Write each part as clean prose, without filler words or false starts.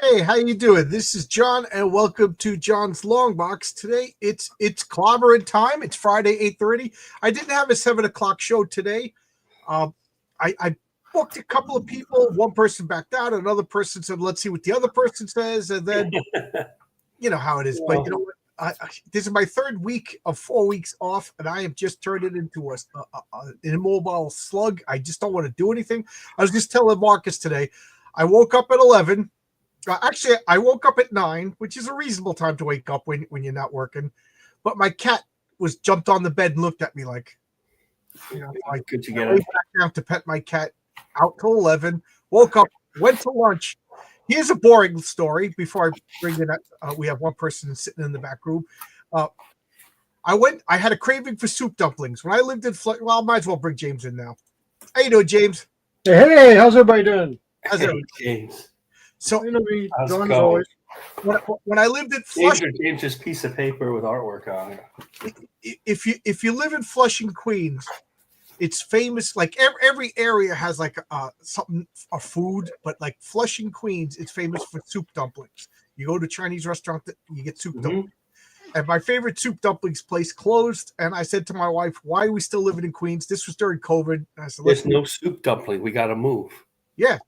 Hey, how you doing? This is John, and welcome to John's Long Box. Today it's clobbering time. It's Friday, 8:30. I didn't have a 7 o'clock show today. Um, I booked a couple of people. One person backed out. Another person said, "Let's see what the other person says," and then you know how it is. But you know what? This is my third week of 4 weeks off, and I have just turned it into an immobile slug. I just don't want to do anything. I was just telling Marcus today. I woke up at 11. Actually, I woke up at 9, which is a reasonable time to wake up when you're not working. But my cat was jumped on the bed and looked at me like, like good to I get laid it. back down to pet my cat. Out till 11. Woke up, went to lunch. Here's a boring story before I bring in. We have one person sitting in the back room. Uh, I had a craving for soup dumplings when I lived in. Well, I might as well bring James in now. How you doing, James? Hey, how's everybody doing? How's Hey, it? James. So You know me, How's it John as going? always. when I lived in James Flushing, or James's piece of paper with artwork on it. if you live in Flushing, Queens, it's famous. Like every area has like something a food, but like Flushing, Queens, it's famous for soup dumplings. You go to a Chinese restaurant, you get soup dumplings. And my favorite soup dumplings place closed. And I said to my wife, "Why are we still living in Queens?" This was during COVID. And I said, There's no soup dumpling. We got to move. Yeah,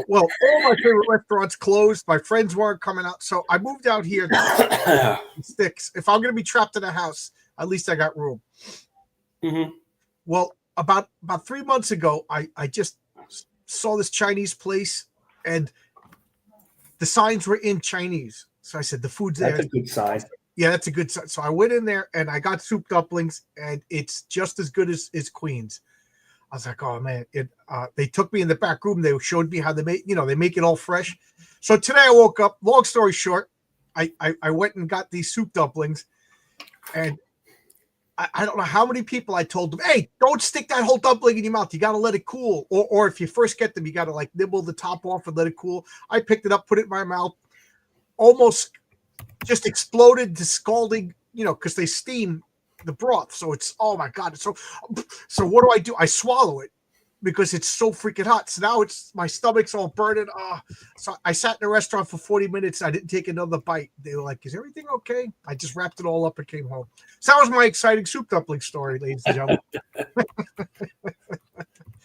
well, all my favorite restaurants closed. My friends weren't coming out, so I moved out here to sticks. If I'm going to be trapped in a house, at least I got room. Mm-hmm. Well, about 3 months ago, I just saw this Chinese place, and the signs were in Chinese. So I said, "The food's there." That's a good sign. Yeah, that's a good sign. So I went in there and I got soup dumplings, and it's just as good as Queens. I was like, "Oh man!" They took me in the back room. They showed me how they make, they make it all fresh. So today I woke up. Long story short, I went and got these soup dumplings, and I don't know how many people I told them, "Hey, don't stick that whole dumpling in your mouth. You got to let it cool." Or if you first get them, you got to like nibble the top off and let it cool. I picked it up, put it in my mouth, almost just exploded to scalding, because they steam the broth. So it's, oh my God. So what do? I swallow it because it's so freaking hot. So now my stomach's all burning. So I sat in a restaurant for 40 minutes. I didn't take another bite. They were like, "Is everything okay?" I just wrapped it all up and came home. So that was my exciting soup dumpling story, ladies and gentlemen.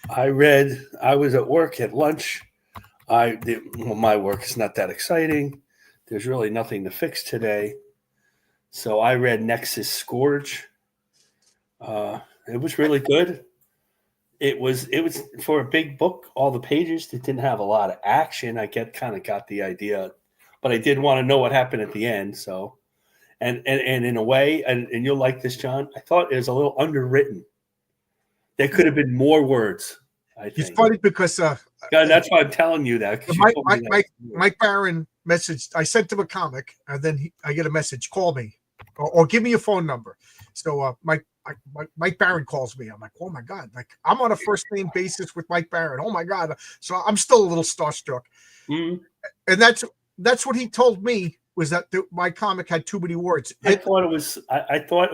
I was at work at lunch. My work is not that exciting. There's really nothing to fix today. So I read Nexus Scourge. It was really good. It was for a big book. All the pages that didn't have a lot of action. I got the idea, but I did want to know what happened at the end. So, and in a way, and you'll like this, John. I thought it was a little underwritten. There could have been more words. I think. It's funny because That's why I'm telling you that. Mike Barron messaged. I sent him a comic, and then I get a message. Call me, or give me your phone number. So Mike Barron calls me. I'm like, oh my God! Like I'm on a first name basis with Mike Barron. Oh my God! So I'm still a little starstruck. Mm-hmm. And that's what he told me, was that my comic had too many words. I thought it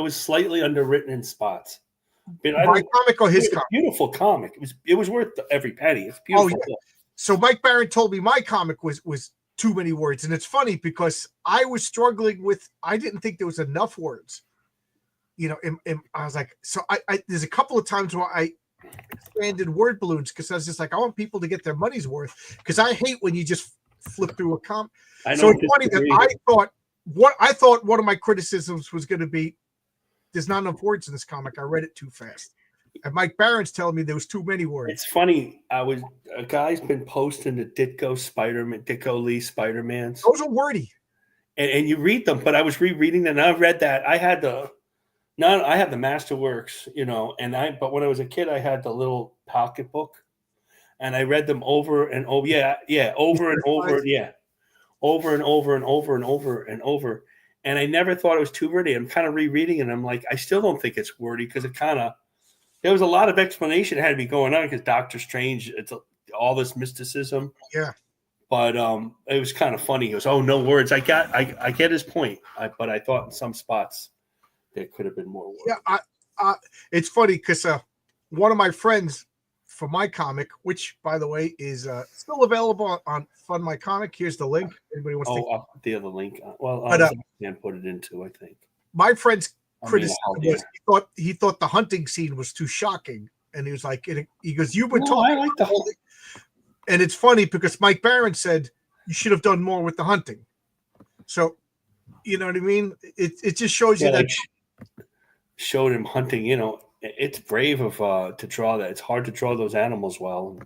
was slightly underwritten in spots. But my comic or his comic? Beautiful comic. It was worth every penny. It's beautiful. Oh, yeah. So Mike Barron told me my comic was too many words, and it's funny because I was struggling with. I didn't think there was enough words. And I was like, so I there's a couple of times where I expanded word balloons because I was just like, I want people to get their money's worth, because I hate when you just flip through a comic. So it's funny that I thought one of my criticisms was going to be, there's not enough words in this comic. I read it too fast. And Mike Barron's telling me there was too many words. It's funny. A guy's been posting the Ditko Lee Spider-Mans. Those are wordy. And you read them, but I was rereading them, and I read that. I had the Masterworks, but when I was a kid, I had the little pocket book, and I read them over and over. Over and over. Yeah. Over and over and over and over and over. And I never thought it was too wordy. I'm kind of rereading it, and I'm like, I still don't think it's wordy, because there was a lot of explanation that had to be going on, because Doctor Strange, all this mysticism. Yeah. But it was kind of funny. He goes, "Oh, no words." I get his point, but I thought in some spots there could have been more words. Yeah, it's funny because one of my friends for my comic, which by the way is still available on Fund My Comic. Here's the link. Anybody wants to? I'll put the other link. Well, But, can't put it into. I think my friend's I mean, criticism was he thought the hunting scene was too shocking, and he was like, he goes, "You've been talking." I like the whole. And it's funny because Mike Barron said you should have done more with the hunting. So, you know what I mean? It just shows you that showed him hunting. You know, it's brave of to draw that. It's hard to draw those animals well,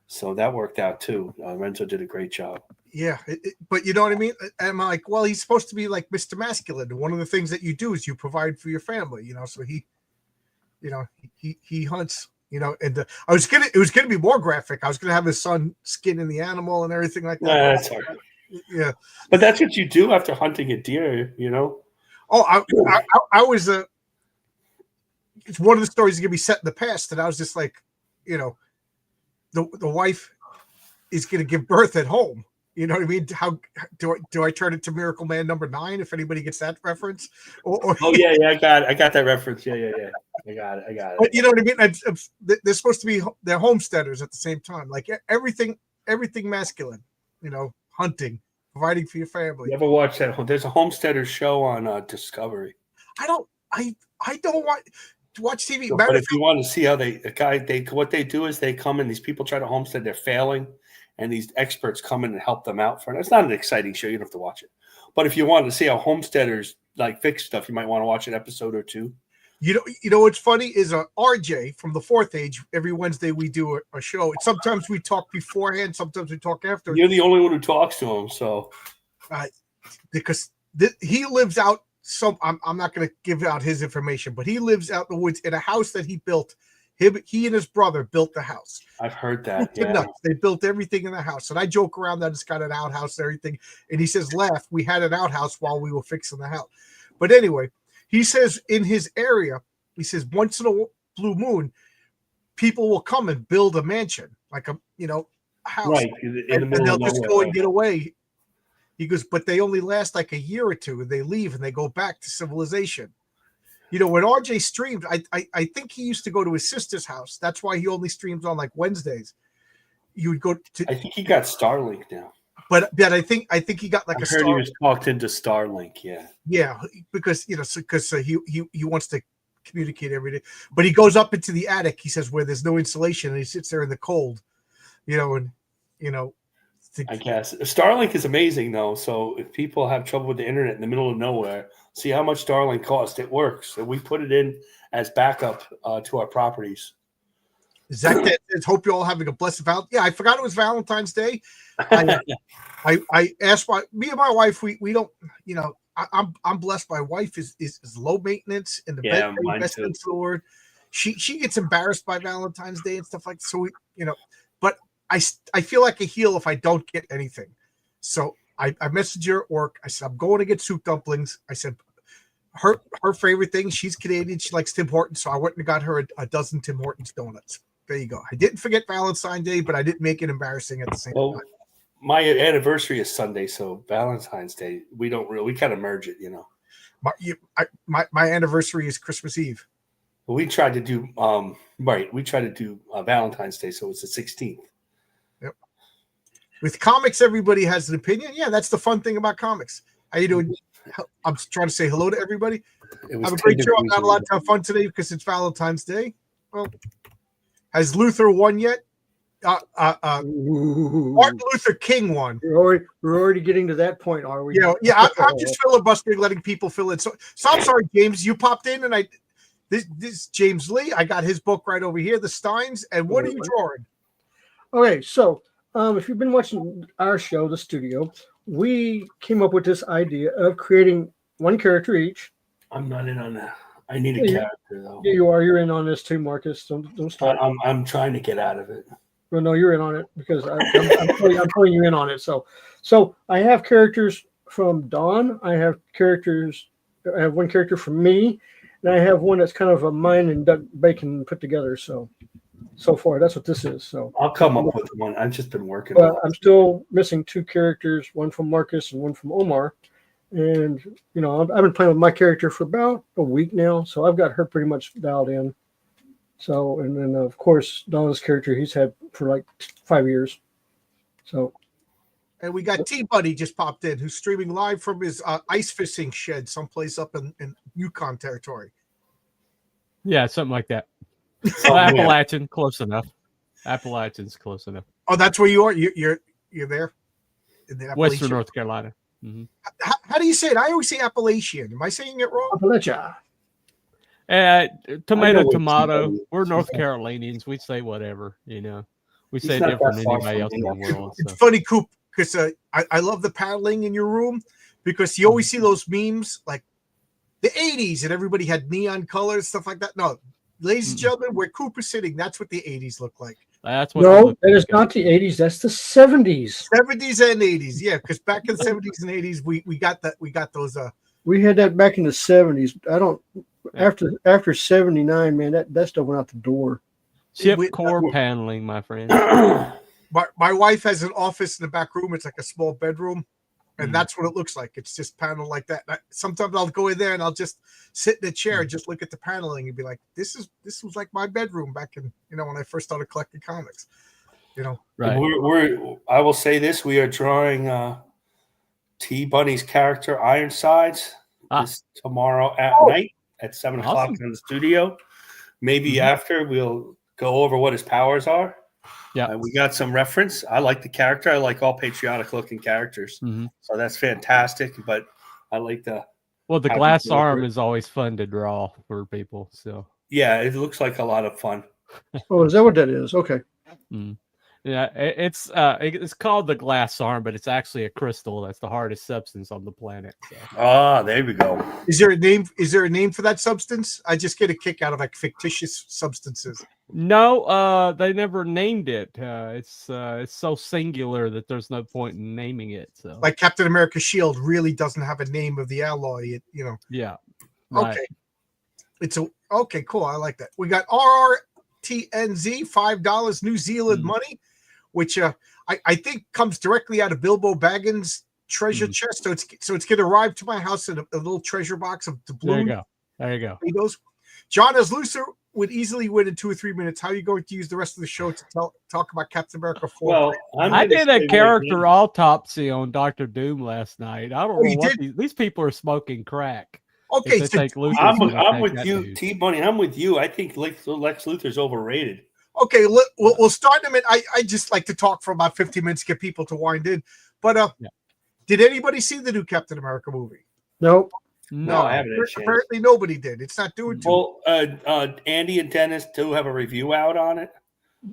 so that worked out too. Renzo did a great job. Yeah, but you know what I mean? And I'm like, well, he's supposed to be like Mr. Masculine. One of the things that you do is you provide for your family, you know. So he hunts, you know. And it was gonna be more graphic. I was gonna have his son skinning the animal and everything like that. Nah, that's hard. Yeah, but that's what you do after hunting a deer, you know. Oh, I was it's one of the stories is gonna be set in the past, and I was just like, you know, the wife is gonna give birth at home. You know what I mean? How do I turn it to Miracle Man #9? If anybody gets that reference, oh yeah, I got that reference. Yeah, I got it. But you know what I mean? They're supposed to be they're homesteaders at the same time, like everything masculine. You know, hunting, providing for your family. You ever watch that? There's a homesteaders show on Discovery. I don't want to watch TV. But if you want to see how what they do is they come and these people try to homestead, they're failing. And these experts come in and help them out. It's not an exciting show. You don't have to watch it. But if you want to see how homesteaders like fix stuff, you might want to watch an episode or two. You know what's funny is RJ from the Fourth Age. Every Wednesday we do a show. Sometimes we talk beforehand. Sometimes we talk after. You're the only one who talks to him, so because he lives out. I'm not going to give out his information, but he lives out in the woods in a house that he built. He and his brother built the house. I've heard that. Yeah. They built everything in the house. And I joke around that it's got an outhouse and everything. And he says, laugh, we had an outhouse while we were fixing the house. But anyway, he says in his area, he says once in a blue moon, people will come and build a mansion, like a house. Right. And they'll just go and get away. He goes, but they only last like a year or two and they leave and they go back to civilization. You know, when RJ streamed, I think he used to go to his sister's house. That's why he only streams on like Wednesdays. You would go to. I think he got Starlink now. But I think he got like I heard he was talked into Starlink. Yeah. Yeah, because he wants to communicate every day. But he goes up into the attic. He says where there's no insulation, and he sits there in the cold. I guess Starlink is amazing though. So if people have trouble with the internet in the middle of nowhere, see how much Starlink costs. It works. So we put it in as backup to our properties. Zach says, hope you're all having a blessed Valentine. Yeah, I forgot it was Valentine's Day. I asked me and my wife, we don't, I'm blessed. My wife is low maintenance in the bed. Best in the word. She gets embarrassed by Valentine's Day and stuff like that. So but I feel like a heel if I don't get anything. So I messaged her at work. I said, I'm going to get soup dumplings. I said, her favorite thing, she's Canadian. She likes Tim Hortons. So I went and got her a dozen Tim Hortons donuts. There you go. I didn't forget Valentine's Day, but I didn't make it embarrassing at the same time. My anniversary is Sunday. So Valentine's Day, we kind of merge it, My anniversary is Christmas Eve. We tried to do, we tried to do Valentine's Day. So it's the 16th. With comics, everybody has an opinion. Yeah, that's the fun thing about comics. How you doing? I'm trying to say hello to everybody. Have a great show. I've had a lot of fun today because it's Valentine's Day. Well, has Luthor won yet? Martin Luther King won. We're already getting to that point, are we? Yeah. I'm just filibustering, letting people fill in. So I'm sorry, James. You popped in, and this is James Lee. I got his book right over here, The Steins. And what are you drawing? Okay, so. If you've been watching our show, The Studio, we came up with this idea of creating one character each. I'm not in on that. I need a character, though. Yeah, you are. You're in on this too, Marcus. Don't start. I'm trying to get out of it. Well, no, you're in on it because I'm pulling you in on it. So I have characters from Dawn. I have one character from me, and I have one that's kind of a mine and Doug Bacon put together. So far, that's what this is. So I'll come up with one. I've just been working. But I'm still missing two characters, one from Marcus and one from Omar. And I've been playing with my character for about a week now, so I've got her pretty much dialed in. So, and then of course Don's character he's had for like 5 years. So, And we got T Buddy just popped in, who's streaming live from his ice fishing shed someplace up in Yukon territory. Yeah, something like that. Oh, man. Appalachian, close enough. Appalachian's close enough. Oh, that's where you are. You're there in the Western Appalachian? North Carolina. Mm-hmm. How do you say it? I always say Appalachian. Am I saying it wrong? Appalachia. Tomato, what tomato. T-Buddy is. We're North Carolinians. We say whatever, you know. We He's say not different that than far anybody from else in the me. world. It's So. funny, Coop, because I love the paneling in your room because you always see those memes like the 80s and everybody had neon colors, stuff like that. No, ladies and gentlemen, where Coop is sitting, that's what the 80s look like. That's what they No, look that is like. not the 80s. That's the 70s. 70s and 80s, yeah, because back in the 70s and 80s, we got those. We had that back in the 70s. I don't. Yeah. After 79, man, that stuff went out the door. Chip we- core paneling, my friend. My wife has an office in the back room. It's like a small bedroom, and Mhm. that's what it looks like. It's just paneled like that. Sometimes I'll go in there and I'll just sit in a chair and just look at the paneling and be like, "This was like my bedroom back in when I first started collecting comics." Right. I will say this: we are drawing T Bunny's character Ironsides this tomorrow at night at 7 o'clock Awesome. in the studio. Maybe Mhm. after we'll go over what his powers are. Yeah. We got some reference. I like the character. I like all patriotic looking characters, Mhm. so that's fantastic. But I like the Well, the How glass people arm work. is always fun to draw for people. So, it looks like a lot of fun. Oh, is that what that is? Okay. yeah, it's called the glass arm, but it's actually a crystal. That's the hardest substance on the planet. So. There we go. Is there a name? Is there a name for that substance? I just get a kick out of like fictitious substances. No, they never named it. It's so singular that there's no point in naming it. So, Like Captain America's shield really doesn't have a name of the alloy. yeah, right. Okay. Okay, cool. I like that. We got RRTNZ, $5 New Zealand money, which I think comes directly out of Bilbo Baggins' treasure chest. So it's gonna arrive to my house in a little treasure box of doubloons. There you go. He goes, John, as Luthor would easily win in 2 or 3 minutes. How are you going to use the rest of the show to talk about Captain America 4? Well, I did a character autopsy on Dr. Doom last night. I don't know you what these people are smoking crack. Okay, If they think Luthor's I'm gonna with take that you, dude. T Bunny. I'm with you. I think Lex Luthor's overrated. okay, we'll start in a minute. I just like to talk for about 15 minutes, get people to wind in. But did anybody see the new Captain America movie? Nope. No, I haven't had a chance. Apparently nobody did. It's not doing too Well, Andy and Dennis do have a review out on it.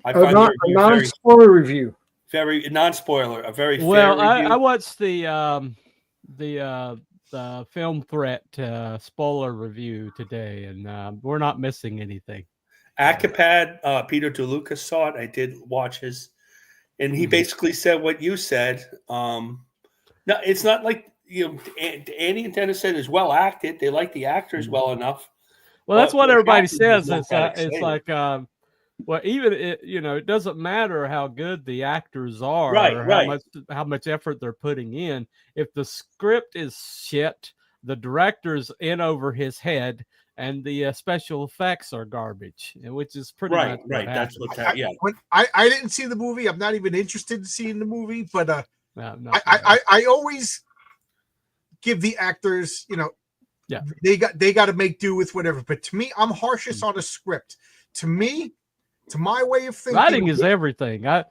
I A find the review very, non-spoiler review. very non-spoiler, a very Well, fair review. I watched the film threat spoiler review today, and we're not missing anything. Acapad, Peter DeLuca saw it. I did watch his, and he basically said what you said. No, it's not like Andy and Dennis said is well acted. They like the actors well enough. Well, that's But what what everybody happens is says. not It's that it's exciting. like well, even it doesn't matter how good the actors are, Right, or right. how much effort they're putting in. If the script is shit, the director's in over his head, and the special effects are garbage, which is pretty much what Right. That's happens. what. Yeah. I didn't see the movie. I'm not even interested in seeing the movie, but No, I always give the actors, they got to make do with whatever. But to me, I'm harshest on a script. To me, to my way of thinking, writing is everything. I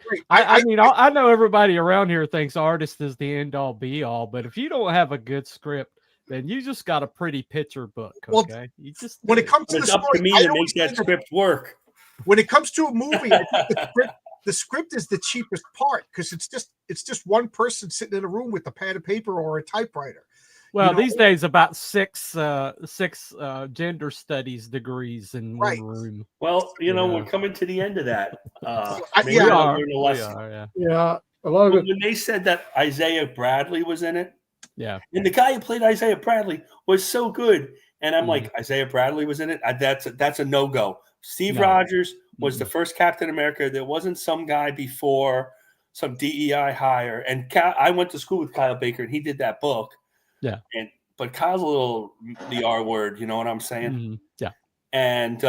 mean, I know everybody around here thinks artist is the end all be all, but if you don't have a good script, then you just got a pretty picture book. Okay, Well, you just when it comes to It's the up to story, me I to always make that think script work. when it comes to a movie, I think the script is the cheapest part because it's just one person sitting in a room with a pad of paper or a typewriter. Well, these days about six gender studies degrees in Right. one room. Well, we're coming to the end of that. Maybe yeah. we'll We learn a are. lesson. Yeah, a lot of it. When they said that Isaiah Bradley was in it, Yeah. and the guy who played Isaiah Bradley was so good, and I'm Mhm. like, Isaiah Bradley was in it. That's a no-go. Steve No. Rogers was the first Captain America. There wasn't some guy before, some DEI hire. And I went to school with Kyle Baker, and he did that book. Yeah. But Kyle's a little the R word, you know what I'm saying? Mhm. Yeah. And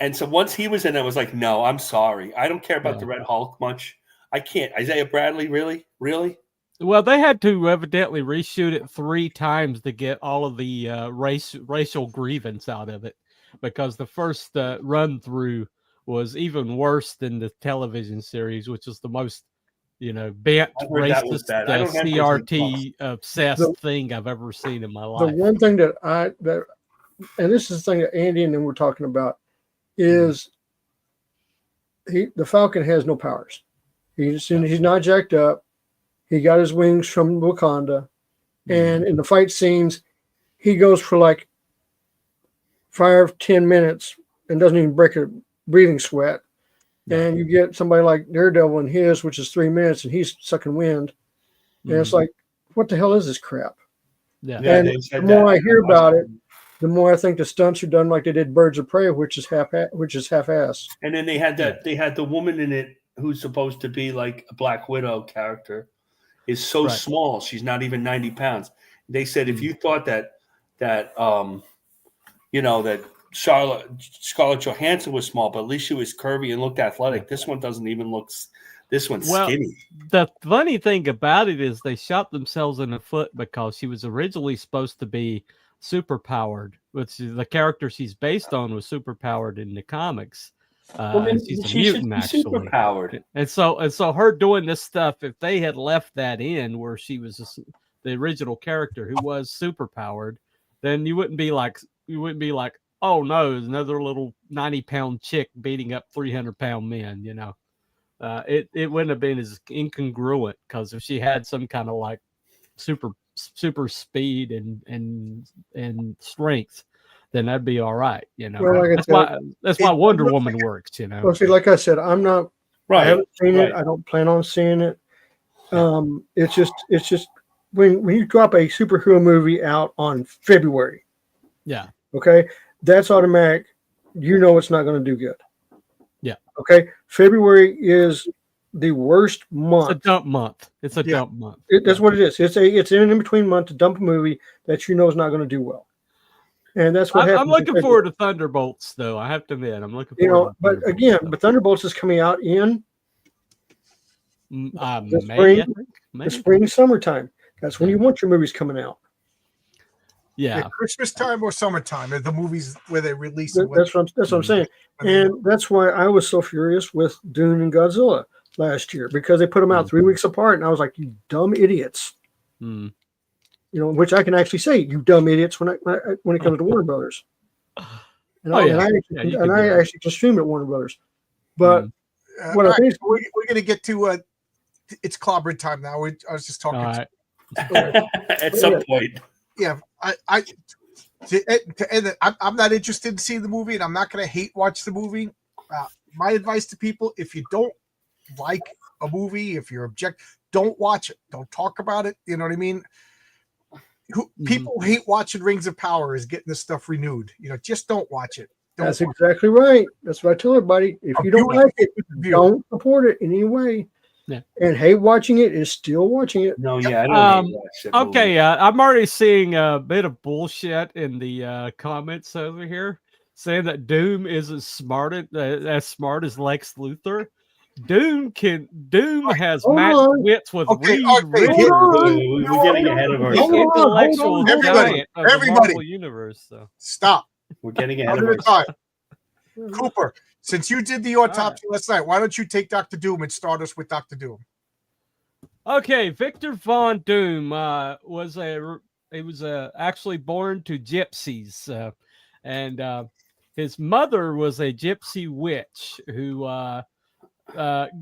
And so once he was in, I was like, no, I'm sorry. I don't care about Yeah. the Red Hulk much. I can't. Isaiah Bradley, really? Well, they had to evidently reshoot it 3 times to get all of the racial grievance out of it, because the first run through was even worse than the television series, which is the most, bent, I heard that was racist, bad. I don't have Disney CRT Plus. obsessed thing I've ever seen in my The life. one thing and this is the thing that Andy and them were talking about, is the Falcon has no powers. He's not jacked up. He got his wings from Wakanda, and in the fight scenes, he goes for like 5-10 minutes and doesn't even break a breathing sweat. And you get somebody like Daredevil in his, which is 3 minutes, and he's sucking wind. And it's like, what the hell is this crap? Yeah. And the more I hear about it, the more I think the stunts are done like they did Birds of Prey, which is half-ass. And then they had they had the woman in it who's supposed to be like a Black Widow character, is so small. She's not even 90 pounds. They said if you thought that Scarlett Johansson was small, but at least she was curvy and looked athletic. This one doesn't even look. This one's skinny. The funny thing about it is they shot themselves in the foot, because she was originally supposed to be super powered, which is the character she's based on was super powered in the comics. She's a mutant, actually. Super powered. And so her doing this stuff, if they had left that in where she was the original character who was super powered, then you wouldn't be like, oh no, there's another little 90-pound chick beating up 300-pound men. It wouldn't have been as incongruent, because if she had some kind of like super speed and strength, then that'd be all right. Well, that's why Wonder Woman works. Well, see, like I said, I'm not. Right. I haven't seen it. I don't plan on seeing it. It's just when you drop a superhero movie out on February. Yeah. Okay, that's automatic. It's not going to do good. Yeah. Okay. February is the worst month. It's a dump month. Dump month. That's what it is. It's an in between month to dump a movie that is not going to do well. And that's what happens. I'm looking forward to Thunderbolts, though. I have to admit, I'm looking forward. But Thunderbolts is coming out in the spring, summertime. That's when you want your movies coming out. Yeah, Christmas time or summertime are the movies where they release. That's what I'm saying, and that's why I was so furious with Dune and Godzilla last year, because they put them out 3 weeks apart, and I was like, "You dumb idiots!" Which I can actually say, "You dumb idiots," when it comes to Warner Brothers. And I actually can stream at Warner Brothers, but what I think we're going to get to it's clobbering time now. I was just talking at some point. Yeah, to end it, I'm not interested in seeing the movie, and I'm not going to hate watch the movie. My advice to people: if you don't like a movie, if you're don't watch it. Don't talk about it. You know what I mean? People who hate watching Rings of Power is getting this stuff renewed. Just don't watch it. That's exactly right. That's what I tell everybody. If you don't like it, don't support it in any way. Yeah. And hate watching it is still watching it. No, yeah, I don't hate watch it. Okay, I'm already seeing a bit of bullshit in the comments over here, saying that Doom is as smart as Lex Luthor. Doom has matched wits with Reed Richards. We're getting ahead of ourselves. Intellectual giant of the Marvel universe. So. Stop. We're getting ahead of ourselves. Cooper, since you did the autopsy last night, why don't you take Dr. Doom and start us with Dr. Doom? Okay, Victor Von Doom was actually born to gypsies, and his mother was a gypsy witch who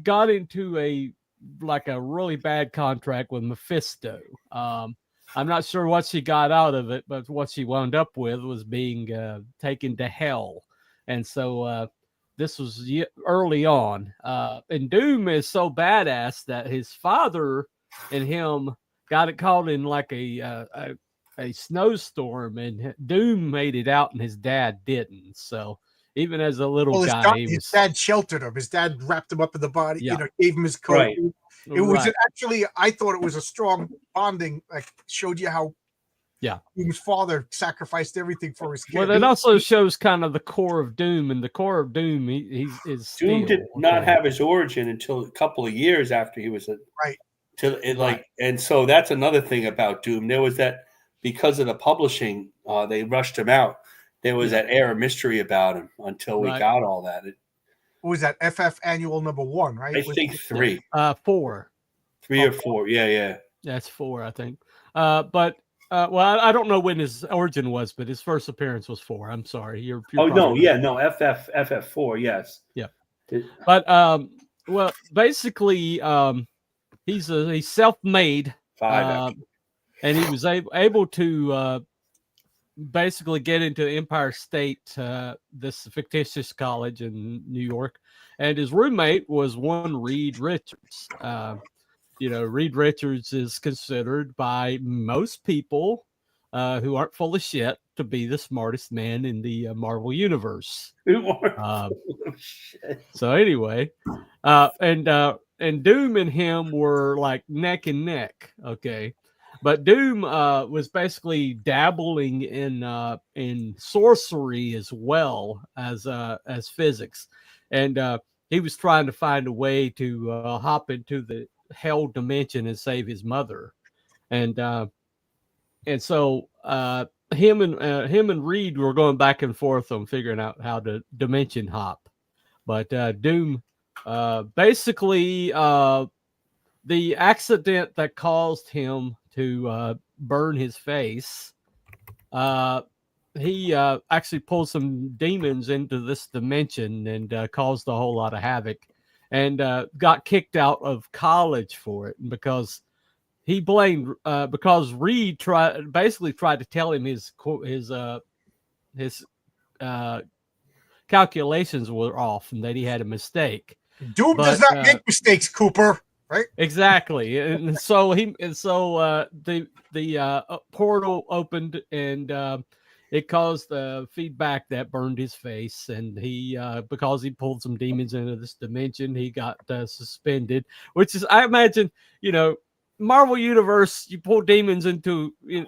got into a really bad contract with Mephisto. I'm not sure what she got out of it, but what she wound up with was being taken to hell. And so this was early on. And Doom is so badass that his father and him got it caught in like a snowstorm, and Doom made it out and his dad didn't. So even as a little guy, his dad sheltered him. His dad wrapped him up in the body, gave him his coat. Right. It was actually, I thought it was a strong bonding, like showed you how Yeah. Doom's father sacrificed everything for his kid. Well, that also shows kind of the core of Doom, and the core of Doom, is Doom steel. did not have his origin until a couple of years after he was Right. Till it and so that's another thing about Doom. There was that because of the publishing, they rushed him out. There was that air of mystery about him until we got all that. What was that? FF Annual #1, right? I think 3. 4. 3 or 4. Yeah. That's 4, I think. Well, I don't know when his origin was, but his first appearance was 4. I'm sorry. You're FF4, yes. Yeah. But well, basically, he's self-made, 5, and he was able to basically get into Empire State, this fictitious college in New York, and his roommate was one Reed Richards. Reed Richards is considered by most people who aren't full of shit to be the smartest man in the Marvel universe. So anyway, and Doom and him were like neck and neck. Okay. But Doom was basically dabbling in sorcery as well as physics, and he was trying to find a way to hop into the hell dimension and save his mother, and so him and Reed were going back and forth on figuring out how to dimension hop, but Doom basically the accident that caused him to burn his face, he actually pulled some demons into this dimension and caused a whole lot of havoc, and got kicked out of college for it because he blamed because Reed tried to tell him his calculations were off and that he had a mistake. Doom does not make mistakes, Cooper. Right. Exactly, and so the portal opened, and it caused feedback that burned his face, and he because he pulled some demons into this dimension, he got suspended. Which is, I imagine, Marvel Universe, you pull demons into, I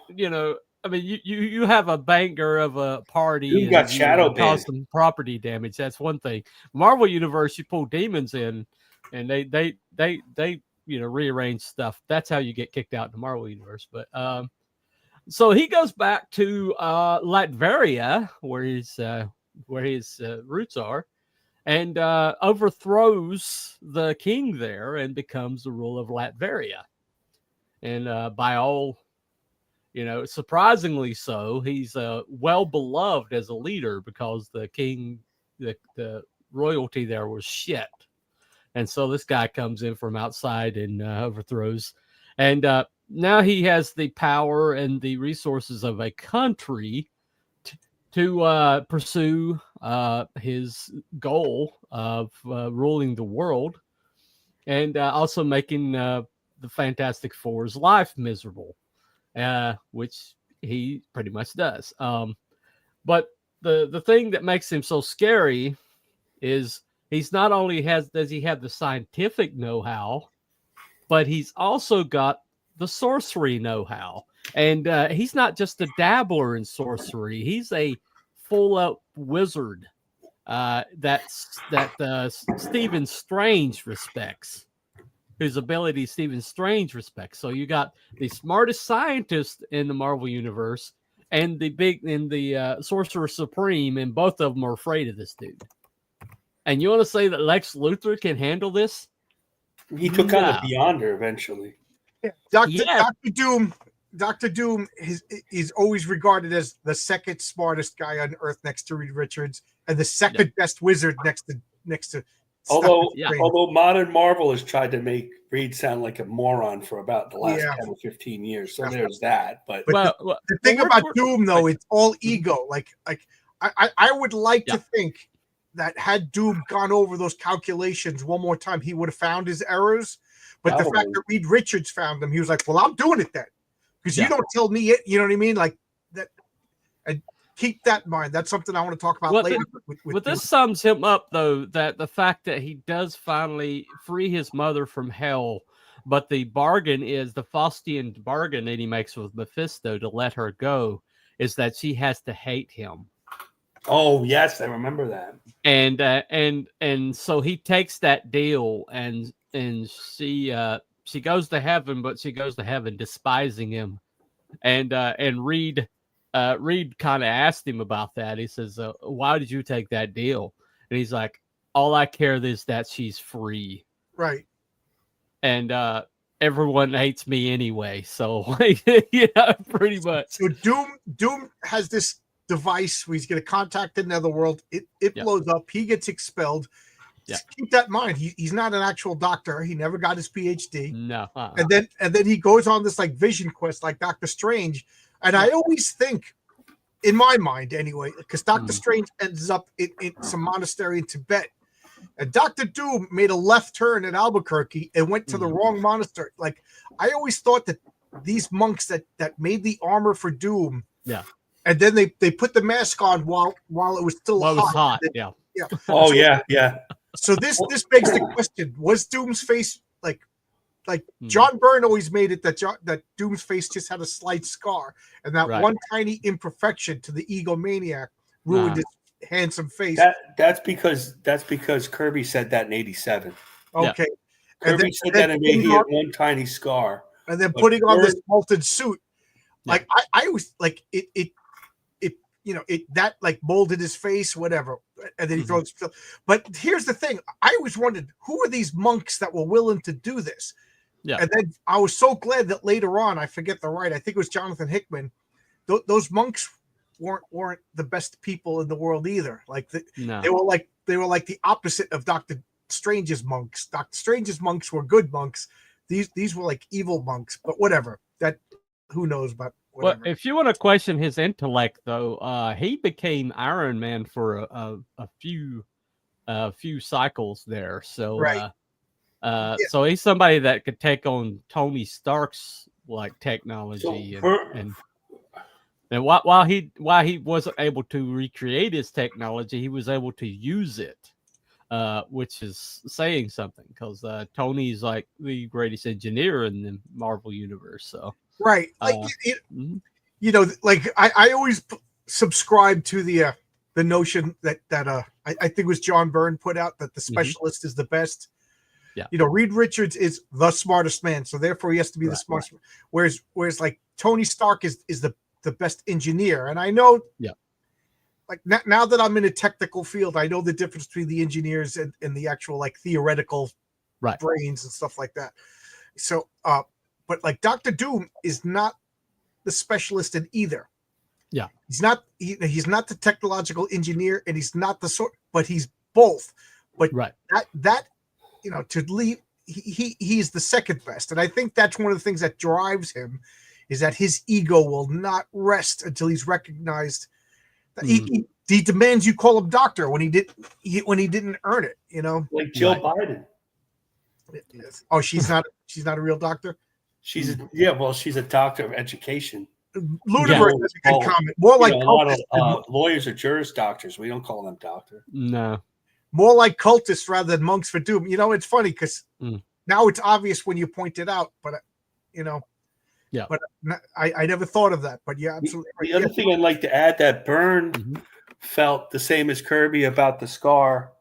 mean, you have a banger of a party. You got shadow cause some property damage. That's one thing. Marvel Universe, you pull demons in, and they rearrange stuff. That's how you get kicked out in the Marvel Universe. But so he goes back to Latveria, where his roots are, and overthrows the king there and becomes the ruler of Latveria. And by all, surprisingly so, he's well beloved as a leader because the king, the royalty there was shit. And so this guy comes in from outside and overthrows. And now he has the power and the resources of a country to pursue his goal of ruling the world, and also making the Fantastic Four's life miserable, which he pretty much does. But the thing that makes him so scary is he's not only does he have the scientific know-how, but he's also got the sorcery know-how. And he's not just a dabbler in sorcery. He's a full-up wizard that Stephen Strange respects, whose ability Stephen Strange respects. So you got the smartest scientist in the Marvel Universe and the Sorcerer Supreme, and both of them are afraid of this dude. And you want to say that Lex Luthor can handle this? He took on the Beyonder eventually. Yeah. Dr. Doom is always regarded as the second smartest guy on Earth next to Reed Richards, and the second best wizard next to. Although modern Marvel has tried to make Reed sound like a moron for about the last 10 or 15 years, so there's that. But the thing about Doom, though, it's all ego. Like I would like to think that had Doom gone over those calculations one more time, he would have found his errors. But the fact that Reed Richards found them, he was like, "Well, I'm doing it then, because you don't tell me it." You know what I mean? Like that. And keep that in mind. That's something I want to talk about Well, later. But this sums him up, though, that the fact that he does finally free his mother from hell, but the bargain is the Faustian bargain that he makes with Mephisto to let her go is that she has to hate him. Oh yes, I remember that. And so he takes that deal, and she goes to heaven, but she goes to heaven despising him. And Reed kind of asked him about that. He says, "Why did you take that deal?" And he's like, "All I care is that she's free, right? And everyone hates me anyway." So pretty much. So Doom has this device where he's going to contact another world. It blows up. He gets expelled. Just keep that in mind. He's not an actual doctor. He never got his PhD. No. And then he goes on this like vision quest, like Doctor Strange. And I always think, in my mind anyway, because Doctor Strange ends up in some monastery in Tibet, and Doctor Doom made a left turn at Albuquerque and went to the wrong monastery. Like I always thought that these monks that made the armor for Doom, and then they put the mask on while it was still hot. It was hot. Yeah. Oh yeah. So this begs the question: was Doom's face like John Byrne always made it that Doom's face just had a slight scar, and that one tiny imperfection to the egomaniac ruined his handsome face? That's because Kirby said that in '87. Okay, Kirby said that in '88. He had one tiny scar, and then putting on this molten suit, like I was like it that like molded his face, whatever, and then he throws. But here's the thing: I always wondered who are these monks that were willing to do this. Yeah. And then I was so glad that later on, I forget the right, I think it was Jonathan Hickman. Those monks weren't the best people in the world either. Like they were like the opposite of Doctor Strange's monks. Doctor Strange's monks were good monks. These were like evil monks. But whatever. That who knows? But whatever. Well, if you want to question his intellect, though, he became Iron Man for a few cycles there. So. Right. So he's somebody that could take on Tony Stark's like technology, and while he wasn't able to recreate his technology, he was able to use it, which is saying something because Tony's like the greatest engineer in the Marvel universe. So right, like like I always subscribe to the notion that I think it was John Byrne put out that the specialist is the best. Yeah. Reed Richards is the smartest man, so therefore he has to be the smartest. Right. Whereas like Tony Stark is the best engineer, and I know, like now that I'm in a technical field, I know the difference between the engineers and the actual like theoretical brains and stuff like that. So, but like Doctor Doom is not the specialist in either. Yeah, he's not the technological engineer, and he's not the sort, but he's both. But that. To leave, he's the second best, and I think that's one of the things that drives him, is that his ego will not rest until he's recognized that he demands you call him doctor when he didn't earn it. Like Jill Biden. Yes. Oh, she's not a real doctor. She's a doctor of education. Ludicrous is a good comment. More like a lot of lawyers are juris doctors. We don't call them doctor. No. More like cultists rather than monks for doom. It's funny because now it's obvious when you point it out, but but I never thought of that. But absolutely. The other thing I'd like to add that Byrne felt the same as Kirby about the scar,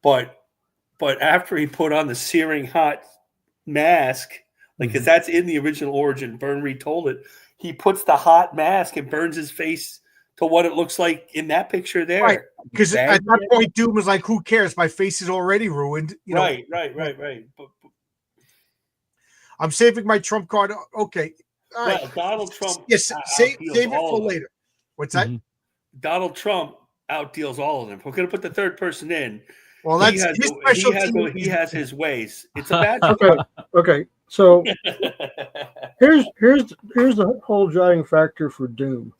but after he put on the searing hot mask, because that's in the original origin, Byrne retold it. He puts the hot mask and burns his face to what it looks like in that picture there. Right. Because at that point, Doom was like, who cares? My face is already ruined. Right. But I'm saving my trump card. Okay. All right. Donald Trump. Yes, save it for later. What's that? Donald Trump outdeals all of them. We're going to put the third person in. Well, that's his specialty. He has his ways. It's a bad Okay. So here's the whole driving factor for Doom.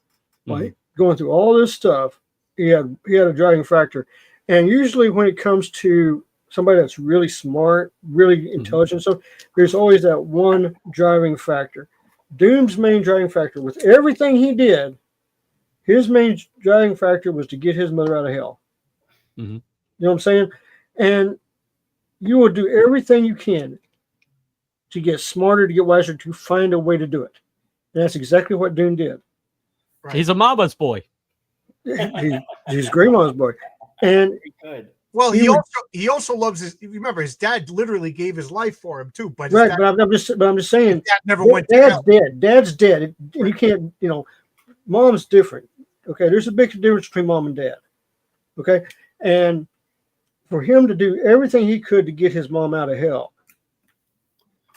Right? Going through all this stuff, he had a driving factor, and usually when it comes to somebody that's really smart, really intelligent, so there's always that one driving factor. Doom's main driving factor with everything he did, His main driving factor was to get his mother out of hell. Mhm. You know what I'm saying? And you will do everything you can to get smarter, to get wiser, to find a way to do it. And that's exactly what Doom did. Right. He's a mama's boy. He's grandma's boy. And Good. Well, He would- he also loves his. Remember, his dad literally gave his life for him too. But his right, dad, but I'm just saying, his dad never went to Dad's hell. dead. Dad's dead. And you can't, mom's different. Okay, there's a big difference between mom and dad. Okay, and for him to do everything he could to get his mom out of hell,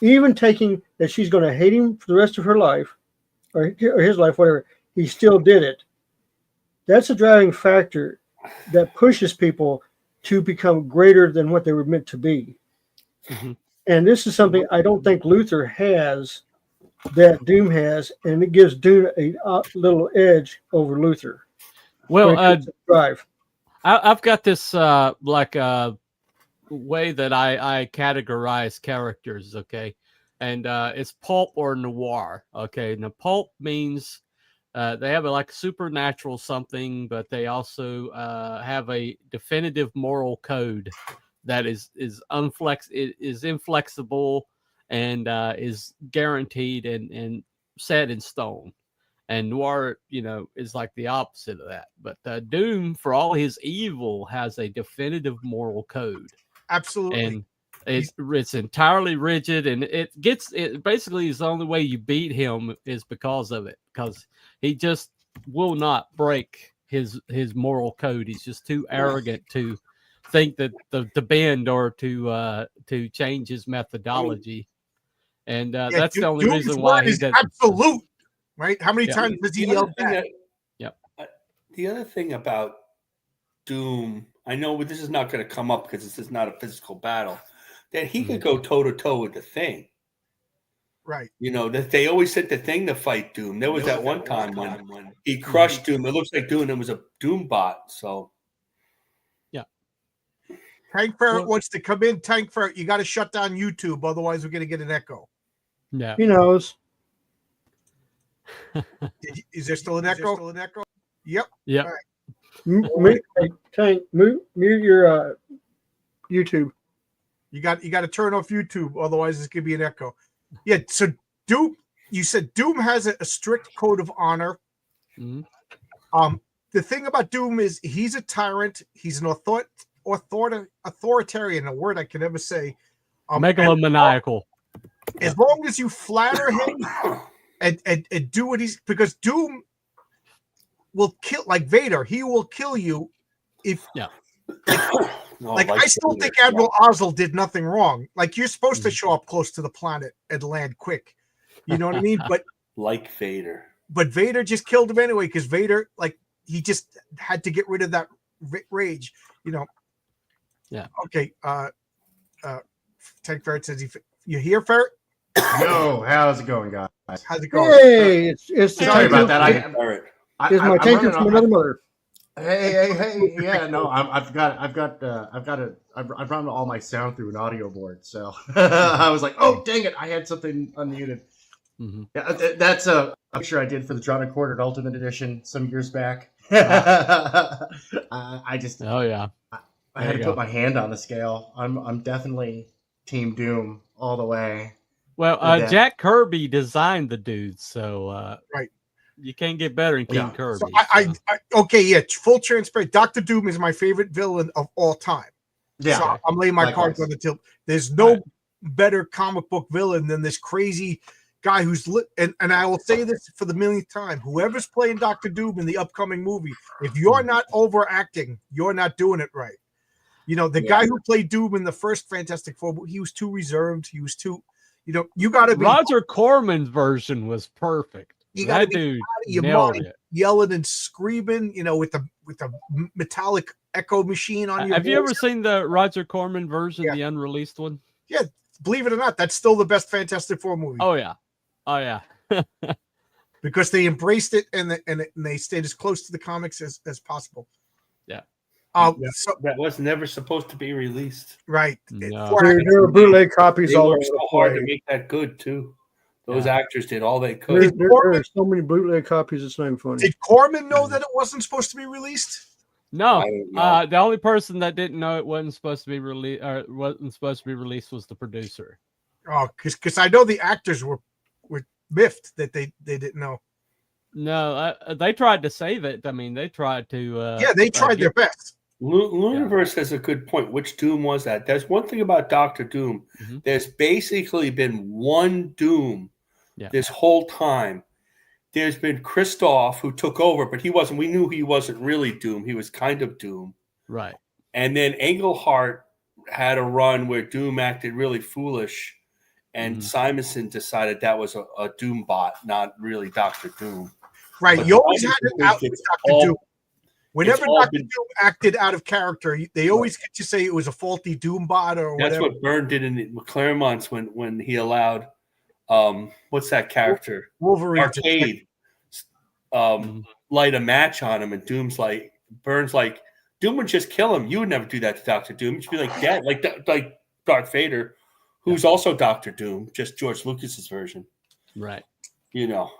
even taking that she's going to hate him for the rest of her life, or his life, whatever, he still did it. That's a driving factor that pushes people to become greater than what they were meant to be. Mhm. And this is something I don't think Luthor has that Doom has, and it gives Doom a little edge over Luthor. Well, Drive. I've got this way that I categorize characters, okay, and it's pulp or noir, okay. Now, pulp means they have like a supernatural something, but they also have a definitive moral code that is inflexible and is guaranteed and set in stone. And noir, is like the opposite of that. But Doom, for all his evil, has a definitive moral code. Absolutely. And it's entirely rigid, and it basically is the only way you beat him is because of it, because he just will not break his moral code. He's just too arrogant to think that to bend or to change his methodology. And that's the only Doom's reason why word he is does. absolute. Right? How many Yeah. times has he The other yelled thing that? the other thing about Doom, I know this is not going to come up because this is not a physical battle, that he could go toe to toe with the Thing. Right. That they always sent the Thing to fight Doom. There was that one time when he crushed Doom. It looks like Doom. It was a Doom bot. So, Tank Ferret wants to come in. Tank Ferret, you got to shut down YouTube, otherwise we're going to get an echo. Yeah. He knows. Is there still an echo? Yep. Yeah. Right. Tank, mute your YouTube. You got to turn off YouTube, otherwise this could be an echo. Yeah. So Doom, you said Doom has a strict code of honor. Mhm. The thing about Doom is he's a tyrant. He's an authoritarian, a word I can never say. Megalomaniacal. As long as you flatter him and do what he's, because Doom will kill, like Vader. He will kill you if. I still think Admiral Ozzel did nothing wrong. Like, you're supposed to show up close to the planet and land quick. You know what I mean? But like Vader. But Vader just killed him anyway, because Vader, he just had to get rid of that rage. Yeah. Okay. Tank Ferret says you hear, Ferret? Yo, how's it going, guys? How's it going? Hey, it's the Sorry about that. It's my tanker from another mother. Hey! Yeah, no, I've run all my sound through an audio board, so I was like, oh dang it, I had something unmuted. Mm-hmm. Yeah, that's a picture I did for the Drawn and Quartered Ultimate Edition some years back. I just, oh yeah, I had to put my hand on the scale. I'm definitely Team Doom all the way. Well, Jack Kirby designed the dude, so right. You can't get better than King Kirby. So I okay, yeah, full transparent. Dr. Doom is my favorite villain of all time. Yeah, so I'm laying my cards on the table. There's no better comic book villain than this crazy guy who's lit. And I will say this for the millionth time: whoever's playing Dr. Doom in the upcoming movie, if you're not overacting, you're not doing it right. The guy who played Doom in the first Fantastic Four, he was too reserved. He was too, you got to be. Roger Corman's version was perfect. You got to be dude out of your nailed mind, it. Yelling and screaming, with the metallic echo machine on your. Have you ever seen the Roger Corman version, the unreleased one? Yeah, believe it or not, that's still the best Fantastic Four movie. Oh yeah. Because they embraced it and they stayed as close to the comics as possible. Yeah. So that was never supposed to be released. Right. No. There are bootleg copies all over so the hard place. to make that good too. Those Yeah. actors did all they There, could. there are so many bootleg copies. It's not even funny. Did Corman know that it wasn't supposed to be released? No, I don't know. the only person that didn't know it wasn't supposed to be released, or wasn't supposed to be released, was the producer. Oh, because I know the actors were miffed that they didn't know. No, they tried to save it. I mean, they tried to. Yeah, they tried their best. Looniverse has a good point. Which Doom was that? There's one thing about Doctor Doom. Mhm. There's basically been one Doom this whole time. There's been Christoph who took over, but he wasn't. We knew he wasn't really Doom. He was kind of Doom. Right. And then Englehart had a run where Doom acted really foolish, and Simonson decided that was a Doom bot, not really Doctor Doom. Right. But You always had Simonson it out with thinks Dr. Doom. Whenever Dr. been- Doom acted out of character, they always get you say it was a faulty Doom bot or That's whatever. what Byrne did in Claremont's when he allowed what's that character? Wolverine. Arcade light a match on him, and Byrne's like, Doom would just kill him. You would never do that to Dr. Doom. You'd be like that, like Darth Vader, who's also Dr. Doom, just George Lucas's version. Right. You know.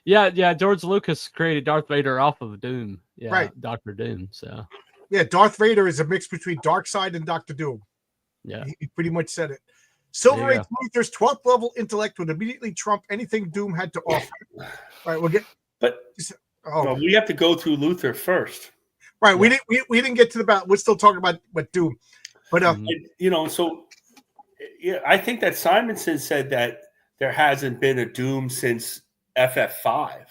Yeah. George Lucas created Darth Vader off of Doom. Yeah, Right. Doctor Doom. So. Yeah, Darth Vader is a mix between Darkseid and Dr. Doom. Yeah. He pretty much said it. Silver There you Age Luthor's 12th level intellect would immediately trump anything Doom had to offer. All right, we'll get. But we have to go through Luthor first. Right, we didn't get to the battle. We're still talking about Doom, but So I think that Simonson said that there hasn't been a Doom since FF5,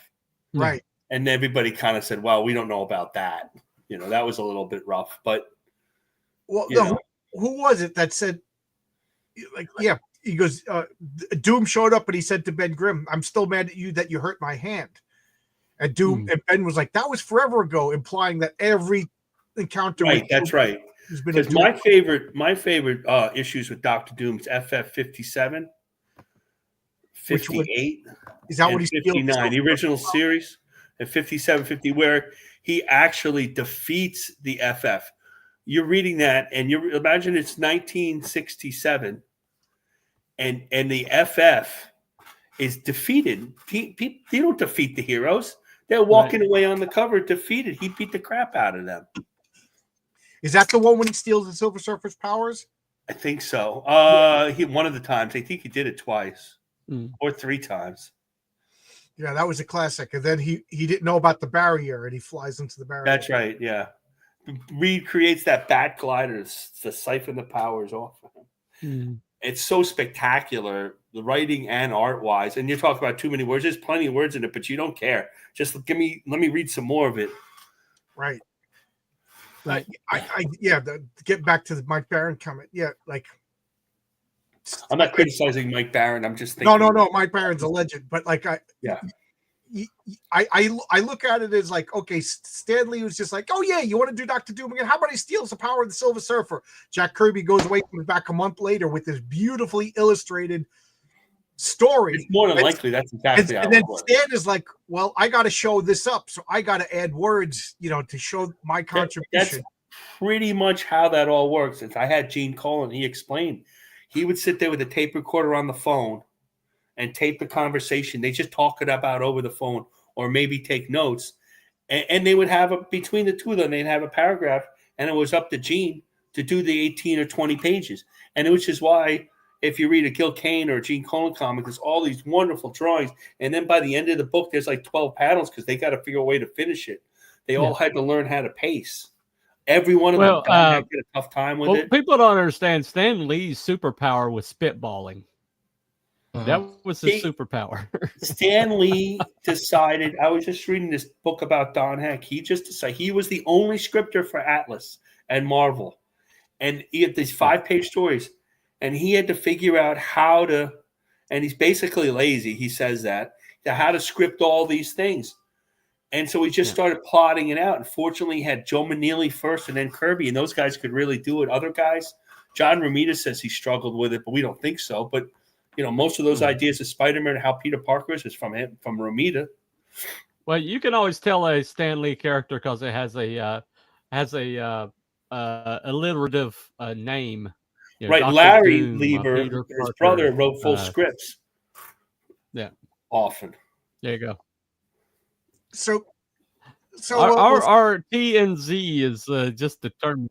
right, and everybody kind of said, "Well, we don't know about that." That was a little bit rough, but who was it that said, like, yeah, he goes, Doom showed up and he said to Ben Grimm, "I'm still mad at you that you hurt my hand." And Doom and Ben was like, "That was forever ago," implying that every encounter. Right, that's right. Because my favorite issues with Doctor Doom is FF57, 58, is that what he's 59, the original series, and 57, 50, where he actually defeats the FF. You're reading that, and you imagine it's 1967, and the FF is defeated. They don't defeat the heroes. They're walking away on the cover defeated. He beat the crap out of them. Is that the one when he steals the Silver Surfer's powers? I think so. He one of the times. I think he did it twice or 3 times. Yeah, that was a classic. And then he didn't know about the barrier, and he flies into the barrier. That's right. Yeah. Reed creates that bat glider to siphon the powers off of him. It's so spectacular, the writing and art wise. And you talk about too many words. There's plenty of words in it, but you don't care. Just let me read some more of it. Right. To get back to the Mike Barron comment. Yeah, like I'm not criticizing Mike Barron. I'm just thinking. No. Mike Barron's a legend, but like I look at it as like, okay, Stan Lee was just like, oh yeah, you want to do Dr. Doom again? How about he steals the power of the Silver Surfer? Jack Kirby goes away, comes back a month later with this beautifully illustrated story. It's more than likely that's exactly how and then it works. Stan is like, well, I got to show this up, so I got to add words, to show my contribution. That's pretty much how that all works. I had Gene Colan. He explained. He would sit there with a tape recorder on the phone and tape the conversation. They just talk it about over the phone, or maybe take notes, and they would have between the two of them, they'd have a paragraph, and it was up to Gene to do the 18 or 20 pages, and which is why. If you read a Gil Kane or a Gene Colan comic, there's all these wonderful drawings. And then by the end of the book, there's like 12 panels because they got to figure a way to finish it. They all had to learn how to pace. Every one of them had a tough time with it. People don't understand Stan Lee's superpower was spitballing. That was his superpower. Stan Lee decided, I was just reading this book about Don Heck. He just decided he was the only scripter for Atlas and Marvel. And he had these 5-page stories. And he had to figure out how to, and he's basically lazy, he says that, how to script all these things. And so he just started plotting it out. And fortunately, he had Joe Maneely first and then Kirby, and those guys could really do it. Other guys, John Romita says he struggled with it, but we don't think so. But, most of those ideas of Spider-Man and how Peter Parker is from Romita. Well, you can always tell a Stan Lee character because it has a alliterative name. Right, Dr. Larry Doom, Lieber, Peter his Parker, brother, wrote full scripts. Yeah. often. There you go. So Our T and Z is just the term.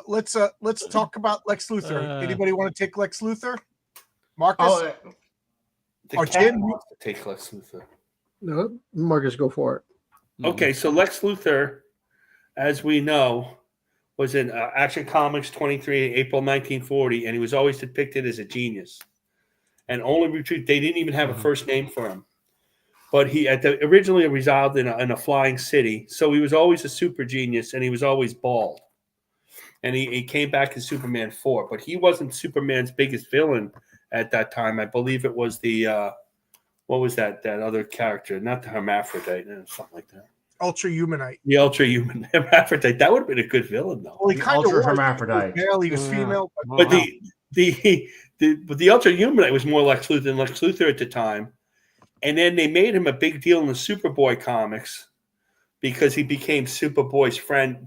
let's talk about Lex Luthor. Anybody want to take Lex Luthor? Marcus? Oh, The Oh, cat Jim? wants to take Lex Luthor. No, Marcus, go for it. Okay, so Lex Luthor, as we know, was in Action Comics 23, April 1940, and he was always depicted as a genius. And they didn't even have a first name for him. But he originally resided in a flying city, so he was always a super genius, and he was always bald. And he came back as Superman 4, but he wasn't Superman's biggest villain at that time. I believe it was the what was that other character? Not the Hermaphrodite, something like that. Ultra Humanite. The Ultra Human Hermaphrodite. That would have been a good villain, though. Well, he The kind of Ultra was. Hermaphrodite. He was female. But the Ultra Humanite was more Lex Luthor than Lex Luthor at the time. And then they made him a big deal in the Superboy comics because he became Superboy's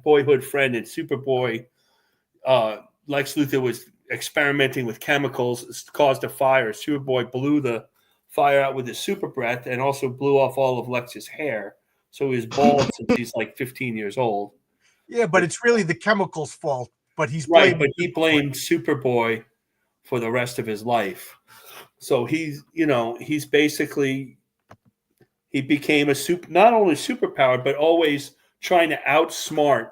boyhood friend, and Superboy, Lex Luthor was experimenting with chemicals, caused a fire. Superboy blew the fire out with his super breath and also blew off all of Lex's hair. So he was bald since he's like 15 years old. Yeah, but it's really the chemicals' fault. But he's Right, blamed but he blamed Superboy for the rest of his life. So he became not only superpowered, but always trying to outsmart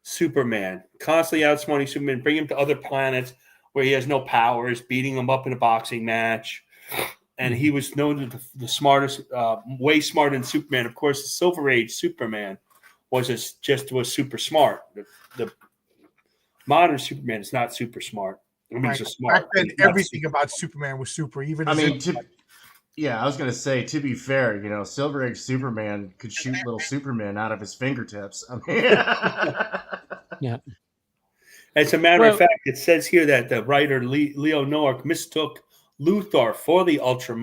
Superman, constantly outsmarting Superman, bring him to other planets where he has no powers, beating him up in a boxing match. And he was known as the smartest, way smarter than Superman. Of course, the Silver Age Superman was super smart. The modern Superman is not super smart. I mean, Right. he's smart. Back then, everything about Superman was super. Even I his mean, intellect. I was gonna say, to be fair, Silver Age Superman could shoot little Superman out of his fingertips. I mean, Yeah. As a matter of fact, it says here that the writer Leo Noack mistook Luthor for the Ultra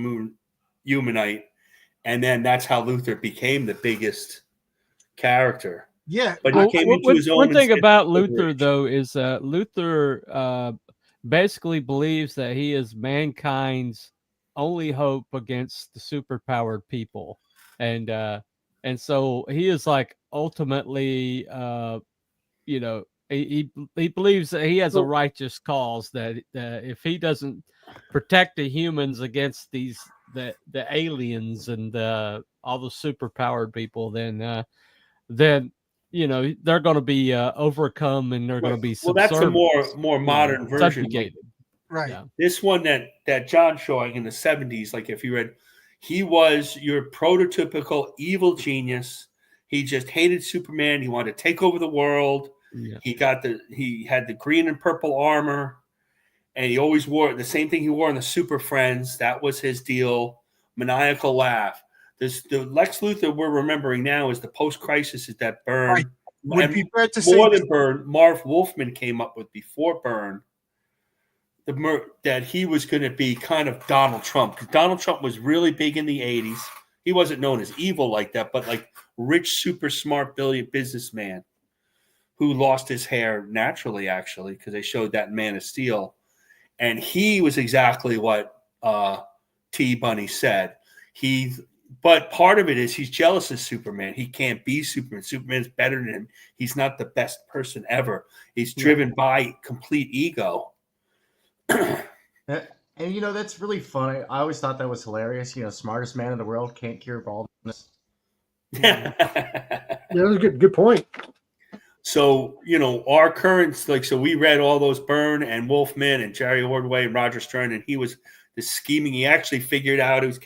Humanite, and then that's how Luthor became the biggest character. Yeah, But he came into his own. One thing about Luthor, though, is Luthor basically believes that he is mankind's only hope against the superpowered people, and so he is like ultimately, he believes that he has a righteous cause, that if he doesn't protect the humans against the aliens and all the superpowered people, then they're going to be overcome, and they're going to be that's a more modern version. Subjugated. right. Yeah. This one that John's showing in the 70s, like if you read, he was your prototypical evil genius. He just hated Superman. He wanted to take over the world. Yeah. He had the green and purple armor, and he always wore the same thing he wore in the Super Friends. That was his deal. Maniacal laugh. The Lex Luthor we're remembering now is the post-crisis, is that Byrne. Right. Would be fair to more say than Byrne, Marv Wolfman came up with before Byrne that he was going to be kind of Donald Trump. Because Donald Trump was really big in the 80s. He wasn't known as evil like that, but like rich, super smart businessman who lost his hair naturally, actually, because they showed that in Man of Steel. And he was exactly what T. Bunny said. But part of it is he's jealous of Superman. He can't be Superman. Superman's better than him. He's not the best person ever. He's driven by complete ego. and that's really funny. I always thought that was hilarious. Smartest man in the world can't cure baldness. Yeah, that's a good point. So, our currents, so we read all those Byrne and Wolfman and Jerry Ordway and Roger Stern, and he was the scheming. He actually figured out it was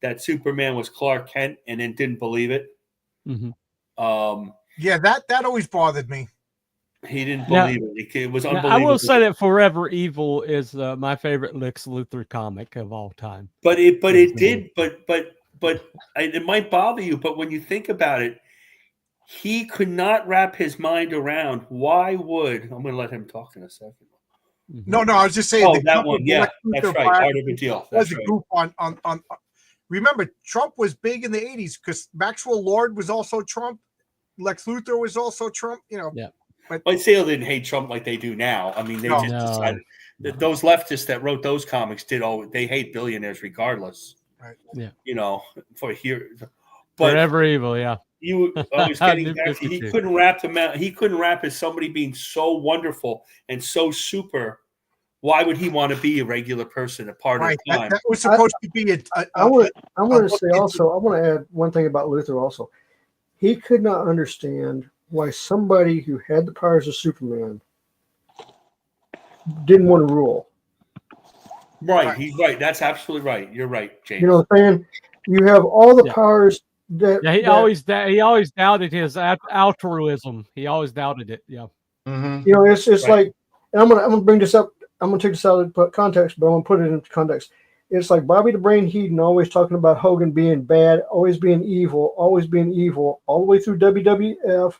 that Superman was Clark Kent, and then didn't believe it. Mm-hmm. Yeah, that always bothered me. He didn't believe it. It was unbelievable. I will say that Forever Evil is my favorite Lex Luthor comic of all time. But it might bother you. But when you think about it, he could not wrap his mind around why would I'm going to let him talk in a second. No, I was just saying. Oh, that one, yeah, that's right. Art of a Deal. That's a group on. Remember, Trump was big in the 80s because Maxwell Lord was also Trump. Lex Luthor was also Trump. Yeah. But Sale didn't hate Trump like they do now. I mean, they just decided those leftists that wrote those comics they hate billionaires regardless. Right. Yeah. You know, for here, but Forever Evil, yeah. I was getting New back to, he 52. couldn't wrap him out. He couldn't wrap as somebody being so wonderful and so super. Why would he want to be a regular person, a part Right. of time? That was supposed to be I want to say also, I want to add one thing about Luthor also. He could not understand why somebody who had the powers of Superman didn't want to rule. Right. He's right. That's absolutely right. You're right, James. You know what I'm saying? You have all the powers that. Yeah, he always doubted his altruism. He always doubted it. Yeah. Mm-hmm. You know, it's Right. like, and I'm gonna bring this up. I'm gonna take this out of context, but I'm gonna put it into context. It's like Bobby the Brain Heenan always talking about Hogan being bad, always being evil, all the way through WWF,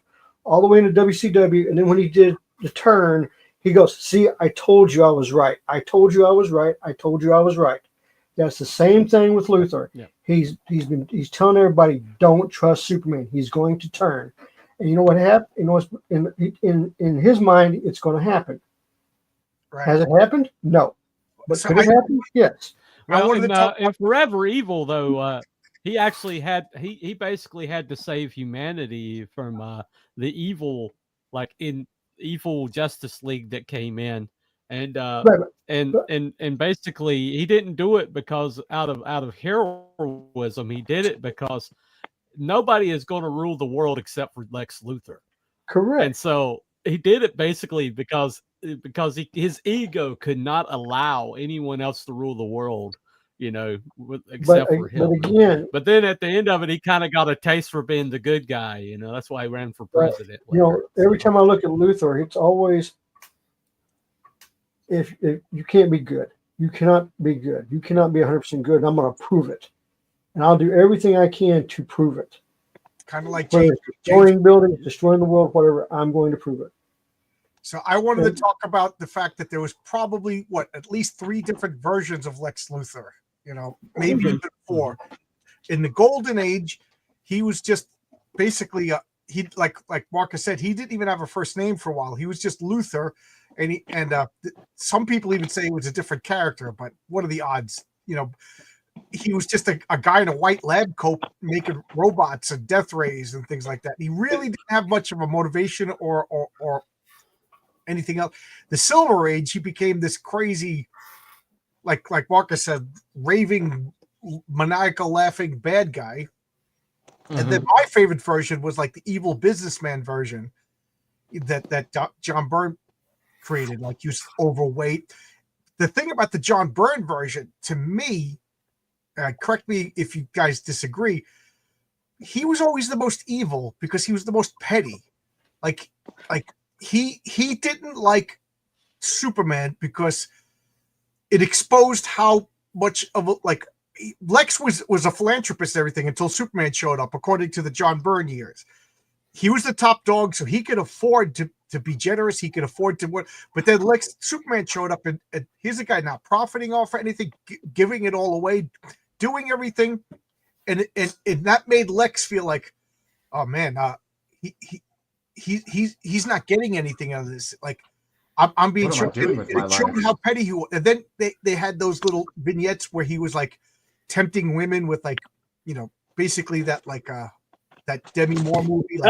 all the way into WCW, and then when he did the turn, he goes, "See, I told you I was right. I told you I was right. I told you I was right." That's the same thing with Luthor. Yeah. He's telling everybody, "Don't trust Superman. He's going to turn." And you know what happened? You know, in his mind, it's going to happen. right. Has it happened? No. But So could it happen? Yes. I Well, wanted to talk in Forever Evil, though, he actually he basically had to save humanity from the evil, like in evil Justice League that came in, and and basically he didn't do it because out of heroism. He did it because nobody is going to rule the world except for Lex Luthor, Correct. and so he did it basically because his ego could not allow anyone else to rule the world, you know, except for him. But again, But then at the end of it, he kind of got a taste for being the good guy. You know, that's why he ran for president. you know, every time I look at Luthor, it's always if you can't be good, you cannot be good, you cannot be 100% good. And I'm going to prove it, and I'll do everything I can to prove it. kind of like Whether James. it's destroying buildings, destroying the world, whatever, I'm going to prove it. So I wanted to talk about the fact that there was probably at least 3 different versions of Lex Luthor. You know, maybe even 4. In the Golden Age, he was just basically he like Marcus said, he didn't even have a first name for a while. He was just Luthor, and some people even say he was a different character. But what are the odds? You know, he was just a guy in a white lab coat making robots and death rays and things like that. He really didn't have much of a motivation or anything else. The Silver Age, he became this crazy, like Marcus said, raving, maniacal, laughing bad guy. Mm-hmm. And then my favorite version was like the evil businessman version that John Byrne created. Like he was overweight. The thing about the John Byrne version, to me, correct me if you guys disagree, he was always the most evil because he was the most petty. Like he didn't like Superman because it exposed how much of Lex was a philanthropist and everything until Superman showed up, according to the John Byrne years. He was the top dog, so he could afford to be generous. He could afford to work. But then Superman showed up, and here's a guy not profiting off anything, giving it all away, doing everything, and that made Lex feel like, oh man, he's not getting anything out of this. Like I'm being shown. It showed how petty he was. And then they had those little vignettes where he was like tempting women with basically that that Demi Moore movie,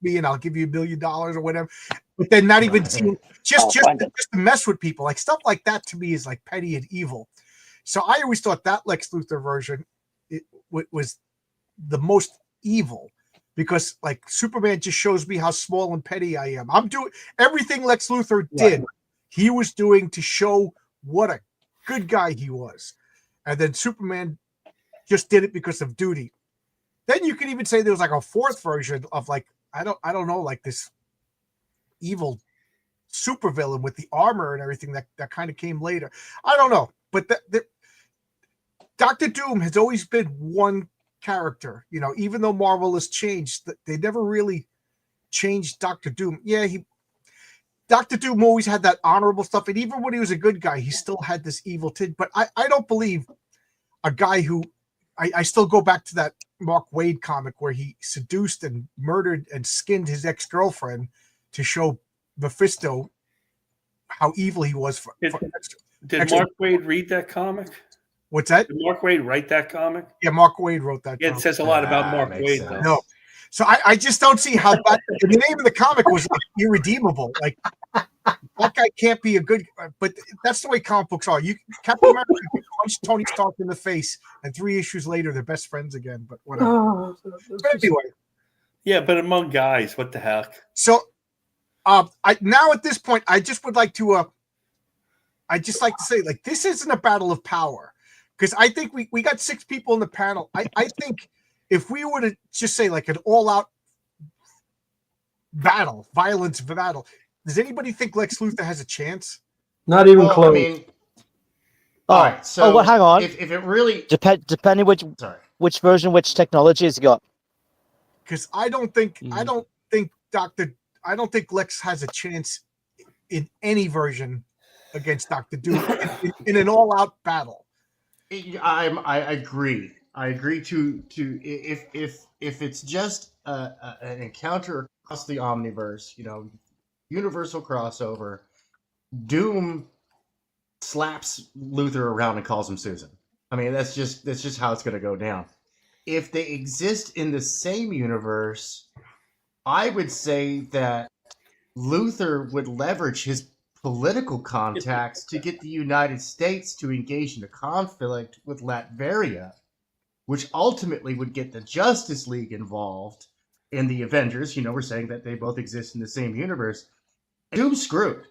me and I'll give you $1 million or whatever. But then not even seeing just to mess with people, like stuff like that to me is like petty and evil. So I always thought that Lex Luthor version was the most evil. Because like Superman just shows me how small and petty I am. I'm doing everything Lex Luthor did. He was doing to show what a good guy he was. And then Superman just did it because of duty. Then you could even say there was like a 4th version of like, I don't know, like this evil supervillain with the armor and everything that kind of came later. I don't know. But Dr. Doom has always been one character, even though Marvel has changed, they never really changed Dr. Doom. Yeah, Dr. Doom always had that honorable stuff, and even when he was a good guy, he still had this evil tinge. But I don't believe a guy who I still go back to that Mark Waid comic where he seduced and murdered and skinned his ex-girlfriend to show Mephisto how evil he was for Did Actually- Mark Waid read that comic? what's that? Did Mark Waid write that comic? Yeah, Mark Waid wrote that. Yeah, it comic. says a lot about Mark makes Waid, sense. though. No. So I just don't see how that the name of the comic was like irredeemable. Like that guy can't be a good, but that's the way comic books are. You Captain America can punch Tony Stark in the face, and 3 issues later they're best friends again. But whatever. Oh, But anyway, Yeah, but among guys, what the heck? so I now at this point I just would like to say like this isn't a battle of power because I think we got 6 people in the panel. I think if we were to just say like an all-out violence battle, does anybody think Lex Luthor has a chance? not even Well, close. I mean, all right. So well, hang on. If it really, Depending sorry. which version, which technology has he got. Because I don't think Mhm. I don't think Lex has a chance in any version against Dr. Doom in an all-out battle. I agree. I agree to if it's just an encounter across the omniverse, universal crossover, Doom slaps Luthor around and calls him Susan. I mean, that's just how it's going to go down. If they exist in the same universe, I would say that Luthor would leverage his political contacts to get the United States to engage in a conflict with Latveria, which ultimately would get the Justice League involved in the Avengers. We're saying that they both exist in the same universe. Doom's screwed.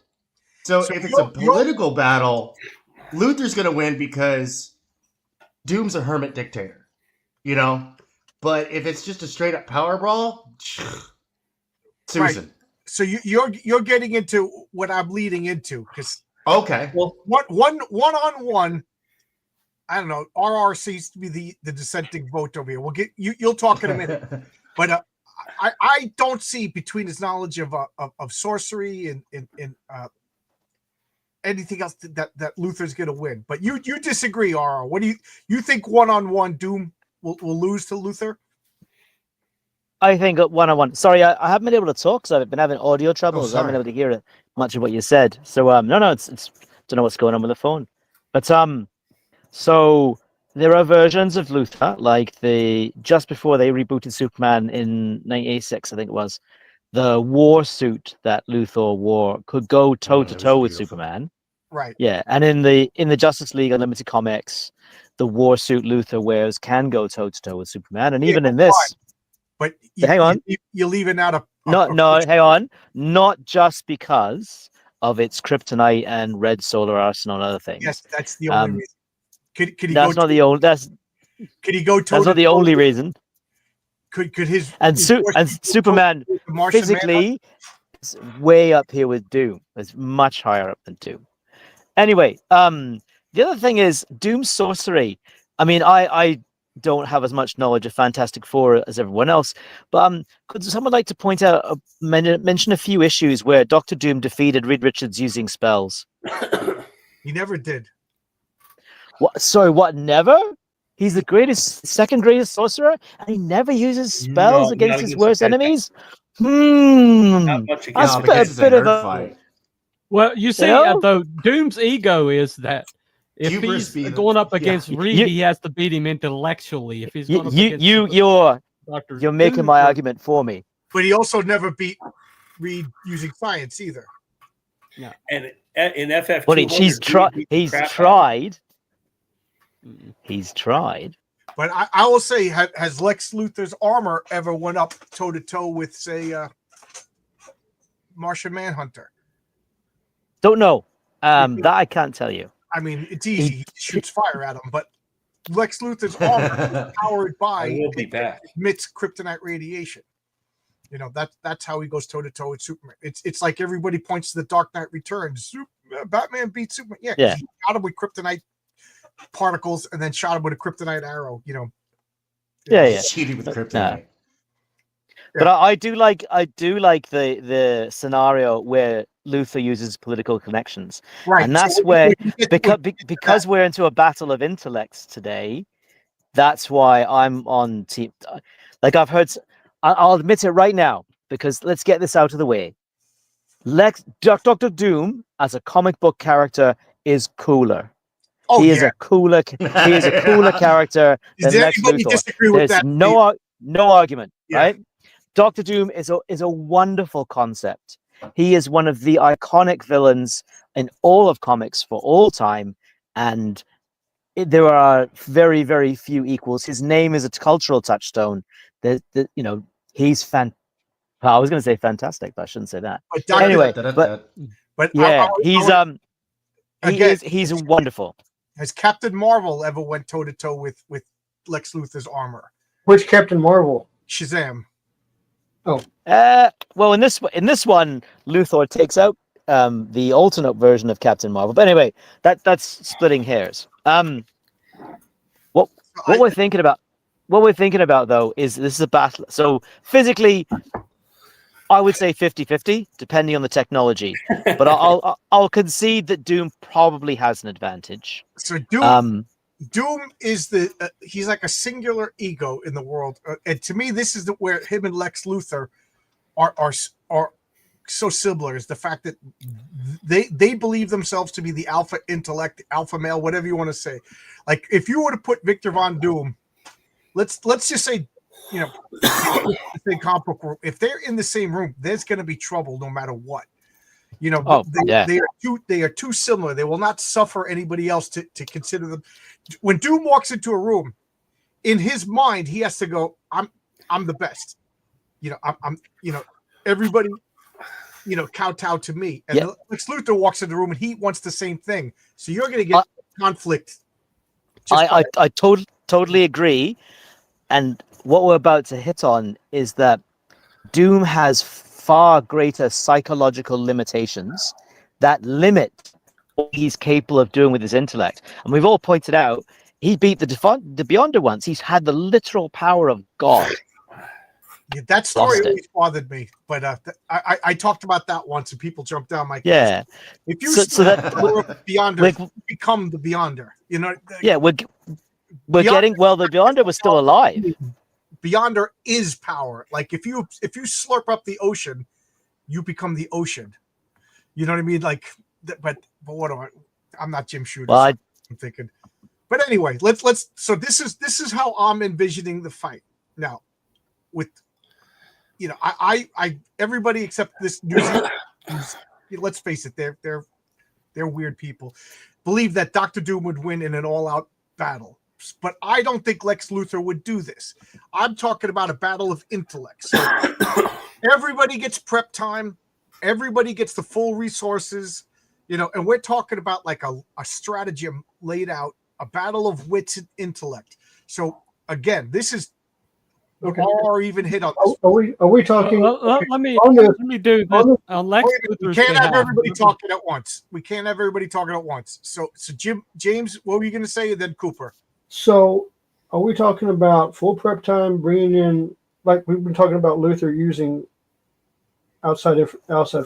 So if it's a political battle, Luthor's going to win because Doom's a hermit dictator, But if it's just a straight up power brawl, Susan. Right. So you're getting into what I'm leading into because Okay. well one on one. I don't know. RR seems to be the dissenting vote over here. We'll get you'll talk in a minute, but I don't see between his knowledge of sorcery and anything else that Luthor's going to win. But you disagree, RR. What do you think? One on one, Doom will lose to Luthor? I think one-on-one. Sorry, I haven't been able to talk because I've been having audio troubles. I haven't been sorry. able to hear much of what you said. So no, it's don't know what's going on with the phone. But so there are versions of Luthor, like just before they rebooted Superman in 1986, I think it was, the war suit that Luthor wore could go toe to toe with beautiful. Superman. Right. Yeah, and in the Justice League Unlimited comics, the war suit Luthor wears can go toe to toe with Superman, and even in this. But Hang on. You're leaving out No, hang on. Not just because of its kryptonite and red solar arsenal and other things. Yes, that's the only reason. Could he That's go? not the only. Could he go? That's not the only reason. Could his And Superman physically is way up here with Doom. It's much higher up than Doom. Anyway, the other thing is Doom's sorcery. I mean, I don't have as much knowledge of Fantastic Four as everyone else, but could someone like to point out, mention a few issues where Doctor Doom defeated Reed Richards using spells? He never did. What? Sorry, what? Never? He's the second greatest sorcerer, and he never uses spells against his worst enemies. Not much That's against because it's a bit of nerd a fight. Well, you see, though, Doom's ego is that if Hubris he's be going up yeah. against Reed, he has to beat him intellectually. If he's going up against you're making my argument for me. But he also never beat Reed using science either. Yeah. And in FF, Well, he's tried. He's tried. But I will say, has Lex Luthor's armor ever went up toe to toe with, say, Martian Manhunter? Don't know. That I can't tell you. I mean, it's easy. He shoots fire at him, but Lex Luthor's armor is powered by I will be back. emits kryptonite radiation. That's how he goes toe to toe with Superman. It's like everybody points to the Dark Knight Returns. Batman beats Superman. Yeah. He shot him with kryptonite particles and then shot him with a kryptonite arrow. Yeah. Cheated with kryptonite. No. But I do like the scenario where Luthor uses political connections, right? And that's where because we're into a battle of intellects today. That's why I'm on team. Like I've heard, I'll admit it right now because let's get this out of the way. Dr. Doom as a comic book character is cooler. Oh, He is yeah. a cooler. He is a cooler character Does than Lex anybody Luthor. disagree with There's that? no argument, Yeah. right? Doctor Doom is a wonderful concept. He is one of the iconic villains in all of comics for all time, and there are very, very few equals. His name is a cultural touchstone. He's fan. Well, I was going to say fantastic, but I shouldn't say that. But Dr. Anyway, Da-da-da-da-da. but yeah, again, he's wonderful. has Captain Marvel ever went toe to toe with Lex Luthor's armor? Which Captain Marvel? Shazam. Well, in this one, Luthor takes out the alternate version of Captain Marvel. But anyway, that's splitting hairs. What we're thinking about though is this is a battle. So physically, I would say 50-50, depending on the technology. But I'll concede that Doom probably has an advantage. So Doom is he's like a singular ego in the world, and to me, this is where him and Lex Luthor are so similar. Is the fact that they believe themselves to be the alpha intellect, alpha male, whatever you want to say. Like if you were to put Victor Von Doom, let's just say, the comic book room, if they're in the same room, there's going to be trouble no matter what. They are too similar. They will not suffer anybody else to consider them. When Doom walks into a room, in his mind, he has to go, I'm the best. I'm everybody, kowtow to me. And Lex Luthor walks in the room and he wants the same thing. So you're going to get conflict. I totally agree. And what we're about to hit on is that Doom has far greater psychological limitations that limit what he's capable of doing with his intellect. And we've all pointed out, he beat the Beyonder once. He's had the literal power of God. Yeah, that story always bothered me, but I talked about that once, and people jumped down my case. Yeah. If you Beyonder, you become the Beyonder. Yeah, we're getting the Beyonder was still alive. Beyonder is power. Like if you slurp up the ocean, you become the ocean. You know what I mean? Like, but what do I'm not Jim Shooter. Well, I'm thinking. But anyway, let's. So this is how I'm envisioning the fight now. With, I everybody except this New Zealand, let's face it, they're weird people, believe that Dr. Doom would win in an all-out battle. But I don't think Lex Luthor would do this. I'm talking about a battle of intellect. So everybody gets prep time. Everybody gets the full resources, and we're talking about like a stratagem laid out, a battle of wits and intellect. So again, this is or even hit on this. Are we talking? Let me do this on Lex Luthor's We can't have behalf. everybody talking at once. We can't have everybody talking at once. So James, what were you going to say? And then Cooper. So, are we talking about full prep time, bringing in, like we've been talking about Luthor using outside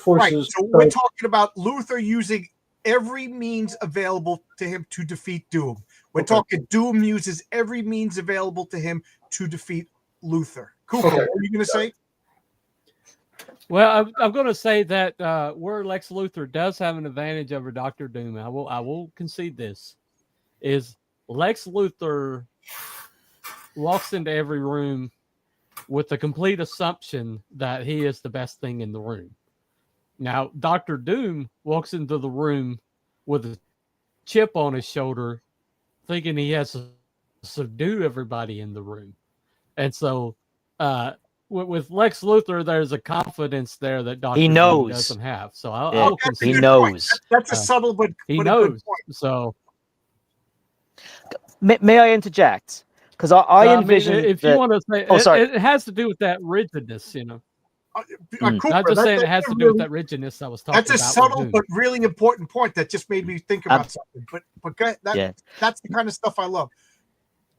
forces? Right. So we're talking about Luthor using every means available to him to defeat Doom. We're talking Doom uses every means available to him to defeat Luthor. Cooper, what are you going to say? Well, I'm going to say that where Lex Luthor does have an advantage over Dr. Doom, I will concede this, is Lex Luthor walks into every room with the complete assumption that he is the best thing in the room. Now, Dr. Doom walks into the room with a chip on his shoulder, thinking he has to subdue everybody in the room. And so, with Lex Luthor, there's a confidence there that Dr. Doom doesn't have. So I'll concede. He knows. That's a subtle, but he but knows. A good point. So, may I interject? Because I envision. If you want to say, it has to do with that rigidness, Cooper, not just saying it has to do with that rigidness I was talking about. That's a subtle but really important point that just made me think about something. But go ahead. That's the kind of stuff I love.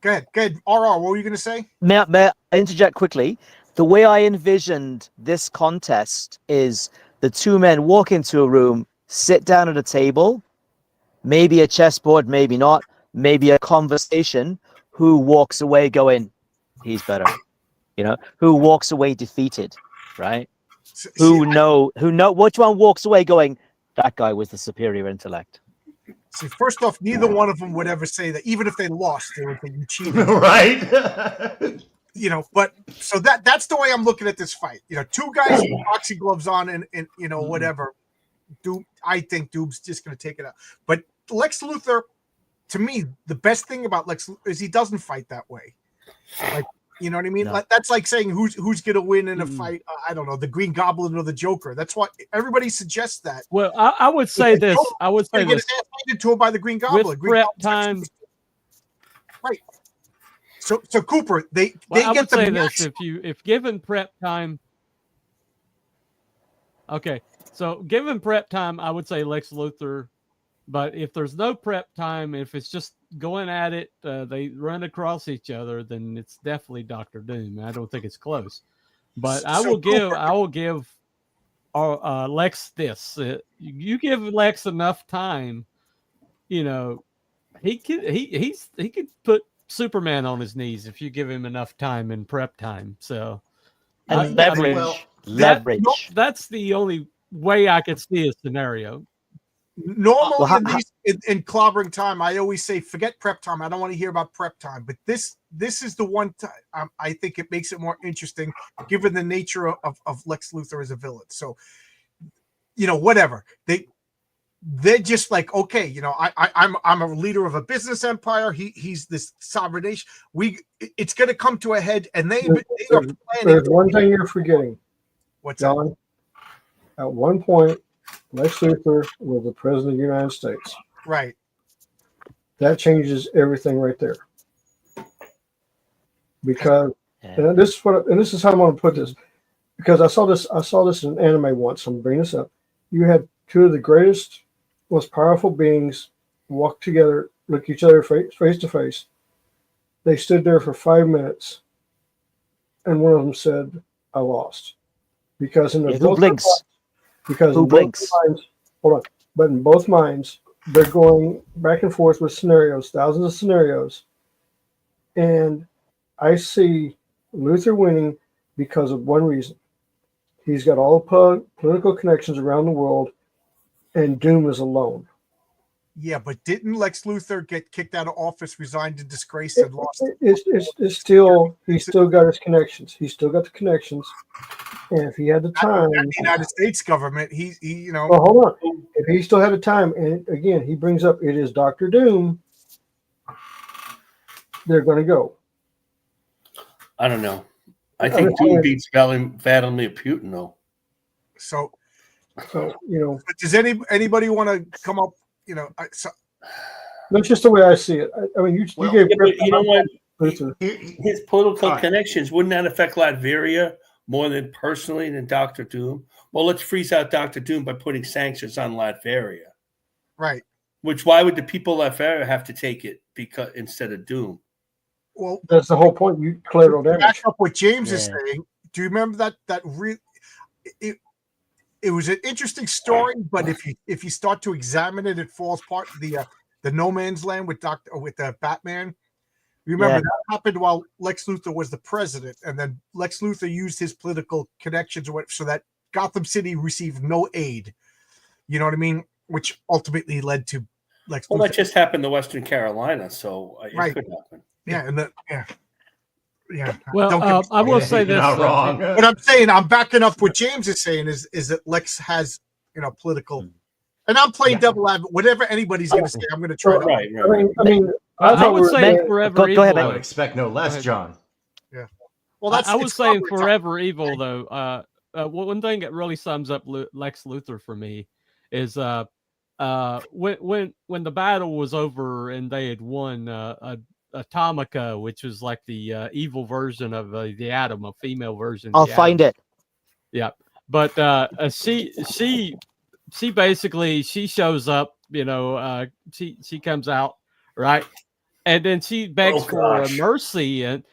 Go ahead. RR, what were you going to say? May I interject quickly? The way I envisioned this contest is the two men walk into a room, sit down at a table, maybe a chessboard, maybe not, maybe a conversation. Who walks away going, he's better? Who walks away defeated, right? who know which one walks away going, that guy was the superior intellect. See, first off, neither one of them would ever say that. Even if they lost, they would think you cheated. Right. But so that's the way I'm looking at this fight. Two guys with boxing gloves on and whatever. I think Doom's just going to take it out. But Lex Luthor, to me, the best thing about Lex Luthor is he doesn't fight that way. Like, you know what I mean? No. That's like saying who's going to win in a fight. I don't know, the Green Goblin or the Joker. That's what everybody suggests that. Well, I would say this. I would say Get this. his ass handed to him by the Green Goblin. With Green prep Goblin's time. right. So Cooper, they Well, I get would the say match. this: if given prep time, okay. So given prep time, I would say Lex Luthor. But if there's no prep time, if it's just going at it, they run across each other, then it's definitely Doctor Doom. I don't think it's close. But I will give Lex this. You give Lex enough time, he could put Superman on his knees if you give him enough time in prep time. So And leverage. That's the only way I could see a scenario. Normally in clobbering time, I always say forget prep time. I don't want to hear about prep time. But this is the one time I think it makes it more interesting, given the nature of Lex Luthor as a villain. So, whatever they're just like, okay, I'm a leader of a business empire. He's this sovereign nation. It's going to come to a head, and they are planning. There's one thing you're forgetting. What's John? that? At one point, Lex Luthor was the president of the United States. Right. That changes everything right there. Because and this is how I'm going to put this. Because I saw this in anime once. I'm bringing this up. You had two of the greatest, most powerful beings walk together, look each other face to face. They stood there for 5 minutes, and one of them said, "I lost," because in the who blinks? Because who in blinks? both minds, hold on, but in both minds, they're going back and forth with scenarios, thousands of scenarios, and I see Luthor winning because of one reason. He's got all the political connections around the world, and Doom is alone. Yeah, but didn't Lex Luthor get kicked out of office, resigned in disgrace, and lost? It's still, he's still got his connections. He's still got the connections, and if he had the time, the United States government, well, hold on. If he still had the time, and again, he brings up it is Doctor Doom, they're going to go. I don't know. I think Doom beats Vladimir Putin, though. So does anybody want to come up? That's just the way I see it. I mean, you gave. Yeah, but you know what? Luthor. His political connections, wouldn't that affect Latveria more than Dr. Doom? Well, let's freeze out Dr. Doom by putting sanctions on Latveria. Right. Why would the people of Latveria have to take it instead of Doom? Well, that's the whole point. You collateral damage. Back up what James is saying. Do you remember it was an interesting story, but if you start to examine it, it falls apart. The No Man's Land with the Batman. Remember that happened while Lex Luthor was the president, and then Lex Luthor used his political connections so that Gotham City received no aid. You know what I mean? Which ultimately led to Lex Luthor. Well, that just happened to Western Carolina, so it could happen. Yeah. Well, I will say this. Not wrong. But I'm saying, I'm backing up what James is saying is that Lex has, political, and I'm playing devil advocate. Whatever anybody's going to say, I'm going to try. Right. I would say Forever Evil. I would expect no less, John. Yeah. Well, I was saying Forever Evil though. One thing that really sums up Lex Luthor for me is when the battle was over and they had won, Atomica, which was like the evil version of the Atom, a female version. I'll find it. Yeah, but she basically shows up. She comes out, right, and then she begs for mercy, and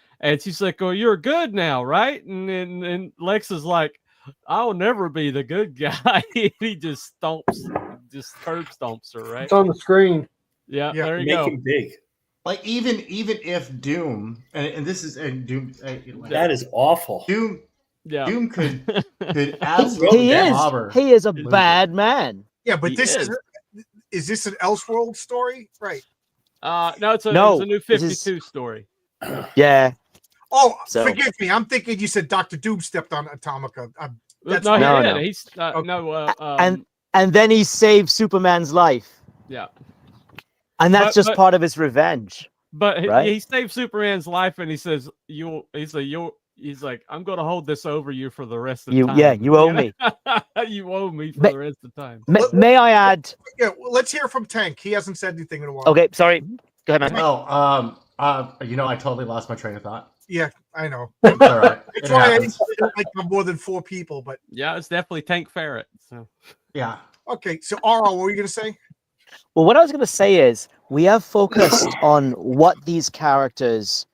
she's like, "Oh, you're good now, right?" And Lex is like, "I'll never be the good guy." He just curb stomps her, right? It's on the screen. Yeah. There you go. Make him big. Like even if Doom and this is Doom that is awful. Doom Yeah. Doom could He absolutely is. clobber He is a Luthor. bad man. Yeah, but He this is. is this an Elseworld story? Right. No, it was No, a new this is- 52 story. Yeah. Oh, So- forgive me. I'm thinking you said Doctor Doom stepped on Atomica. That's no, he No, did. no. He's Okay. no. And then he saved Superman's life. Yeah. And that's just But- part of his revenge. But Right? he saved Superman's life, and he says, He's like, I'm going to hold this over you for the rest of time. Yeah, you owe me. You owe me for Ma- the rest of the time. May I add? Yeah, well, let's hear from Tank. He hasn't said anything in a while. Okay, sorry. Go ahead, man. Oh, I totally lost my train of thought. Yeah, I know. It's all right. It That's why I happens. don't like more than 4 people. But Yeah, it's definitely Tank Ferret. So Yeah. okay, so Ara, what were you gonna say? Well, what I was going to say is we have focused on what these characters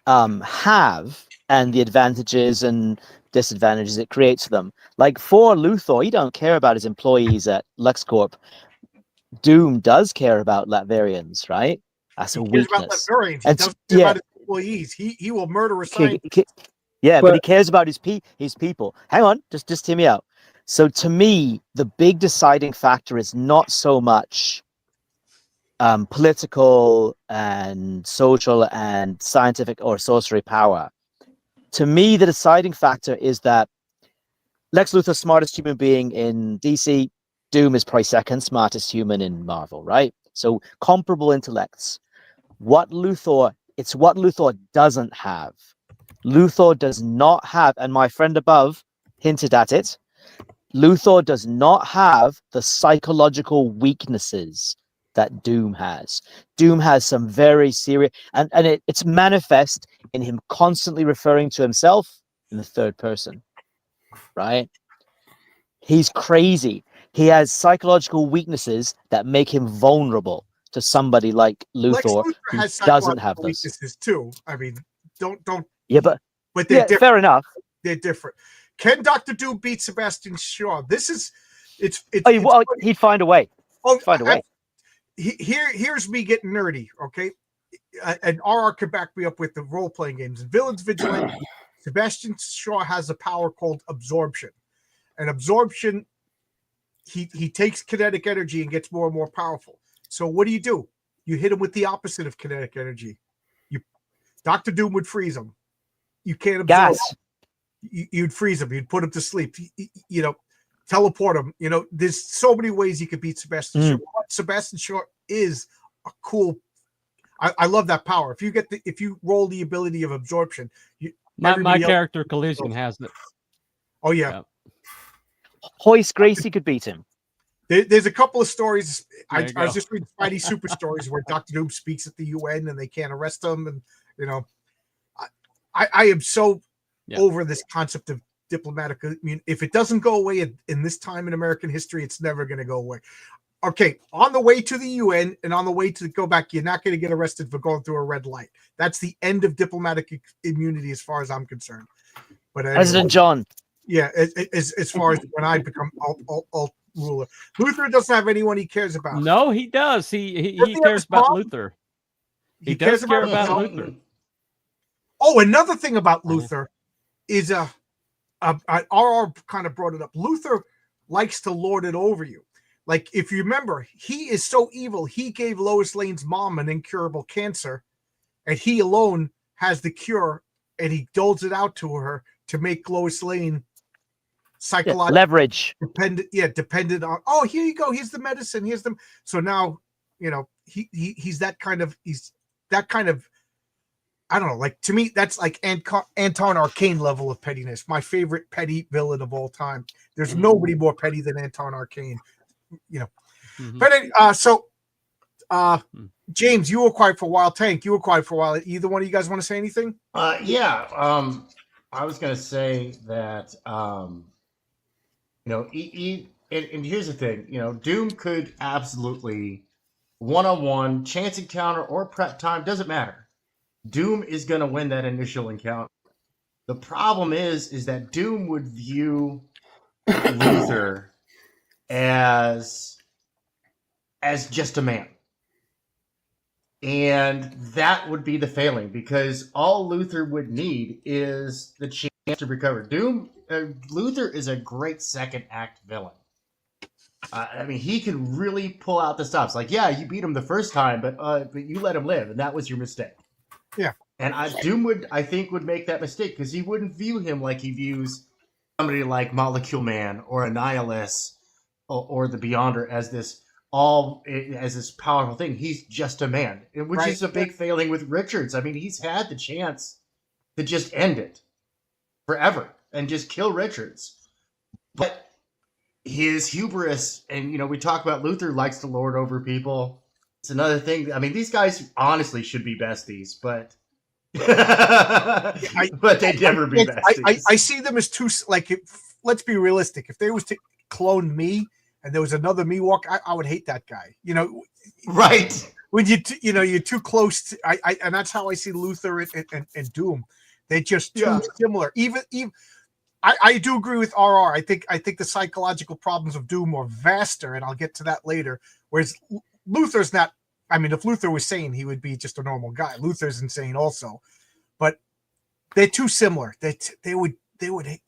have and the advantages and disadvantages it creates for them. Like for Luthor, he don't care about his employees at LexCorp. Doom does care about Latverians, right? That's a He cares about weakness. Latvians. He And doesn't care about his employees. He will murder a scientist. Yeah, but he But- cares about his people. Hang on, just hear me out. So to me, the big deciding factor is not so much political and social and scientific or sorcery power. To me, the deciding factor is that Lex Luthor's smartest human being in DC, Doom is probably second smartest human in Marvel, right? So comparable intellects. What Luthor doesn't have. Luthor does not have, and my friend above hinted at it, Luthor does not have the psychological weaknesses that Doom has. Doom has some very serious, and it's manifest in him constantly referring to himself in the third person, right? He's crazy. He has psychological weaknesses that make him vulnerable to somebody like Lex Luthor, Luthor who has doesn't have psychological those. weaknesses too. I mean, don't. Yeah, but But they're different. fair enough. They're different. Can Doctor Doom beat Sebastian Shaw? This is it's. Oh, well, he'd find a way. Oh, Find a way. Here's me getting nerdy, okay? And RR could back me up with the role playing games. In Villains Vigilante, Sebastian Shaw has a power called absorption, and absorption. He takes kinetic energy and gets more and more powerful. So what do? You hit him with the opposite of kinetic energy. Dr. Doom would freeze him. You can't absorb. Gas. You'd freeze him. You'd put him to sleep. Teleport him. There's so many ways you could beat Sebastian Shaw. Sebastian Shaw is a cool. I love that power. If you roll the ability of absorption, my character Collision has it. Oh yeah. Hoist Gracie could beat him. There's a couple of stories. I There you was go. just reading Spidey Super Stories where Dr. Doom speaks at the UN and they can't arrest him. And, I am so over this concept of diplomatic. I mean, if it doesn't go away in this time in American history, it's never going to go away. Okay, on the way to the UN and on the way to go back, you're not going to get arrested for going through a red light. That's the end of diplomatic immunity as far as I'm concerned. But anyway, President John. yeah, as far as when I become alt ruler, Luthor doesn't have anyone he cares about. No, he does. He Doesn't he have cares his about mom? Luthor. He He does care himself. about Luthor. Oh, another thing about Luthor is RR kind of brought it up. Luthor likes to lord it over you. Like, if you remember, he is so evil. He gave Lois Lane's mom an incurable cancer, and he alone has the cure, and he doles it out to her to make Lois Lane psychologically Leverage. dependent on. Oh, here you go. Here's the medicine. Here's the. So now, he's that kind of. I don't know. Like, to me, that's like Anton Arcane level of pettiness. My favorite petty villain of all time. There's nobody more petty than Anton Arcane. But James, you were quiet for a while. Tank, you were quiet for a while. Either one of you guys want to say anything? Yeah. I was gonna say that and here's the thing. Doom could absolutely one-on-one chance encounter or prep time, doesn't matter. Doom is gonna win that initial encounter. The problem is that Doom would view Luthor as just a man. And that would be the failing, because all Luthor would need is the chance to recover. Doom, Luthor is a great second act villain. I mean, he can really pull out the stops. Like, yeah, you beat him the first time, but you let him live, and that was your mistake. Yeah. And Doom would make that mistake because he wouldn't view him like he views somebody like Molecule Man or Annihilus or the Beyonder as this powerful thing. He's just a man, which is a big failing with Richards. I mean, he's had the chance to just end it forever and just kill Richards, but his hubris, and we talk about Luthor likes to lord over people. It's another thing. I mean, these guys honestly should be besties, but but they'd never be besties. I see them as two. Like, let's be realistic. If they was to clone me and there was another me walk, I would hate that guy. Right? When you're too close to. And that's how I see Luthor and Doom. They're just too similar. Even I do agree with RR. I think the psychological problems of Doom are vaster, and I'll get to that later. Whereas Luthor's not. I mean, if Luthor was sane, he would be just a normal guy. Luthor's insane also, but they're too similar. They would.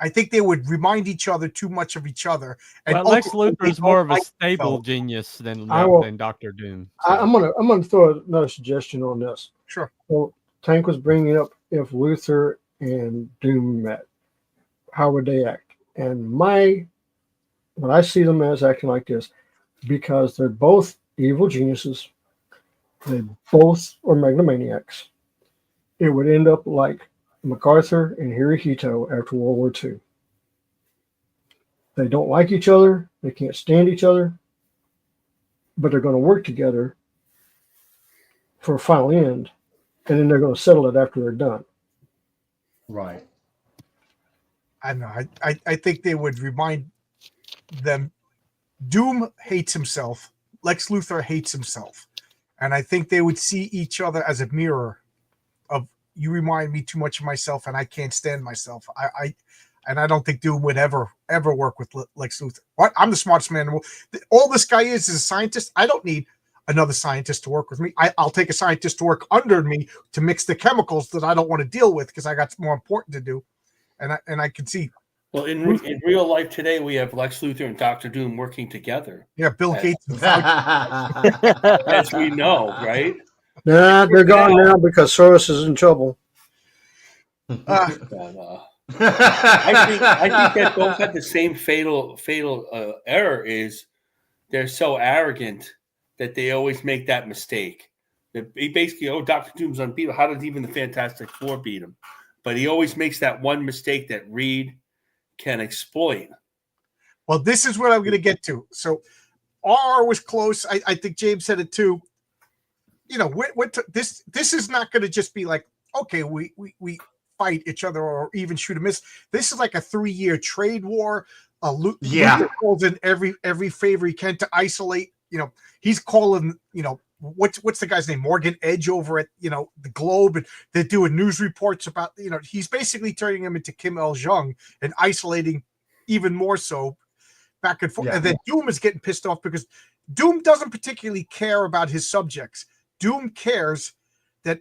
I think they would remind each other too much of each other. And Lex Luthor is more of a stable genius than Doctor Doom. So. I'm gonna throw another suggestion on this. Sure. So Tank was bringing up if Luthor and Doom met, how would they act? And when I see them as acting like this, because they're both evil geniuses, they both are megalomaniacs, it would end up like MacArthur and Hirohito after World War II. They don't like each other, they can't stand each other, but they're going to work together for a final end, and then they're going to settle it after they're done. Right. I don't know. I think they would remind them. Doom hates himself. Lex Luthor hates himself. And I think they would see each other as a mirror of, you remind me too much of myself and I can't stand myself. And I don't think Doom would ever work with Lex Luthor. What? I'm the smartest man in the world. All this guy is a scientist. I don't need another scientist to work with me. I'll take a scientist to work under me to mix the chemicals that I don't want to deal with because I got more important to do. And I can see. Well, in real life today, we have Lex Luthor and Dr. Doom working together. Yeah, Bill Gates. As we know, right? Nah, they're gone now because Soros is in trouble. I think that both had the same fatal error. Is they're so arrogant that they always make that mistake. They basically, Dr. Doom's unbeatable. How did even the Fantastic Four beat him? But he always makes that one mistake that Reed can exploit. Well, this is what I'm going to get to. So, R was close. I think James said it too. This is not going to just be like, okay, we fight each other or even shoot a miss. This is like a 3-year trade war. Luthor calls in every favor he can to isolate. He's calling. What's the guy's name? Morgan Edge over at the Globe, and they're doing news reports about he's basically turning him into Kim Il-jung and isolating even more so back and forth. And then Doom is getting pissed off because Doom doesn't particularly care about his subjects. Doom cares that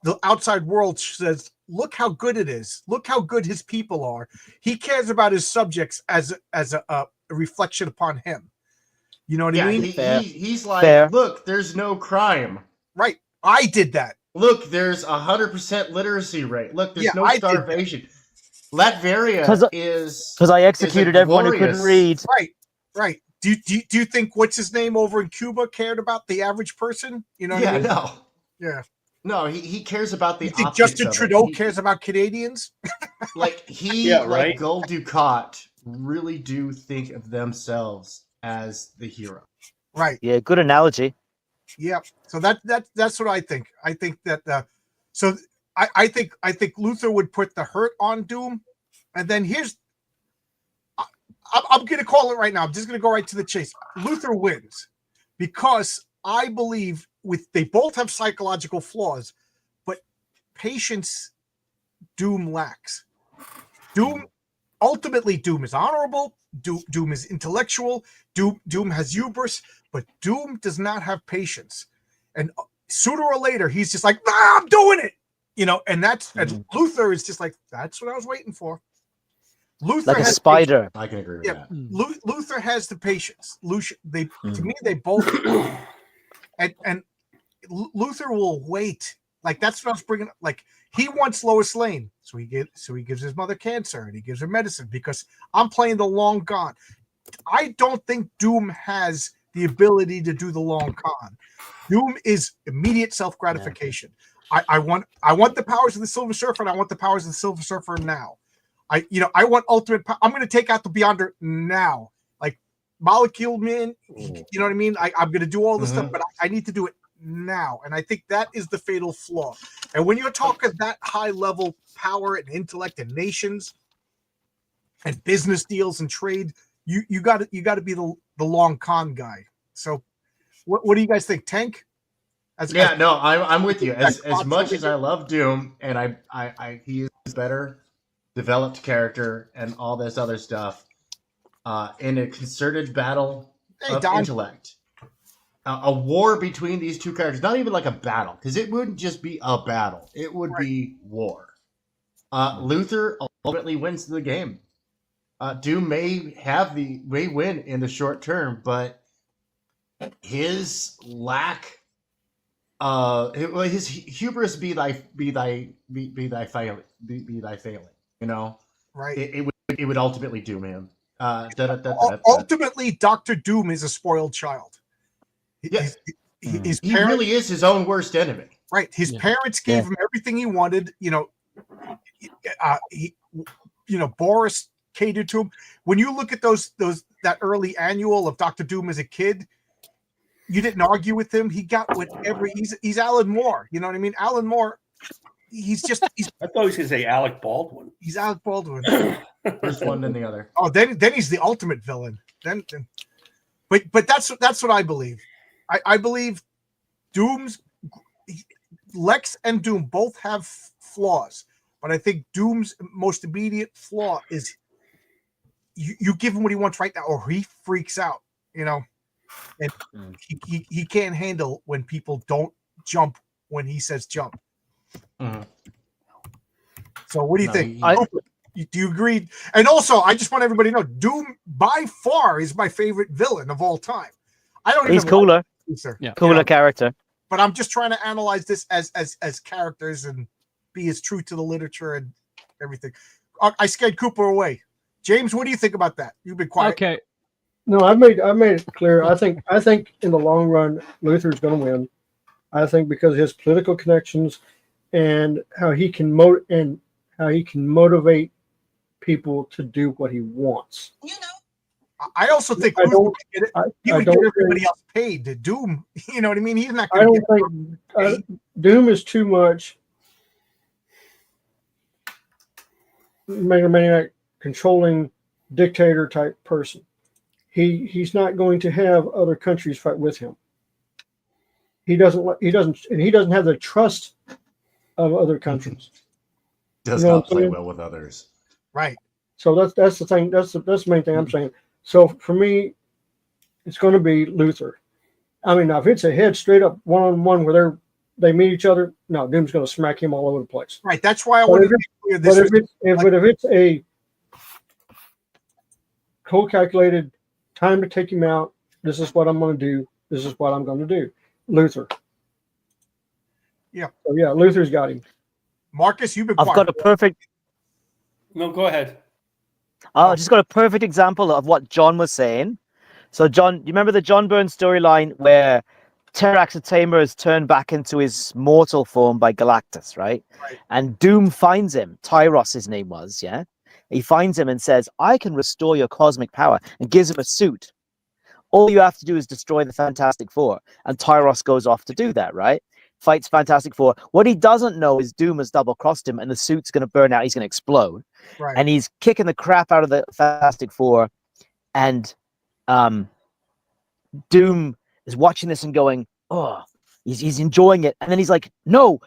the outside world says, look how good it is. Look how good his people are. He cares about his subjects as a reflection upon him. You know what I mean? He's like, look, there's no crime. Right. I did that. Look, there's 100% literacy rate. Look, there's no starvation. Latveria is because I executed everyone who couldn't read. Right. Do you think what's his name over in Cuba cared about the average person? No. Yeah. No, he cares about the. You think Justin Trudeau cares about Canadians? Like Gul Dukat really do think of themselves as the hero. Right. Yeah, good analogy. Yeah. So that's what I think. I think that I think Luthor would put the hurt on Doom, and then I'm going to call it right now. I'm just going to go right to the chase. Luthor wins because I believe they both have psychological flaws, but patience Doom lacks. Ultimately, Doom is honorable. Doom is intellectual. Doom has hubris, but Doom does not have patience. And sooner or later, he's just like, I'm doing it. And Luthor is just like, that's what I was waiting for. Luther like a has spider. I can agree with Yeah. that. Luther has the patience. To me, they both, and Luther will wait. Like that's what I was bringing up. Like he wants Lois Lane, so he gives his mother cancer and he gives her medicine because I'm playing the long con. I don't think Doom has the ability to do the long con. Doom is immediate self gratification. I want the powers of the Silver Surfer, and I want the powers of the Silver Surfer now. I want ultimate. I'm going to take out the Beyonder now. Like Molecule Man, you know what I mean? I'm going to do all this stuff, but I need to do it now. And I think that is the fatal flaw. And when you're talking that high level power and intellect and nations and business deals and trade, you got to be the long con guy. So what do you guys think? Tank? No, I'm with you. As much as I love Doom, and I he is better developed character and all this other stuff, in a concerted battle of intellect, a war between these two characters, not even like a battle, because it wouldn't just be a battle; it would be war. Luthor ultimately wins the game. Doom may win in the short term, but his lack. His hubris be thy failing. You know, right? It would ultimately doom him. Ultimately, Dr. Doom is a spoiled child. Yeah, he really is his own worst enemy. Right, his parents gave him everything he wanted. Boris catered to him. When you look at that early annual of Dr. Doom as a kid, you didn't argue with him. He got whatever. He's Alan Moore. You know what I mean? Alan Moore. I thought he was going to say Alec Baldwin. He's Alec Baldwin. First one, then the other. Oh, then he's the ultimate villain. But that's what I believe. I believe Lex and Doom both have flaws, but I think Doom's most immediate flaw is you give him what he wants right now, or he freaks out. And he can't handle when people don't jump when he says jump. So what do you think? Do you agree? And also, I just want everybody to know, Doom by far is my favorite villain of all time. He's cooler. Cooler character. But I'm just trying to analyze this as characters and be as true to the literature and everything. I scared Cooper away. James, what do you think about that? You've been quiet. Okay. No, I made it clear. I think in the long run, Luthor's going to win. I think because of his political connections and how he can motivate people to do what he wants. I also think he would get everybody else paid to Doom. You know what I mean? He's not going to. I don't think Doom is too much megalomaniac, controlling dictator type person. He's not going to have other countries fight with him. He doesn't have the trust of other countries. Does not play well with others. Right. So that's the thing. That's the main thing I'm saying. So for me, it's going to be Luthor. I mean, now if it's a head straight up one-on-one where they meet each other, no, Doom's going to smack him all over the place. Right. That's why I wanted to clear this. But if it's a co-calculated time to take him out, this is what I'm going to do. This is what I'm going to do. Luthor. Yeah. So yeah, Luthor's got him. Marcus, you've been. I've got a perfect. No, go ahead. I just got a perfect example of what John was saying. So, John, you remember the John Byrne storyline where Terax the Tamer is turned back into his mortal form by Galactus, right? And Doom finds him. Tyros, his name was, yeah? He finds him and says, I can restore your cosmic power, and gives him a suit. All you have to do is destroy the Fantastic Four. And Tyros goes off to do that, right? Fights Fantastic Four. What he doesn't know is Doom has double-crossed him, and the suit's going to burn out. He's going to explode. Right. And he's kicking the crap out of the Fantastic Four. And Doom is watching this and going, oh, he's enjoying it. And then he's like, no,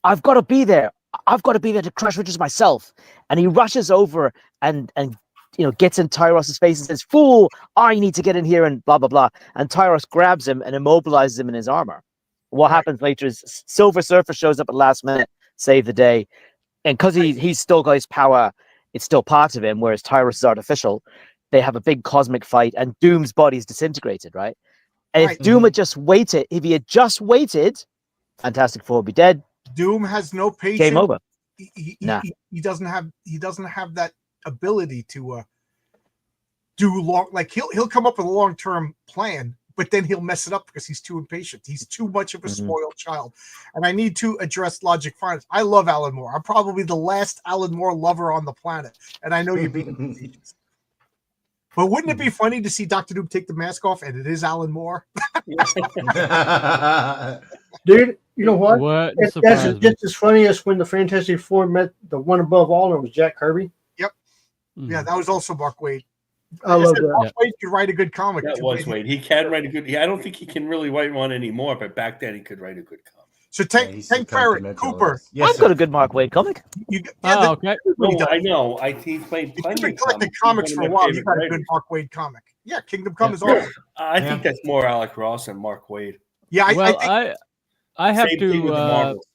I've got to be there. I've got to be there to crush Richards myself. And he rushes over and gets in Tyros's face and says, fool, I need to get in here and blah, blah, blah. And Tyros grabs him and immobilizes him in his armor. What happens later is Silver Surfer shows up at the last minute, save the day. And because he's still got his power, it's still part of him, whereas Tyrus is artificial. They have a big cosmic fight, and Doom's body is disintegrated, right? And Right. if Doom had just waited, if he had just waited, Fantastic Four would be dead. Doom has no patience. Game over. He doesn't have that ability to do long. Like he'll come up with a long-term plan, but then he'll mess it up because he's too impatient. He's too much of a spoiled child. And I need to address logic finance. I love Alan Moore. I'm probably the last Alan Moore lover on the planet, and I know you're being facetious. But wouldn't it be funny to see Dr. Doom take the mask off and it is Alan Moore? Dude, you know what? That's surprised me. just as funny as when the Fantastic Four met the one above all, and it was Jack Kirby. Yeah, that was also Mark Waid. I love that. Mark Waid could write a good comic. That was Wade. He can write a good. I don't think he can really write one anymore, but back then he could write a good comic. So Tank Barrett, Cooper. I've got a good Mark Waid comic. Okay. No, I know. He's played You've plenty been of collecting comics. comics for a while. You got a good Mark Waid comic. Yeah, Kingdom Come is awesome. I think that's more Alec Ross than Mark Waid. Yeah, I have Same thing with the to Marvels.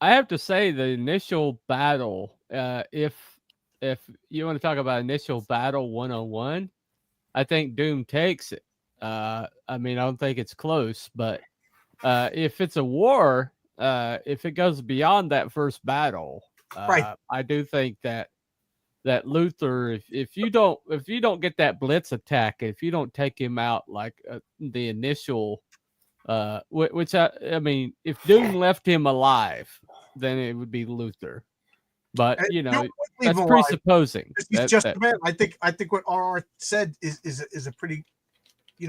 I have to say the initial battle, if you want to talk about initial battle 101, I think Doom takes it. I mean, I don't think it's close, but if it's a war, if it goes beyond that first battle, Right. I do think that Luthor, if you don't get that blitz attack, if you don't take him out like the initial, which I mean, if Doom left him alive, then it would be Luthor. But And you know, Doom would leave that's him alive. presupposing. He's that- just that- a man. I think what RR said is a pretty,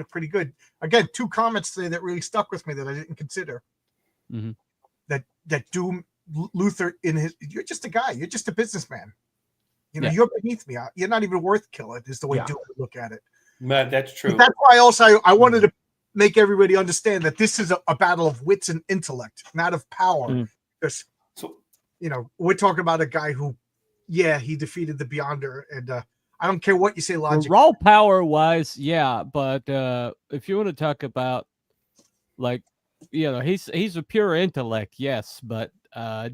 pretty good. Again, two comments today that really stuck with me that I didn't consider. Mhm. That Doom, Luthor, you're just a guy. You're just a businessman. Yeah. You're beneath me. You're not even worth killing. Is the way Doom would look at it. Man, that's true. But that's why also I wanted to make everybody understand that this is a battle of wits and intellect, not of power. Because we're talking about a guy who, he defeated the Beyonder, and I don't care what you say, logic. Raw power wise, yeah, but if you want to talk about like, he's a pure intellect, yes, but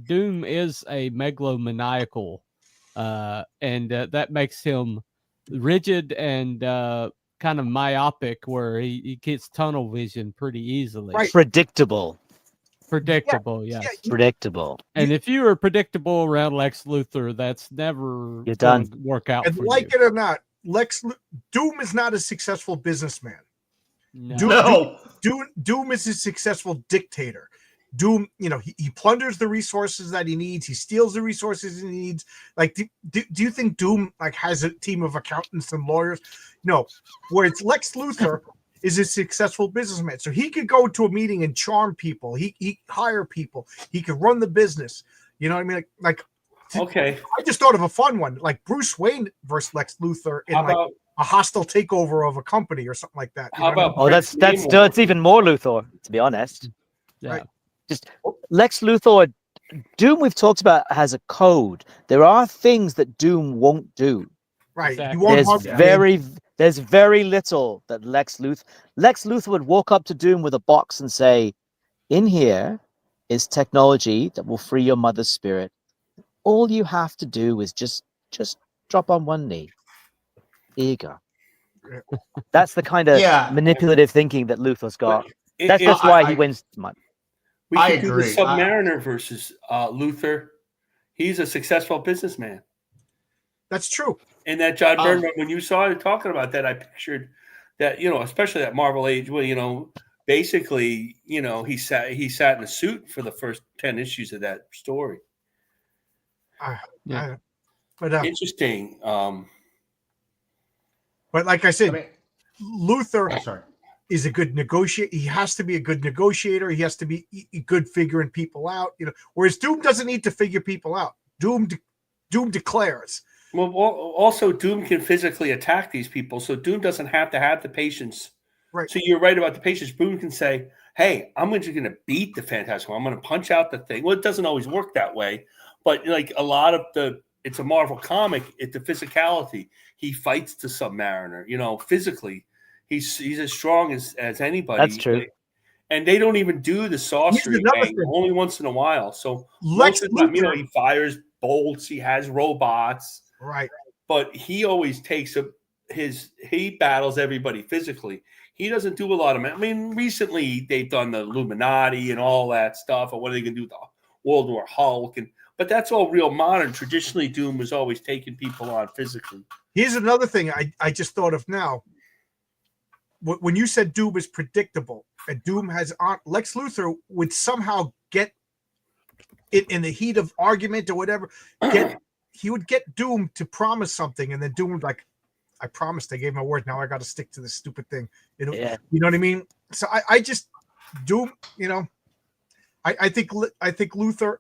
Doom is a megalomaniacal, and that makes him rigid and kind of myopic, where he gets tunnel vision pretty easily. Right. Predictable. Yes. Predictable. And if you are predictable around Lex Luthor, that's never You're done. gonna work out And for like you. it or not, Doom is not a successful businessman. No. Doom is a successful dictator. Doom, he plunders the resources that he needs. He steals the resources he needs. Like, do you think Doom has a team of accountants and lawyers? No. Where it's Lex Luthor is a successful businessman. So he could go to a meeting and charm people. He hire people. He could run the business. You know what I mean? Like Okay. I just thought of a fun one, like Bruce Wayne versus Lex Luthor in a hostile takeover of a company or something like that. How about that's even more Luthor, to be honest. Yeah. Right. Just Lex Luthor, Doom we've talked about has a code. There are things that Doom won't do. Right. Exactly. You won't There's very little that Lex Luthor would walk up to Doom with a box and say, "In here is technology that will free your mother's spirit. All you have to do is just drop on one knee. Here you go." That's the kind of manipulative thinking that Luthor's got. That's why he wins money. We could do the Submariner versus Luthor. He's a successful businessman. That's true. And that John Byrne, when you saw it talking about that, I pictured that, especially that Marvel Age, where, basically, he sat in a suit for the first 10 issues of that story. Interesting. But like I said, Luthor is a good negotiator. He has to be a good negotiator. He has to be good figuring people out. Whereas Doom doesn't need to figure people out. Doom declares. Well, also Doom can physically attack these people, so Doom doesn't have to have the patience. Right. So you're right about the patience. Doom can say, "Hey, I'm just going to beat the Fantastic Four. I'm going to punch out the thing." Well, it doesn't always work that way, but like a lot of it's a Marvel comic. It's the physicality. He fights the Submariner. Physically, he's as strong as anybody. That's true. And they don't even do the sorcery thing only once in a while. So most of the time, he fires bolts. He has robots. Right. But he always takes he battles everybody physically. He doesn't do a lot of. I mean, recently they've done the Illuminati and all that stuff, and what are they going to do with the World War Hulk? But that's all real modern. Traditionally, Doom was always taking people on physically. Here's another thing I just thought of now. When you said Doom is predictable, and Doom has Lex Luthor would somehow get it in the heat of argument or whatever. He would get Doom to promise something, and then Doom would like, I promised, I gave my word. Now I got to stick to this stupid thing. You know what I mean? So I just Doom. You know, I think Luthor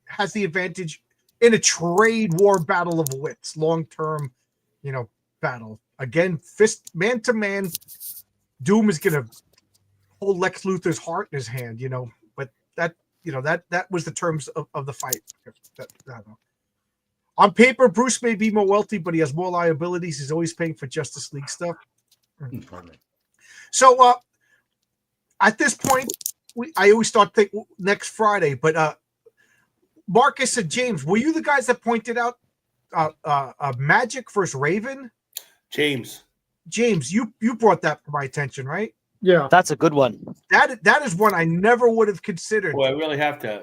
has the advantage in a trade war battle of wits, long term, battle. Again, fist man to man. Doom is gonna hold Lex Luthor's heart in his hand. But that was the terms of the fight. I don't know. On paper, Bruce may be more wealthy, but he has more liabilities. He's always paying for Justice League stuff. So at this point, I always thought next Friday, but Marcus and James, were you the guys that pointed out Magic versus Raven? James, you brought that to my attention, right? Yeah, that's a good one. That is one I never would have considered. Well, I really have to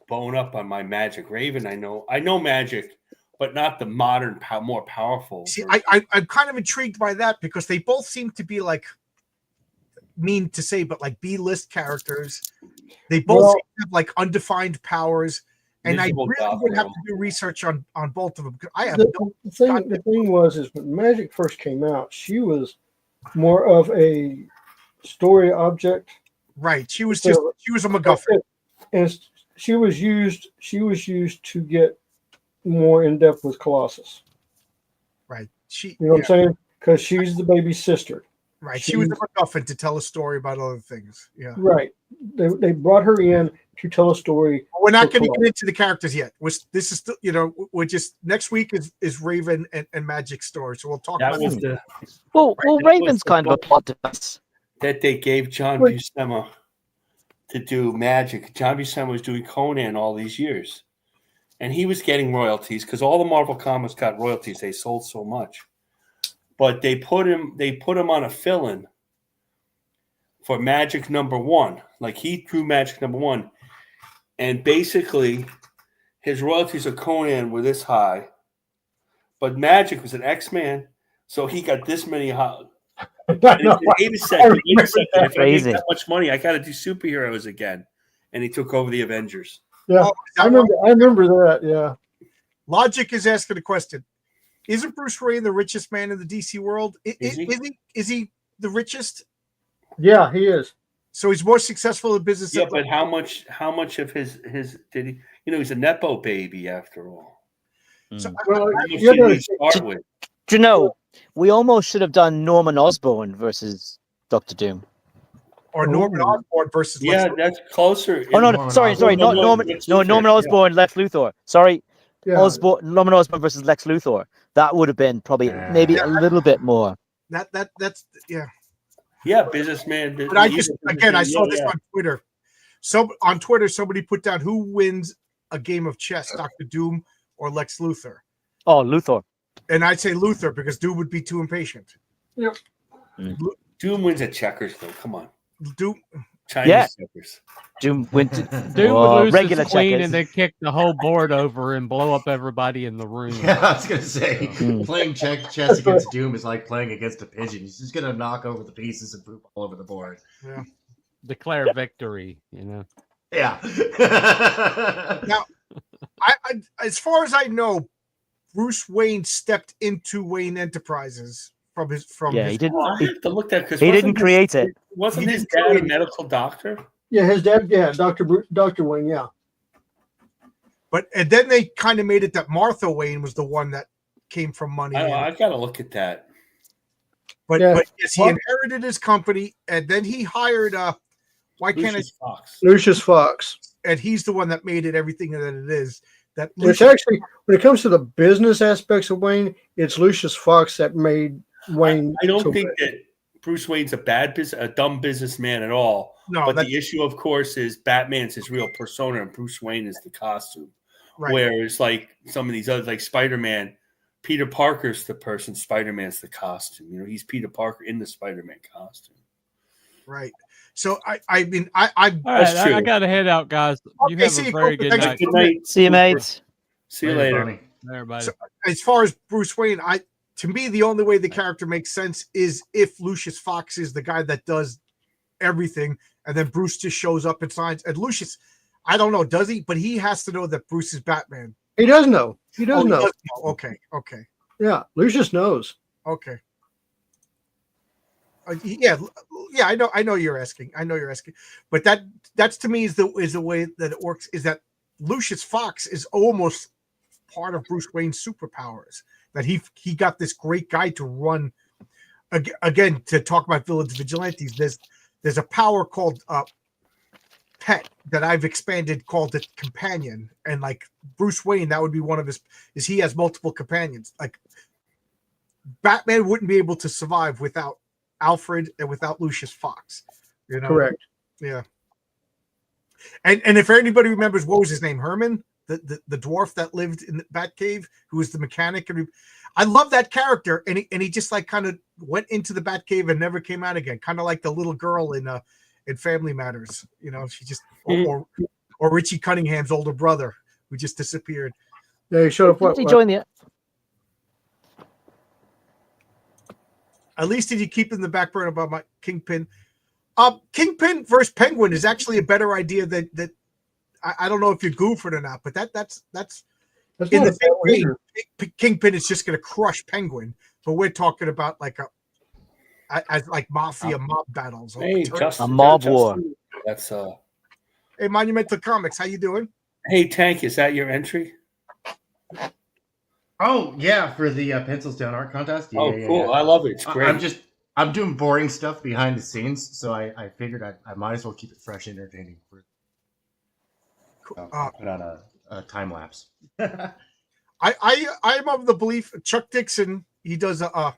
bone up on my Magic. Raven, I know Magic, but not the modern, more powerful. See, I'm kind of intrigued by that because they both seem to be like, mean to say, but like B-list characters. They both seem to have like undefined powers, and I really would have to do research on both of them. I have the thing was when Magic first came out, she was more of a story object. Right. She was a MacGuffin. And she was used to get more in depth with Colossus. Right. You know what I'm saying? Because she's the baby sister. Right. She was a MacGuffin to tell a story about other things. Yeah. Right. They brought her in to tell a story. We're not going to get into the characters yet. This is still, we're just next week is Raven and Magic story. So we'll talk about that. Well, Raven's kind of a plot device. That they gave John Buscema to do Magic. John Buscema was doing Conan all these years, and he was getting royalties because all the Marvel comics got royalties. They sold so much, but they put him on a fill-in for Magic #1. Like he drew Magic #1, and basically his royalties of Conan were this high, but Magic was an X-Man, so he got this many. Wait a second. If I make that much money, I got to do superheroes again. And he took over the Avengers. Yeah, I remember that. Yeah. Logic is asking a question: isn't Bruce Wayne the richest man in the DC world? Is he the richest? Yeah, he is. So he's more successstul in business. Yeah, but how much of his did he? He's a nepo baby after all. So, do you know? We almost should have done Norman Osborn versus Dr. Doom. Or Norman Osborn versus Lex Luthor. That's closer. Oh no, sorry, not Norman. No, Norman Osborn, Lex Luthor. Sorry, Norman Osborn versus Lex Luthor. That would have been probably maybe a little bit more. That's Yeah, businessman. But I saw this on Twitter. So on Twitter, somebody put down who wins a game of chess, Dr. Doom or Lex Luthor. Oh, Luthor. And I'd say Luthor because Doom would be too impatient. Yep. Doom wins at checkers, though. Come on. Doom. Chinese checkers. Doom wins. Doom would lose regular his queen checkers. and then kick the whole board over and blow up everybody in the room. Yeah, I was going to say, playing chess against Doom is like playing against a pigeon. He's just going to knock over the pieces and poop all over the board. Yeah. Declare victory, Yeah. Now, I as far as I know, Bruce Wayne stepped into Wayne Enterprises from his. He didn't. I have to look at because He didn't create it. Wasn't his dad a medical doctor? Yeah, his dad. Yeah, Dr. Wayne. Yeah. And then they kind of made it that Martha Wayne was the one that came from money. I got to look at that. But yes, he inherited his company, and then he hired Lucius Fox, and he's the one that made it everything that it is. It's actually, when it comes to the business aspects of Wayne, it's Lucius Fox that made Wayne. I don't think that Bruce Wayne's a dumb businessman at all. No, but the issue, of course, is Batman's his real persona, and Bruce Wayne is the costume. Right. Whereas like some of these others, like Spider-Man, Peter Parker's the person, Spider-Man's the costume. You know, he's Peter Parker in the Spider-Man costume. Right. So I All right, That's true. I got to head out, guys. You Okay, have see a you, very Cooper. good Thanks night, for Good night. See you, mates. See you later. Bonnie. everybody. So, as far as Bruce Wayne, to me the only way the character makes sense is if Lucius Fox is the guy that does everything, and then Bruce just shows up and signs. And Lucius, I don't know, does he? But he has to know that Bruce is Batman. He does know. He does Oh, he know. does know. Okay. Yeah, Lucius knows. Okay. Yeah. I know you're asking. But that's to me is the way that it works. Is that Lucius Fox is almost part of Bruce Wayne's superpowers. That he got this great guy to run. Again, to talk about village vigilantes, there's a power called Pet that I've expanded called the Companion, and like Bruce Wayne, that would be one of his. Is he has multiple companions? Like Batman wouldn't be able to survive without Alfred and without Lucius Fox. You know, Correct. Yeah. And if anybody remembers, what was his name? Herman, the dwarf that lived in the Batcave, who was the mechanic, and I love that character. And he just like kind of went into the Batcave and never came out again, kind of like the little girl in Family Matters. You know, she just or Richie Cunningham's older brother who just disappeared. Yeah, he showed up. Did he join the? At least did you keep in the back burner about my Kingpin? Kingpin versus Penguin is actually a better idea that I don't know if you're goofing or not, but that's in the same way. Kingpin is just going to crush Penguin, but we're talking about like as like mafia mob battles. Hey, A mob war. That's Hey, Monumental Comics, how you doing? Hey, Tank, is that your entry? Oh yeah, for the pencils down art contest. Yeah, Oh, cool! I love it. It's great. I'm doing boring stuff behind the scenes, so I figured I might as well keep it fresh and entertaining. I'll put on a time lapse. I'm of the belief Chuck Dixon he does a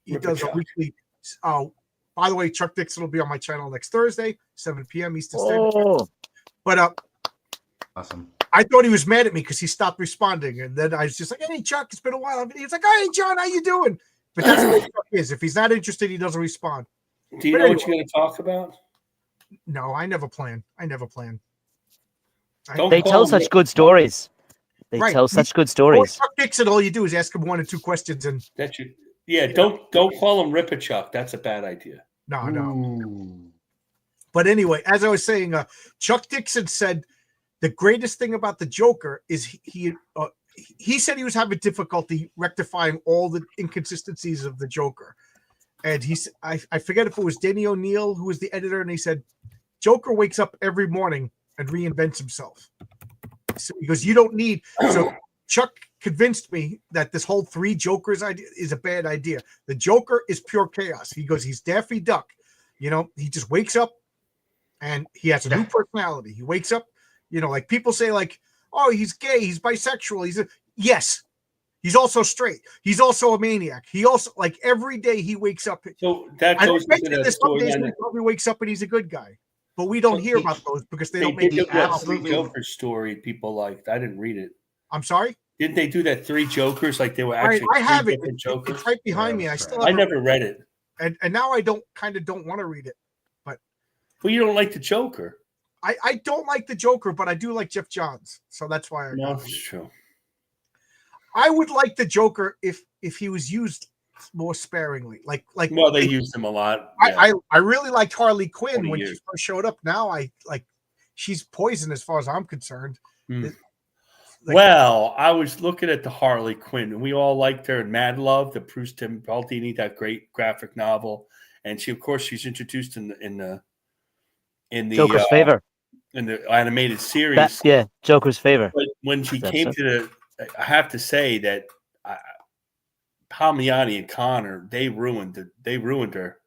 weekly. By the way, Chuck Dixon will be on my channel next Thursday, 7 p.m. Eastern Standard Time. But Awesome. I thought he was mad at me because he stopped responding, and then I was just like, "Hey, Chuck, it's been a while." He's like, "Hey, John, how you doing?" But that's what Chuck is. If he's not interested, he doesn't respond. Do you know what you're going to talk about? No, I never plan. They tell such good stories. They tell such good stories. Chuck Dixon, all you do is ask him 1 or 2 questions, and That you. Yeah, don't call him Rip-a-Chuck. That's a bad idea. No. Ooh. But anyway, as I was saying, Chuck Dixon said the greatest thing about the Joker is he said he was having difficulty rectifying all the inconsistencies of the Joker. And I forget if it was Denny O'Neil who was the editor, and he said, Joker wakes up every morning and reinvents himself. So he goes, you don't need. So Chuck convinced me that this whole 3 Jokers idea is a bad idea. The Joker is pure chaos. He goes, he's Daffy Duck. You know, he just wakes up and he has a new personality. He wakes up, you know, like people say, like, oh, he's gay, he's bisexual. Yes, he's also straight. He's also a maniac. He also, like, every day he wakes up. So that goes into that some days storyline. he probably wakes up and he's a good guy, but we don't hear about those because they don't make did it. that 3 Joker story people liked. I didn't read it. I'm sorry? Didn't they do that 3 Jokers? Like they were actually I have it. Jokers? It's right behind me. I still I never read it. And now I don't want to read it. Well, you don't like the Joker. I don't like the Joker, but I do like Jeff Johns. So that's why No, it's true. I would like the Joker if he was used more sparingly. Like well, they used him a lot. Yeah. I really liked Harley Quinn when years. she first showed up. Now she's poison as far as I'm concerned. Well, I was looking at the Harley Quinn, and we all liked her in Mad Love, the Bruce Tim Baldini, that great graphic novel. And she, of course, she's introduced in the Joker's favor. In the animated series. Joker's favor. But when she came to I have to say that Palmiotti and Connor, they ruined her.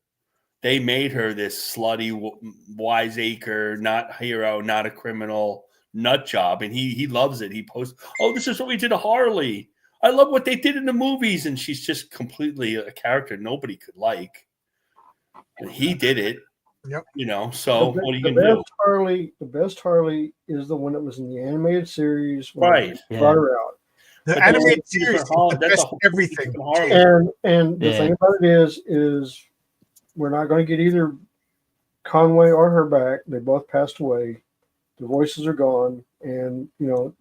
They made her this slutty, wiseacre, not hero, not a criminal, nut job, and he loves it. He posts, "Oh, this is what we did to Harley. I love what they did in the movies," and she's just completely a character nobody could like. And he did it. You know, so what are you the gonna do? best Harley is the one that was in the animated series. When Right. they brought her out. The But that's animated a series is different the that's a best whole everything. different Harley. And the Yeah. thing about it is we're not going to get either Conway or her back. They both passed away. The voices are gone, and you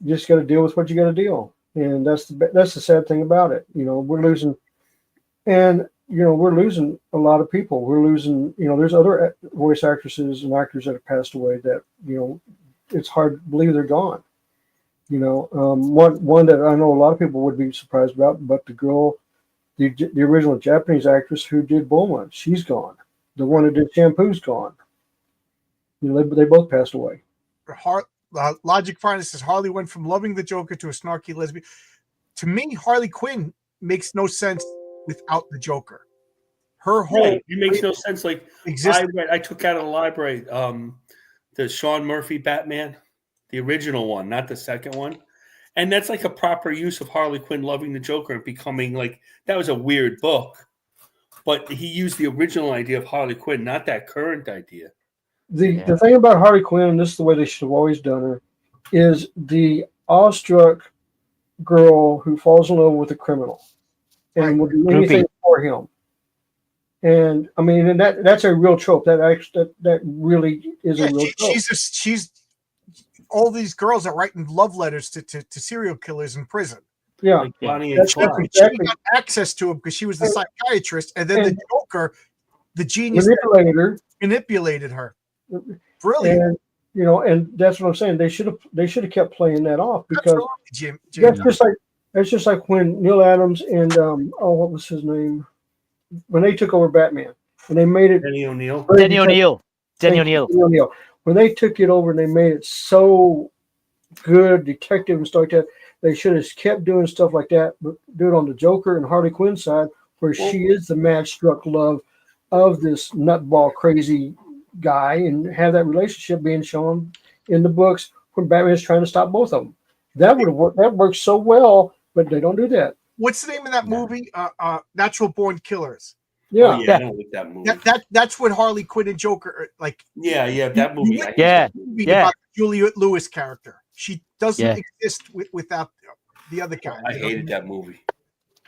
just got to deal with what you got to deal. And that's the sad thing about it. We're losing, and we're losing a lot of people. We're losing. There's other voice actresses and actors that have passed away that it's hard to believe they're gone. One that I know a lot of people would be surprised about, but the girl, the original Japanese actress who did Bulma, she's gone. The one who did Shampoo's gone. They both passed away. Logic Finest says Harley went from loving the Joker to a snarky lesbian. To me, Harley Quinn makes no sense without the Joker. Her whole It makes no sense. Like I took out of the library the Sean Murphy Batman, the original one, not the second one. And that's like a proper use of Harley Quinn loving the Joker and becoming like, that was a weird book. But he used the original idea of Harley Quinn, not that current idea. The thing about Harley Quinn, and this is the way they should have always done her, is the awestruck girl who falls in love with a criminal and will do anything for him. And I mean, and that's a real trope. That really is a real trope. She's all these girls are writing love letters to serial killers in prison. Yeah, like Bonnie and that's Clyde. She got access to him because she was the psychiatrist, and then the Joker, the genius, manipulated her. Brilliant. And and that's what I'm saying. They should have kept playing that off, because Jim. that's just like when Neil Adams and what was his name, when they took over Batman and they made it Denny O'Neil. Denny O'Neil. When they took it over and they made it so good, detective and stuff like that, they should have kept doing stuff like that, but do it on the Joker and Harley Quinn side, where she is the mad-struck love of this nutball crazy guy, and have that relationship being shown in the books when Batman is trying to stop both of them. That would have worked. That works so well, but they don't do that. What's the name of that movie? Natural Born Killers. Yeah, I don't like that movie. That's what Harley Quinn and Joker are like. Yeah, that movie. About the Juliette Lewis character. She doesn't exist without the other character. I hated that movie.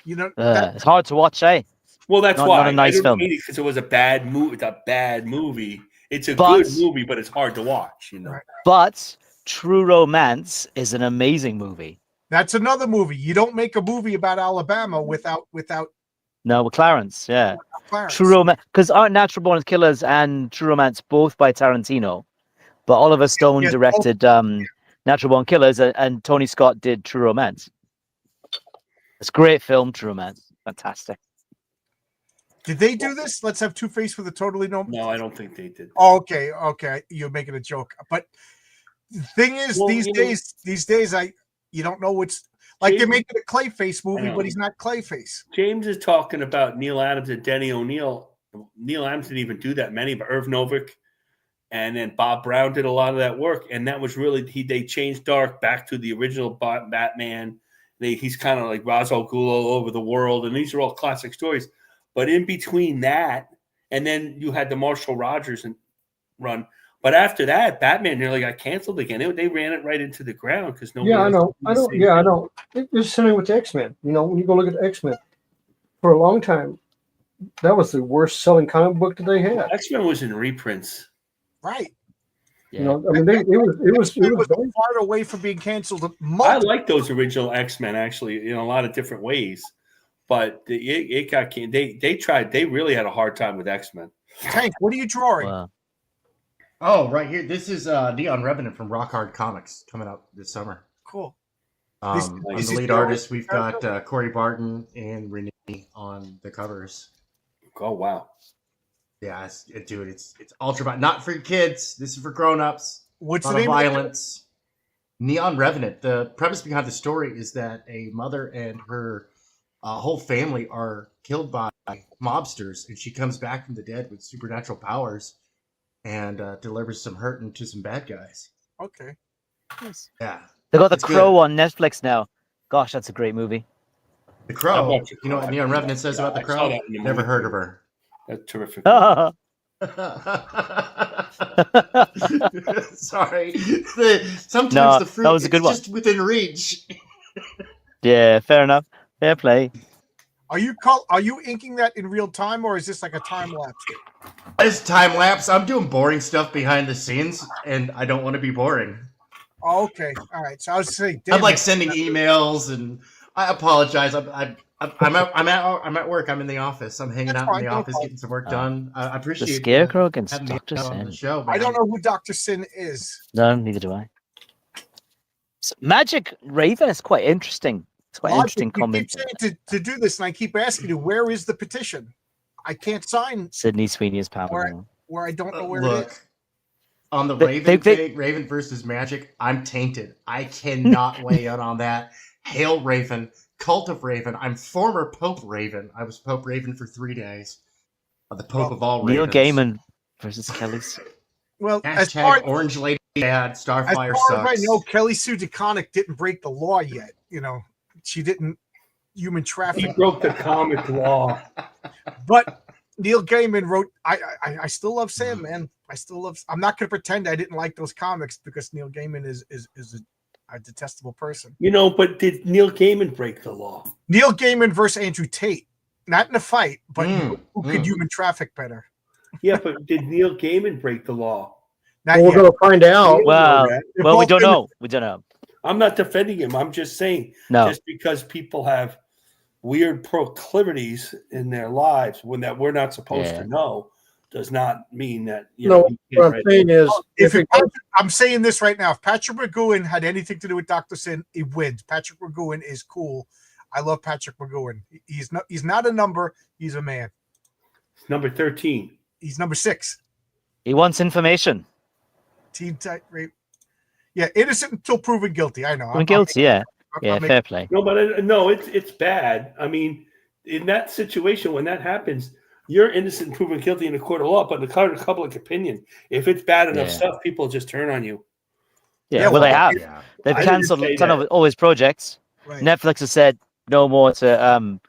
It's hard to watch, eh? Well, that's Not why a nice film. Because it was a bad movie. It's a bad movie. It's a good movie, but it's hard to watch. Right. But True Romance is an amazing movie. That's another movie. You don't make a movie about Alabama without. No, with Clarence, yeah. Clarence. True Romance, because aren't Natural Born Killers and True Romance both by Tarantino? But Oliver Stone directed Natural Born Killers, and Tony Scott did True Romance. It's a great film, True Romance. Fantastic. Did they do this? Let's have Two-Face with a totally no. No, I don't think they did. Oh, okay. You're making a joke, but the thing is, these days, you don't know what's like. James, they're making a Clayface movie, but he's not Clayface. James is talking about Neil Adams and Denny O'Neil. Neil Adams didn't even do that many, but Irv Novick and then Bob Brown did a lot of that work, and that was really they changed Dark back to the original Batman. He's kind of like Ra's al Ghul all over the world, and these are all classic stories. But in between that, and then you had the Marshall Rogers run. But after that, Batman nearly got canceled again. They ran it right into the ground because nobody. Yeah, I know. I know. It's the same with the X-Men. When you go look at the X-Men, for a long time, that was the worst selling comic book that they had. X-Men was in reprints, right? Yeah. I mean, it was far away from being canceled. I like those original X-Men actually in a lot of different ways. But it got they tried. They really had a hard time with X-Men. Tank, what are you drawing? Wow. Oh, right here. This is Neon Revenant from Rock Hard Comics coming out this summer. Cool. On the lead artist, we've got Corey Barton and Renee on the covers. Oh wow! Yeah, dude, it's ultra not for kids. This is for grown-ups. What's the name? Violence. Neon Revenant. The premise behind the story is that a mother and her whole family are killed by mobsters, and she comes back from the dead with supernatural powers and delivers some hurting to some bad guys. Okay. Nice. Yeah. They got The Crow on Netflix now. Gosh, that's a great movie. The Crow. You know what Neon Revenant says about The Crow? Never heard of her. That's terrific. Sorry. Sometimes No, the fruit that was a good is one. just within reach. Yeah, fair enough. Fair play. Are you inking that in real time, or is this like a time lapse? It's time lapse. I'm doing boring stuff behind the scenes, and I don't want to be boring. Oh, okay, all right. So I was saying, I'm damn, like sending emails, and I apologize. I'm at work. I'm in the office. I'm hanging That's out in fine, the no office, getting some work done. I The appreciate Scarecrow against having me Dr. on the Sin. show. I Man. don't know who Dr. Sin is. No, neither do I. So, Magic Raven is quite interesting. It's quite an Logic, interesting you keep combination. saying to do this, and I keep asking you, where is the petition? I can't sign Sydney Sweeney is where, powerful. where I don't know where it Look, is. on the They- Raven they- thing, Raven versus Magic, I'm tainted. I cannot weigh in on that. Hail Raven, Cult of Raven. I'm former Pope Raven. I was Pope Raven for 3 days. The Pope of all Neil Ravens. Gaiman versus Kelly. Well, as far, Hashtag Orange Lady Bad. as Starfire far as I sucks. know, Kelly Sue DeConnick didn't break the law yet. You know, she didn't human He traffic. broke the comic law. But Neil Gaiman wrote. I still love Sandman. I still love. I'm not going to pretend I didn't like those comics because Neil Gaiman is a detestable person. You know, but did Neil Gaiman break the law? Neil Gaiman versus Andrew Tate, not in a fight, but who could mm. human traffic better? Yeah, but did Neil Gaiman break the law? Not We're yet. going to find out. You Well, know that. They're well, we both don't in- know. We don't know. I'm not defending him. I'm just saying, No. just because people have weird proclivities in their lives when that we're not supposed Yeah. to know, does not mean that No, he what I'm can't saying is, I'm saying this right now. If Patrick McGowan had anything to do with Dr. Sin, he wins. Patrick McGowan is cool. I love Patrick McGowan. He's not a number. He's a man. Number 13. He's number 6. He wants information. Teen type rape. Yeah, innocent until proven guilty. I know. I'm guilty, yeah. Yeah, fair play. No, but no, it's bad. I mean, in that situation, when that happens, you're innocent and proven guilty in a court of law, but in the court of public opinion, if it's bad enough Yeah. stuff, people just turn on you. Yeah, well, they have. Yeah. They've I didn't cancelled say kind that. of all his projects. Right. Netflix has said no more to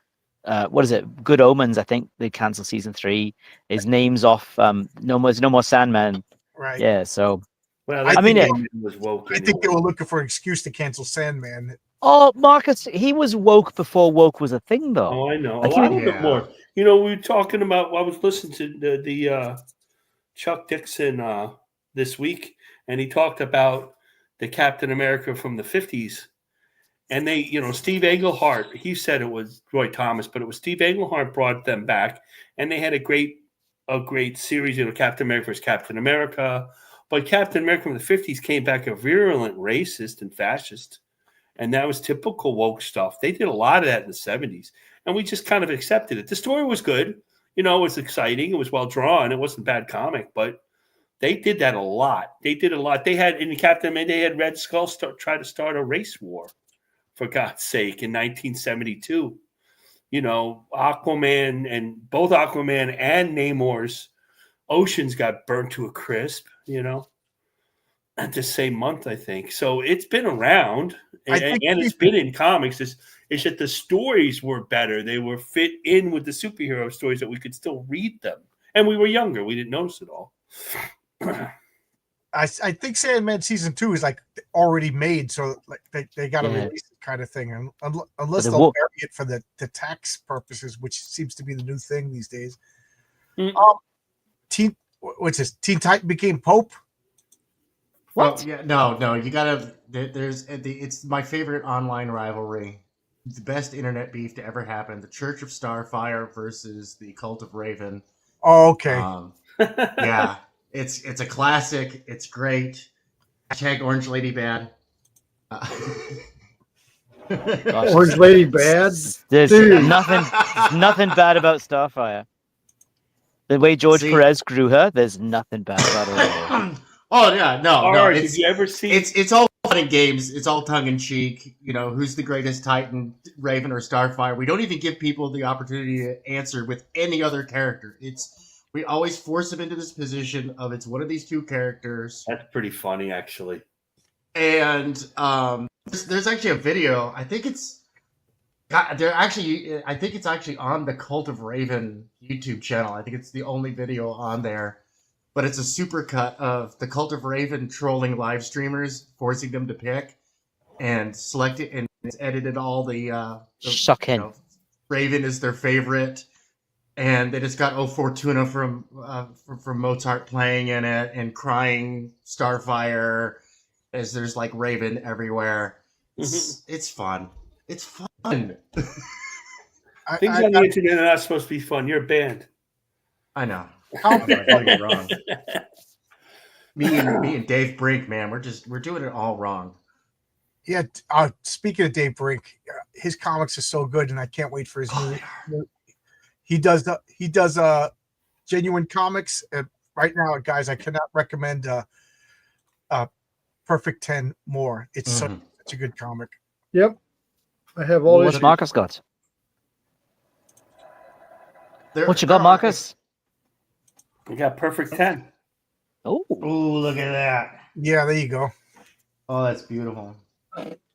what is it? Good Omens. I think they cancelled season 3. His name's off. No more Sandman. Right. Yeah. So Well, I mean, Gaiman was woke. I think they anyway. were looking for an excuse to cancel Sandman. oh, Marcus, he was woke before woke was a thing, though. Oh, I know. Like, A lot he- of it more. You know, we were talking about. I was listening to the Chuck Dixon this week, and he talked about the Captain America from the 50s. And they, Steve Englehart, he said it was Roy Thomas, but it was Steve Englehart brought them back, and they had a great series, Captain America versus Captain America. But Captain America from the 50s came back a virulent racist and fascist. And that was typical woke stuff. They did a lot of that in the 70s. And we just kind of accepted it. The story was good. It was exciting. It was well drawn. It wasn't a bad comic, but they did that a lot. They had in Captain America, they had Red Skull try to start a race war, for God's sake, in 1972. Aquaman and both Aquaman and Namor's oceans got burnt to a crisp, at the same month, I think. So it's been around, and it's been in comics. It's that the stories were better. They were fit in with the superhero stories that we could still read them. And we were younger. We didn't notice it all. I think Sandman season 2 is like already made, so like they got to release it kind of thing, and unless But they'll bury it for the tax purposes, which seems to be the new thing these days. Teen Titan became Pope. What? Oh, yeah, no. You gotta. It's my favorite online rivalry. The best internet beef to ever happen. The Church of Starfire versus the Cult of Raven. Oh, okay. Yeah, it's a classic. It's great. Hashtag Orange Lady Bad. Gosh, Orange Lady bad. There's Dude. nothing bad about Starfire. The way George See? Perez grew her, there's nothing bad about her. Oh yeah, no. Did It's you ever see? it's all fun and games. It's all tongue in cheek. Who's the greatest Titan, Raven or Starfire? We don't even give people the opportunity to answer with any other character. We always force them into this position of it's one of these two characters. That's pretty funny, actually. And there's actually a video. I think it's God, they're actually, I think it's actually on the Cult of Raven YouTube channel. I think it's the only video on there. But it's a supercut of the Cult of Raven trolling live streamers, forcing them to pick and select it, and it's edited all the Shocking. Raven is their favorite, and they just got O Fortuna from Mozart playing in it, and crying Starfire as there's like Raven everywhere. It's fun. It's fun. Things on the internet are not supposed to be fun. You're banned. I know. You're wrong. Me and Dave Brink, man, we're doing it all wrong. Yeah. Speaking of Dave Brink, his comics are so good, and I can't wait for his new. He does genuine comics, and right now, guys, I cannot recommend Perfect 10 more. It's such a good comic. Yep. I have all What's these. Marcus got? What you got, Marcus? We got Perfect 10. Oh, look at that. Yeah, there you go. Oh, that's beautiful.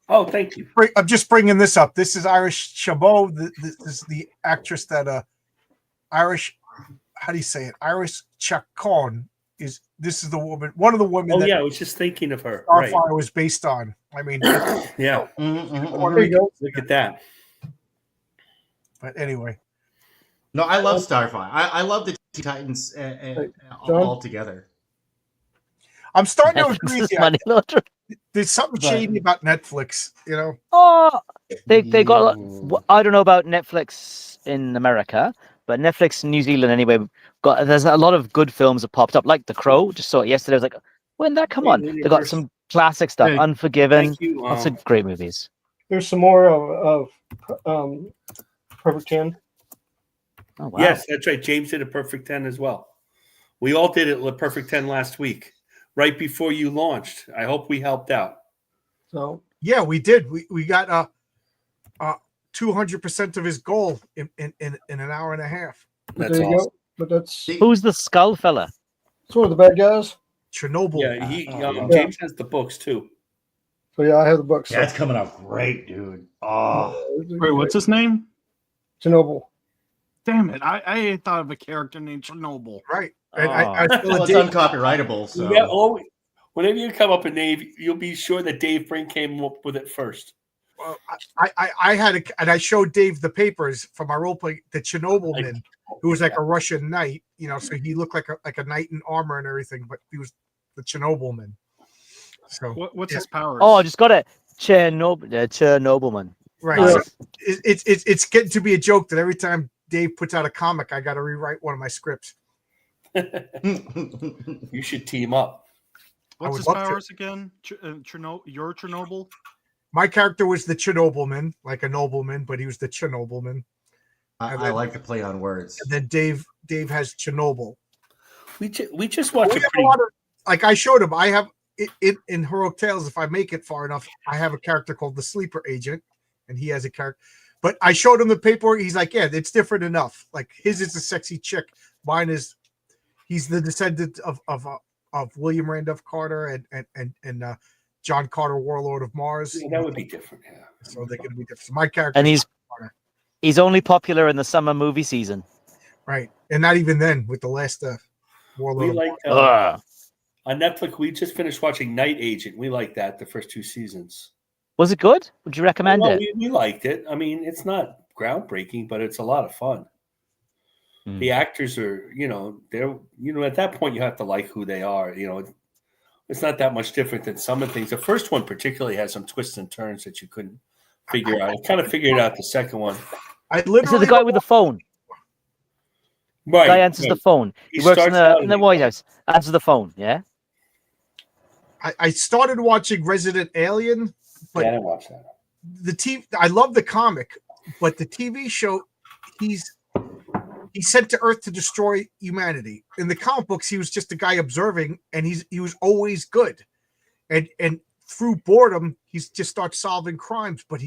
Oh, thank you. I'm just bringing this up. This is Iris Chabot. This is the actress that Irish. How do you say it? Iris Chacon is. This is the woman. One of the women. Oh yeah, I was just thinking of her. Starfire was based on. I mean, yeah. There you go. Look at that. But anyway. No, I love Starfire. I love the Teen Titans all together. I'm starting to agree with you. money laundering. There's something shady about Netflix, you know. Oh, they got. I don't know about Netflix in America, but Netflix in New Zealand anyway. There's a lot of good films that popped up, like The Crow. Just saw it yesterday. I was like, when did that come on? They got some classic stuff. Hey, Unforgiven. Lots of great movies. There's some more of Perfect 10. Oh, wow. Yes, that's right. James did a Perfect 10 as well. We all did it Perfect 10 last week, right before you launched. I hope we helped out. So yeah, we did. We got 200% of his goal in an hour and a half. That's there you awesome. go. But that's Who's the skull fella? one of the bad guys. Chernobyl. Yeah, James has the books too. So yeah, I have the book. Yeah, it's coming out great, dude. Oh, Wait, what's his name? Chernobyl. Damn it! I thought of a character named Chernobyl. Right. And I feel well, it's uncopyrightable. So Yeah, always, whenever you come up with Dave, you'll be sure that Dave Brink came up with it first. well, I had and I showed Dave the papers for my role play, the Chernobyl man, who was like a Russian knight, you know, so he looked like a knight in armor and everything, but he was the Chernobyl man. So What's his powers? Oh, I just got it. Chernobylman. right. Yeah. So it's getting to be a joke that every time Dave puts out a comic, I got to rewrite one of my scripts. You should team up. What's would his love to. powers again? Your Chernobyl? My character was the Chernobylman, like a nobleman, but he was the Chernobylman. I like to play on words. And then Dave has Chernobyl. We just watched We a have pretty. a lot of, like I showed him. I have it in Heroic Tales. If I make it far enough, I have a character called the Sleeper Agent, and he has a character. But I showed him the paperwork. He's like, yeah, it's different enough. Like his is a sexy chick. Mine is, he's the descendant of William Randolph Carter and John Carter, Warlord of Mars. Yeah, that would be different. Yeah. So they're going to be different. So my character, And he's only popular in the summer movie season. right, and not even then with the last Warlord. We of like Ugh. on Netflix. We just finished watching Night Agent. We like that the first 2 seasons. Was it good? Would you recommend Well, it? we liked it. I mean, it's not groundbreaking, but it's a lot of fun. The actors are, they're, at that point you have to like who they are. It's not that much different than some of the things. The first one particularly has some twists and turns that you couldn't figure out. I kind of figured out the second one. I Is it literally the guy with the phone? Right. Guy answers the phone. He works in starts out the White House. Answers the phone. Yeah. I started watching Resident Alien, but Yeah, I didn't watch that. the TV. I love the comic, but the TV show, he's sent to Earth to destroy humanity. In the comic books, he was just a guy observing, and he was always good, and through boredom, he just starts solving crimes. But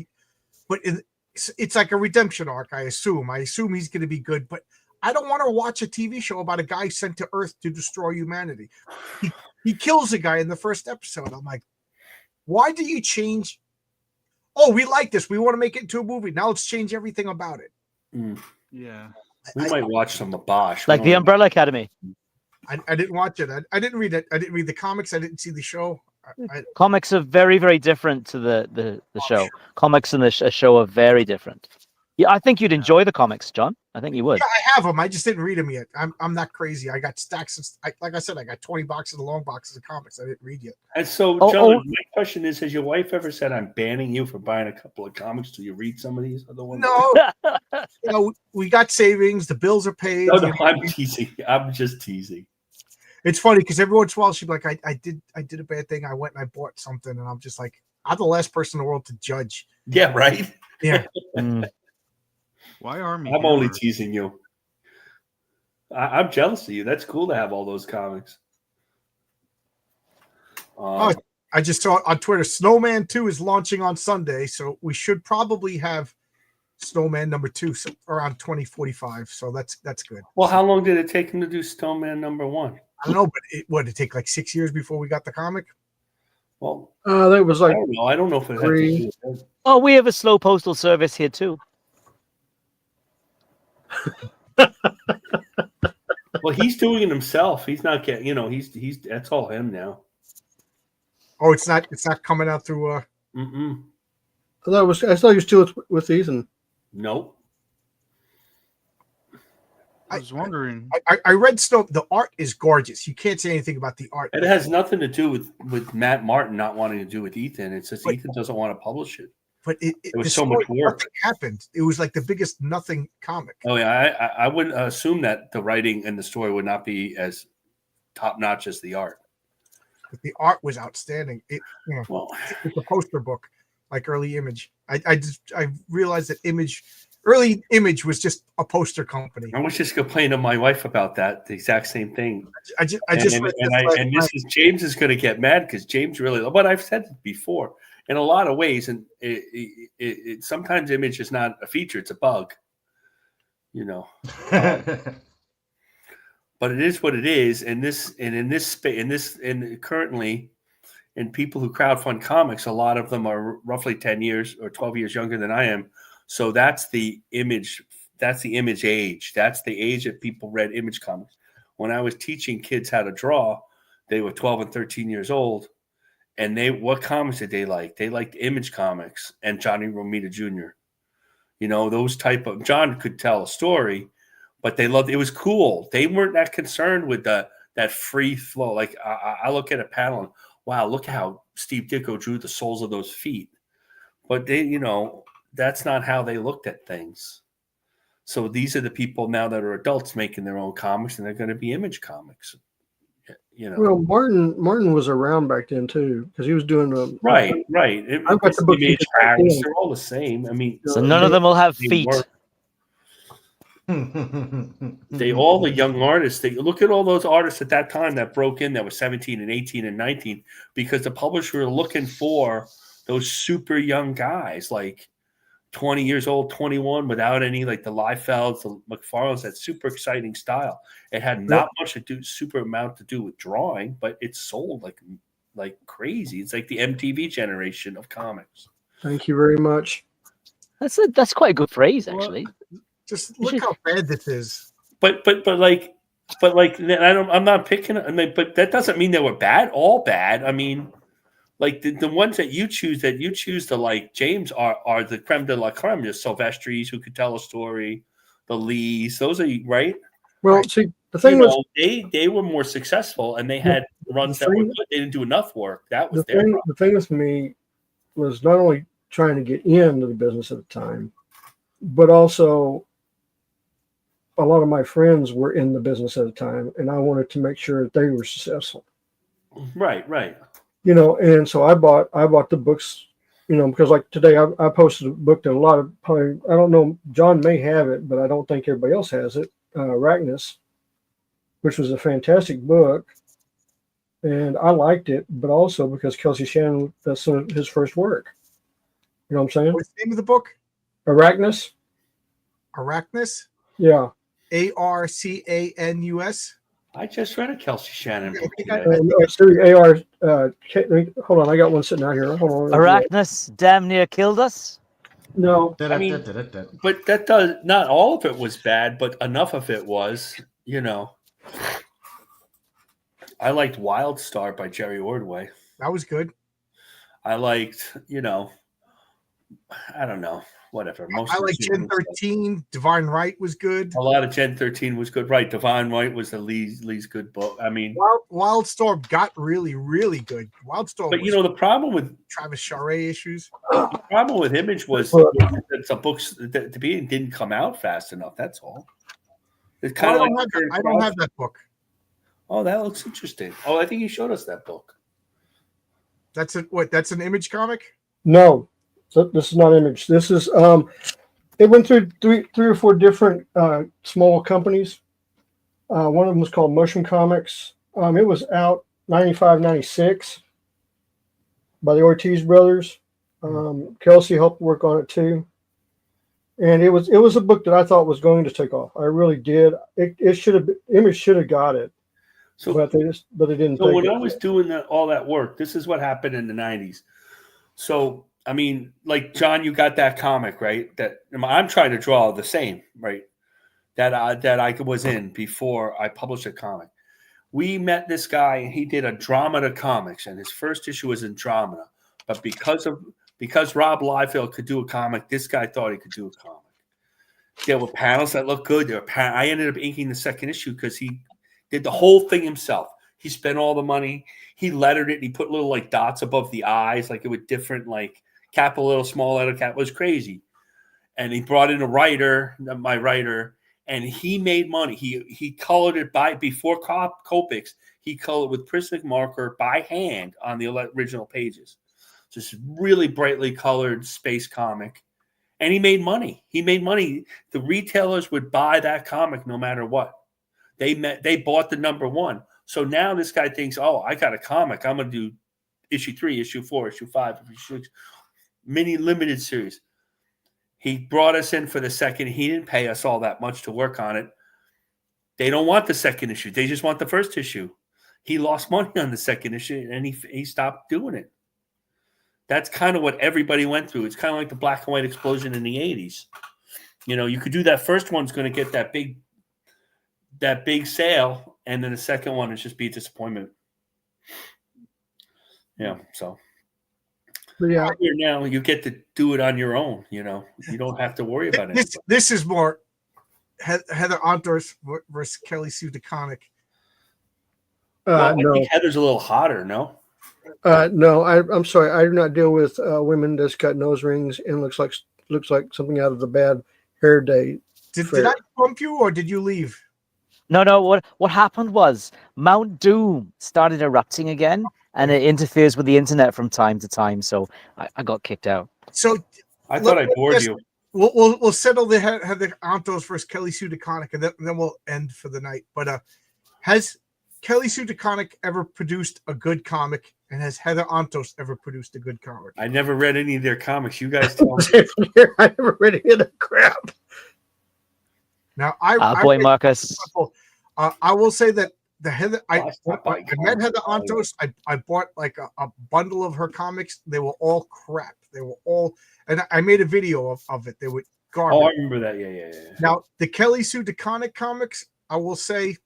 it's like a redemption arc. I assume he's going to be good, but I don't want to watch a TV show about a guy sent to Earth to destroy humanity. He kills a guy in the first episode. I'm like, why do you change oh, we like this. We want to make it into a movie. Now let's change everything about it. Yeah. We might watch some of Bosch. Like the Umbrella Academy. I didn't watch it. I didn't read it. I didn't read the comics. I didn't see the show. Comics are very, very different to the show. Comics and the show are very different. Yeah, I think you'd enjoy the comics, John. I think you would. Yeah, I have them. I just didn't read them yet. I'm not crazy. I got stacks. Like I said, I got 20 boxes of long boxes of comics. I didn't read yet. And so, John, my question is: has your wife ever said, "I'm banning you for buying a couple of comics till you read some of these other ones"? No. We got savings. The bills are paid. No, I'm teasing. I'm just teasing. It's funny because every once in a while she'd be like, I did a bad thing. I went and I bought something, and I'm just like, I'm the last person in the world to judge. Yeah, right. Yeah. Why are me? I'm only teasing you. I'm jealous of you. That's cool to have all those comics. I just saw on Twitter, Snowman 2 is launching on Sunday, so we should probably have Snowman number 2 around 2045. So that's good. Well, how long did it take him to do Snowman number 1? I don't know, but did it take like 6 years before we got the comic? Well, that was like I don't know if it had to do with it. Oh, we have a slow postal service here too. Well, he's doing it himself. He's not getting, he's that's all him now. Oh, it's not coming out through Mm-mm. I thought you were still with Ethan. Nope. I was wondering. I read Snow. The art is gorgeous. You can't say anything about the art. It has nothing to do with Matt Martin not wanting to do with Ethan. It's just Ethan doesn't want to publish it. But it was so much work. Nothing happened. It was like the biggest nothing comic. Oh yeah, I would assume that the writing and the story would not be as top notch as the art. But the art was outstanding. It's a poster book, like early Image. I realized that early Image was just a poster company. I was just complaining to my wife about that. The exact same thing. James is going to get mad because James really. But I've said it before. In a lot of ways, and it sometimes Image is not a feature; it's a bug, But it is what it is. And currently, in people who crowdfund comics, a lot of them are roughly 10 years or 12 years younger than I am. So that's the Image. That's the Image age. That's the age that people read Image comics. When I was teaching kids how to draw, they were 12 and 13 years old. And what comics did they like? They liked Image comics and Johnny Romita Jr. Those type of. John could tell a story, but they loved. It was cool. They weren't that concerned with that free flow. Like I look at a panel and wow, look how Steve Ditko drew the soles of those feet. But they, that's not how they looked at things. So these are the people now that are adults making their own comics, and they're going to be Image comics. Well, Martin was around back then too, because he was doing the right. I've got the book. They're all the same. I mean, so none of them will have feet. All the young artists. They look at all those artists at that time that broke in that were 17 and 18 and 19 because the publisher were looking for those super young guys like 20 years old, 21, without any like the Liefelds, the McFarlanes, that super exciting style. It had not much to do, super amount to do with drawing, but it sold like crazy. It's like the MTV generation of comics. Thank you very much. That's quite a good phrase, actually. Just look how bad this is. But I'm not picking. I mean, but that doesn't mean they were bad. All bad. I mean. Like the ones that you choose to like, James, are the creme de la creme. The Silvestris who could tell a story, the Lees, those are right. Well, see, the thing was they were more successful and they had runs that were good. They didn't do enough work. That was the thing with me was not only trying to get into the business at the time, but also a lot of my friends were in the business at the time, and I wanted to make sure that they were successful. Right. And so I bought the books, because like today I posted a book that a lot of probably, I don't know, John may have it, but I don't think everybody else has it. Arachnus, which was a fantastic book, and I liked it, but also because Kelsey Shannon, that's some of his first work. You know what I'm saying? What's the name of the book? Arachnus. Arachnus? Yeah. ARCANUS? I just read a Kelsey Shannon book I think today. Series AR. Hold on, I got one sitting out here. Hold on. Arachnus damn near killed us. No, I mean, but that does not all of it was bad, but enough of it was, you know. I liked Wildstar by Jerry Ordway. that was good. I liked, you know, I don't know, whatever. Most I of like the Gen 13. Divine Right was good. A lot of Gen 13 was good, right? Divine Right was the Lee's good book. I mean, Wildstorm got really, really good. Wildstorm, but you know, the problem with Travis Charest issues. Image was that some books that to be didn't come out fast enough. That's all. It's kind of like I don't have that book. Oh, that looks interesting. Oh, I think you showed us that book. That's that's an Image comic? no. So this is not Image. This is it went through three or four different small companies. One of them was called Motion Comics. It was out 95, 96 by the Ortiz brothers. Kelsey helped work on it too. And it was a book that I thought was going to take off. I really did. It should have Image should have got it. So, but they didn't. So when I was doing all that work, this is what happened in the 90s. So I mean, like John, you got that comic, right? That I'm trying to draw the same, right? That I was in before I published a comic. We met this guy, and he did a Dramata comics, and his first issue was in Dramata. But because Rob Liefeld could do a comic, this guy thought he could do a comic. There were panels that looked good. I ended up inking the second issue because he did the whole thing himself. He spent all the money. He lettered it. And he put little like dots above the eyes, like it was different, like capital little, small letter cap. It was crazy. And he brought in a writer, my writer, and he made money. He colored it before Copics. He colored with Prismatic marker by hand on the original pages. Just really brightly colored space comic. And he made money. The retailers would buy that comic no matter what. They bought the number one. So now this guy thinks, oh, I got a comic. I'm going to do issue 3, issue 4, issue 5, issue 6, mini limited series. He brought us in for the second. He didn't pay us all that much to work on it. They don't want the second issue. They just want the first issue. He lost money on the second issue, and he stopped doing it. That's kind of what everybody went through. It's kind of like the black and white explosion in the 80s. You know, you could do that first one's going to get that big sale, and then the second one is just be a disappointment. Yeah, so. But yeah, here now you get to do it on your own. You know, you don't have to worry about it. This is more Heather Antos versus Kelly Sue DeConnick. I think Heather's a little hotter. No. No, I'm sorry. I do not deal with women that's got nose rings and looks like something out of the Bad Hair Day. Did I bump you or did you leave? No. What happened was Mount Doom started erupting again, and it interferes with the internet from time to time. So I got kicked out. So I thought I bored you. We'll settle the Heather Antos versus Kelly Sue DeConnick, and then we'll end for the night. But has Kelly Sue DeConnick ever produced a good comic, and has Heather Antos ever produced a good comic? I never read any of their comics. You guys tell me. I never read any of that crap. Now, Marcus. I will say that the Heather, I met Heather Antos. I bought like a bundle of her comics. They were all crap. They were all, and I made a video of it. They were garbage. Oh, I remember that. Yeah. Now, the Kelly Sue DeConnick comics, I will say,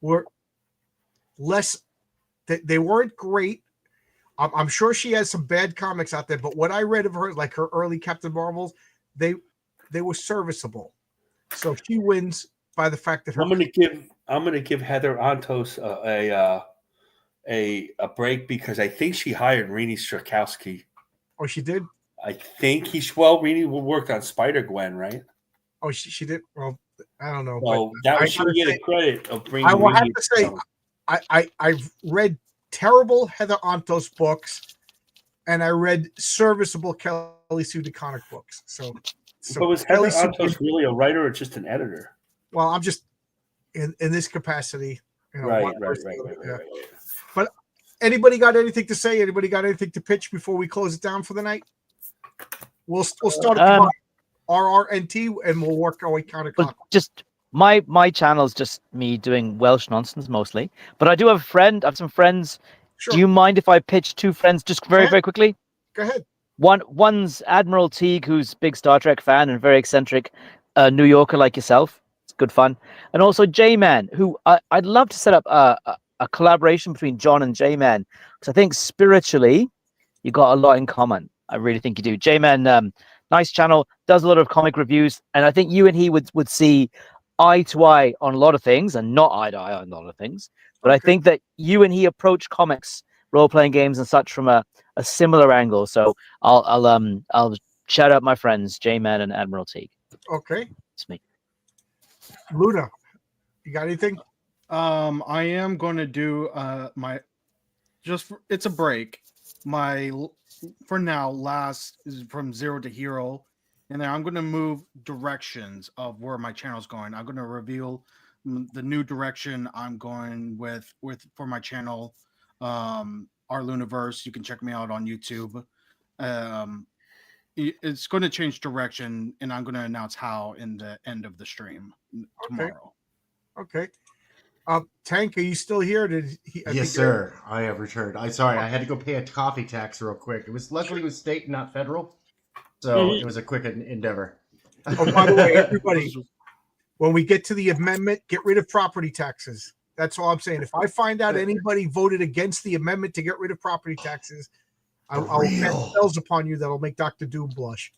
were less. They weren't great. I'm sure she has some bad comics out there, but what I read of her, like her early Captain Marvels, they were serviceable. So she wins by the fact that I'm going to give Heather Antos a break because I think she hired Rini Strakowski. Oh, she did? I think Rini will work on Spider-Gwen, right? Oh, she did? Well, I don't know. Well, that should get a credit of bringing I will Rini have to say, I've read terrible Heather Antos books, and I read serviceable Kelly Sue DeConnick books. So was Heather Antos really a writer or just an editor? Well, I'm just in this capacity. You know, right. But anybody got anything to say? Anybody got anything to pitch before we close it down for the night? We'll start at RRNT and we'll work our way counterclockwise. Just My channel's just me doing Welsh nonsense mostly. But I do have a friend. I have some friends. Sure. Do you mind if I pitch two friends just very, very quickly? Go ahead. One's Admiral Teague, who's a big Star Trek fan and very eccentric New Yorker like yourself. It's good fun. And also J-Man, who I'd love to set up a collaboration between John and J-Man, because I think spiritually you got a lot in common. I really think you do. J-Man, nice channel, does a lot of comic reviews, and I think you and he would see eye to eye on a lot of things and not eye to eye on a lot of things. But I think that you and he approach comics, role-playing games and such from a similar angle. So I'll shout out my friends, J-Man and Admiral Teague. Okay. It's me. Luna, you got anything? I am going to do it's a break. For now last is from Zero to Hero, and then I'm going to move directions of where my channel's going. I'm going to reveal the new direction I'm going with for my channel, our Luniverse. You can check me out on YouTube. It's going to change direction, and I'm going to announce how in the end of the stream tomorrow. Okay. Tank, are you still here? Yes, sir. I have returned. I had to go pay a coffee tax real quick. Luckily it was state, not federal, so it was a quick endeavor. Oh, by the way, everybody, when we get to the amendment, get rid of property taxes. That's all I'm saying. If I find out anybody voted against the amendment to get rid of property taxes, I'll cast spells upon you that'll make Dr. Doom blush.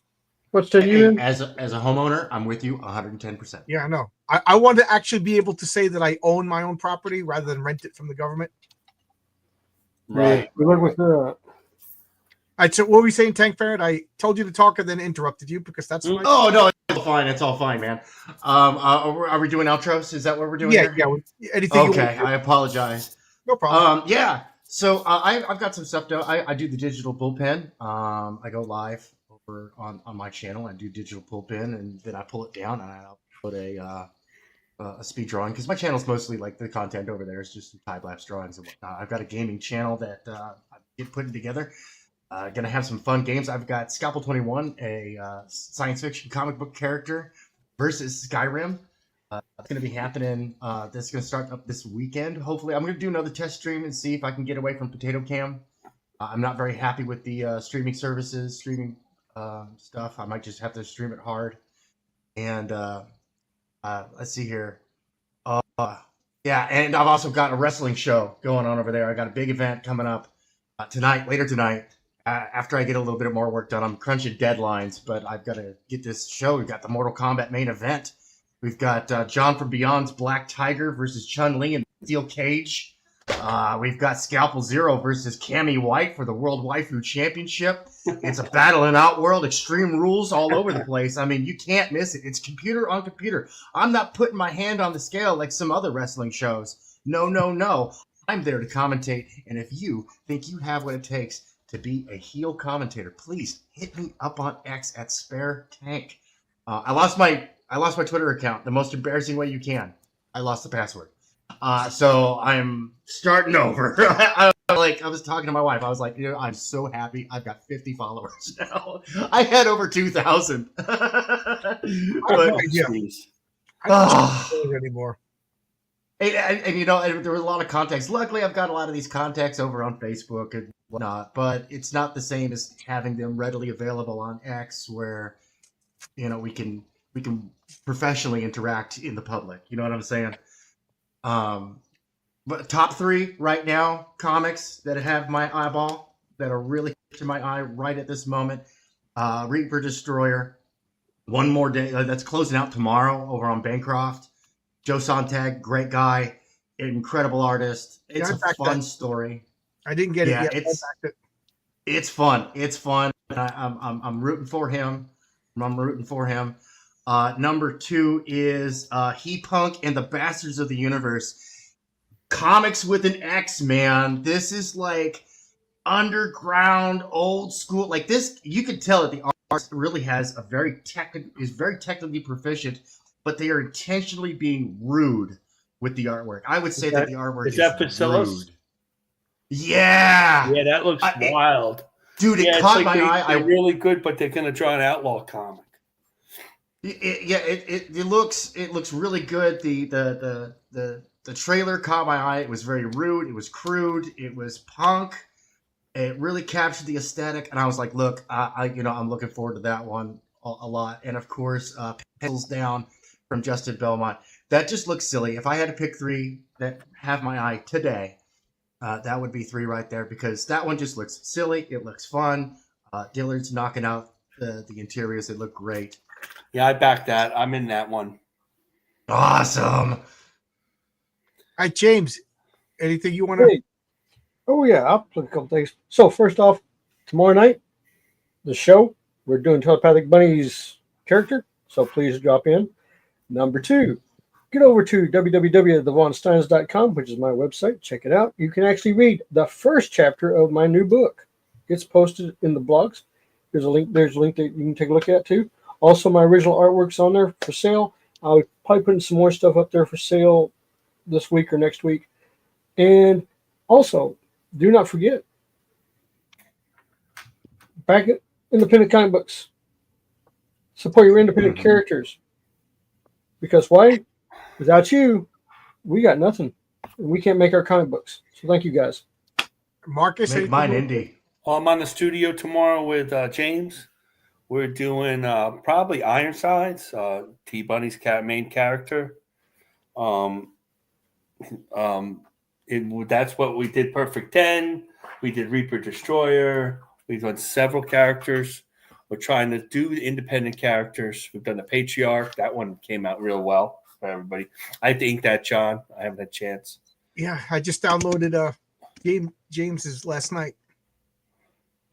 What's the union? As a homeowner, I'm with you 110%. Yeah, I know. I want to actually be able to say that I own my own property rather than rent it from the government. Right. Good luck with that. All right, so what were we saying, Tank Ferret? I told you to talk and then interrupted you because that's my... Oh, no, it's all fine. It's all fine, man. Are we doing outros? Is that what we're doing here? Yeah. Anything okay, I apologize. No problem. Yeah, so I've got some stuff to... I do the digital bullpen. I go live over on my channel. I do digital bullpen, and then I pull it down, and I'll put a speed drawing, because my channel's mostly like the content over there is just time-lapse drawings and whatnot. I've got a gaming channel that I'm putting together. Gonna have some fun games. I've got Scalpel 21, a science fiction comic book character, versus Skyrim. It's gonna be happening. That's gonna start up this weekend. Hopefully, I'm gonna do another test stream and see if I can get away from Potato Cam. I'm not very happy with the streaming stuff. I might just have to stream it hard. And let's see here. Yeah, and I've also got a wrestling show going on over there. I got a big event coming up later tonight. After I get a little bit more work done, I'm crunching deadlines, but I've got to get this show. We've got the Mortal Kombat main event. We've got John from Beyond's Black Tiger versus Chun-Li in Steel Cage. We've got Scalpel Zero versus Cammy White for the World Waifu Championship. It's a battle in Outworld, extreme rules all over the place. I mean, you can't miss it. It's computer on computer. I'm not putting my hand on the scale like some other wrestling shows. No. I'm there to commentate, and if you think you have what it takes to be a heel commentator, please hit me up on X at Spare Tank. I lost my Twitter account the most embarrassing way you can. I lost the password. So I'm starting over. I was talking to my wife. I was like, I'm so happy. I've got 50 followers now. I had over 2,000. I don't know anymore. And there was a lot of contacts. Luckily, I've got a lot of these contacts over on Facebook and whatnot, but it's not the same as having them readily available on X, where we can professionally interact in the public. You know what I'm saying? But top 3 right now, comics that have my eyeball, that are really to my eye right at this moment. Reaper Destroyer, One More Day, that's closing out tomorrow over on Bancroft. Joe Sontag, great guy, incredible artist. It's a fun story. I didn't get it yet. It's fun. It's fun. I'm rooting for him. Number 2 is He Punk and the Bastards of the Universe. Comics with an X, man. This is like underground, old school. Like this, you could tell that the art really has is very technically proficient, but they are intentionally being rude with the artwork. I would say that the artwork is rude. Yeah. Yeah, that looks wild. Dude, it caught my eye. They're really good, but they're going to draw an outlaw comic. It looks really good. The trailer caught my eye. It was very rude. It was crude. It was punk. It really captured the aesthetic, and I was like, look, I'm looking forward to that one a lot. And of course, Pencils Down from Justin Belmont. That just looks silly. If I had to pick three that have my eye today, that would be three right there, because that one just looks silly. It looks fun. Dillard's knocking out the interiors. They look great. Yeah, I back that. I'm in that one. Awesome. All right, James, anything you want to? Hey. Oh yeah, I'll plug a couple things. So first off, tomorrow night, the show, we're doing Telepathic Bunny's character, so please drop in. Number two, get over to www.thevonsteins.com, which is my website. Check it out. You can actually read the first chapter of my new book. It's posted in the blogs. There's a link that you can take a look at too. Also, my original artwork's on there for sale. I'll probably put some more stuff up there for sale this week or next week. And also, do not forget, back at independent comic books. Support your independent characters. Because why? Without you, we got nothing. And we can't make our comic books. So thank you guys. Marcus, Make mine indie. I'm on the studio tomorrow with James. We're doing probably Ironsides, T Bunny's main character. That's what we did. Perfect 10. We did Reaper Destroyer. We've done several characters. We're trying to do independent characters. We've done the Patriarch. That one came out real well for everybody. I have to ink that, John. I haven't had a chance. Yeah, I just downloaded James's last night.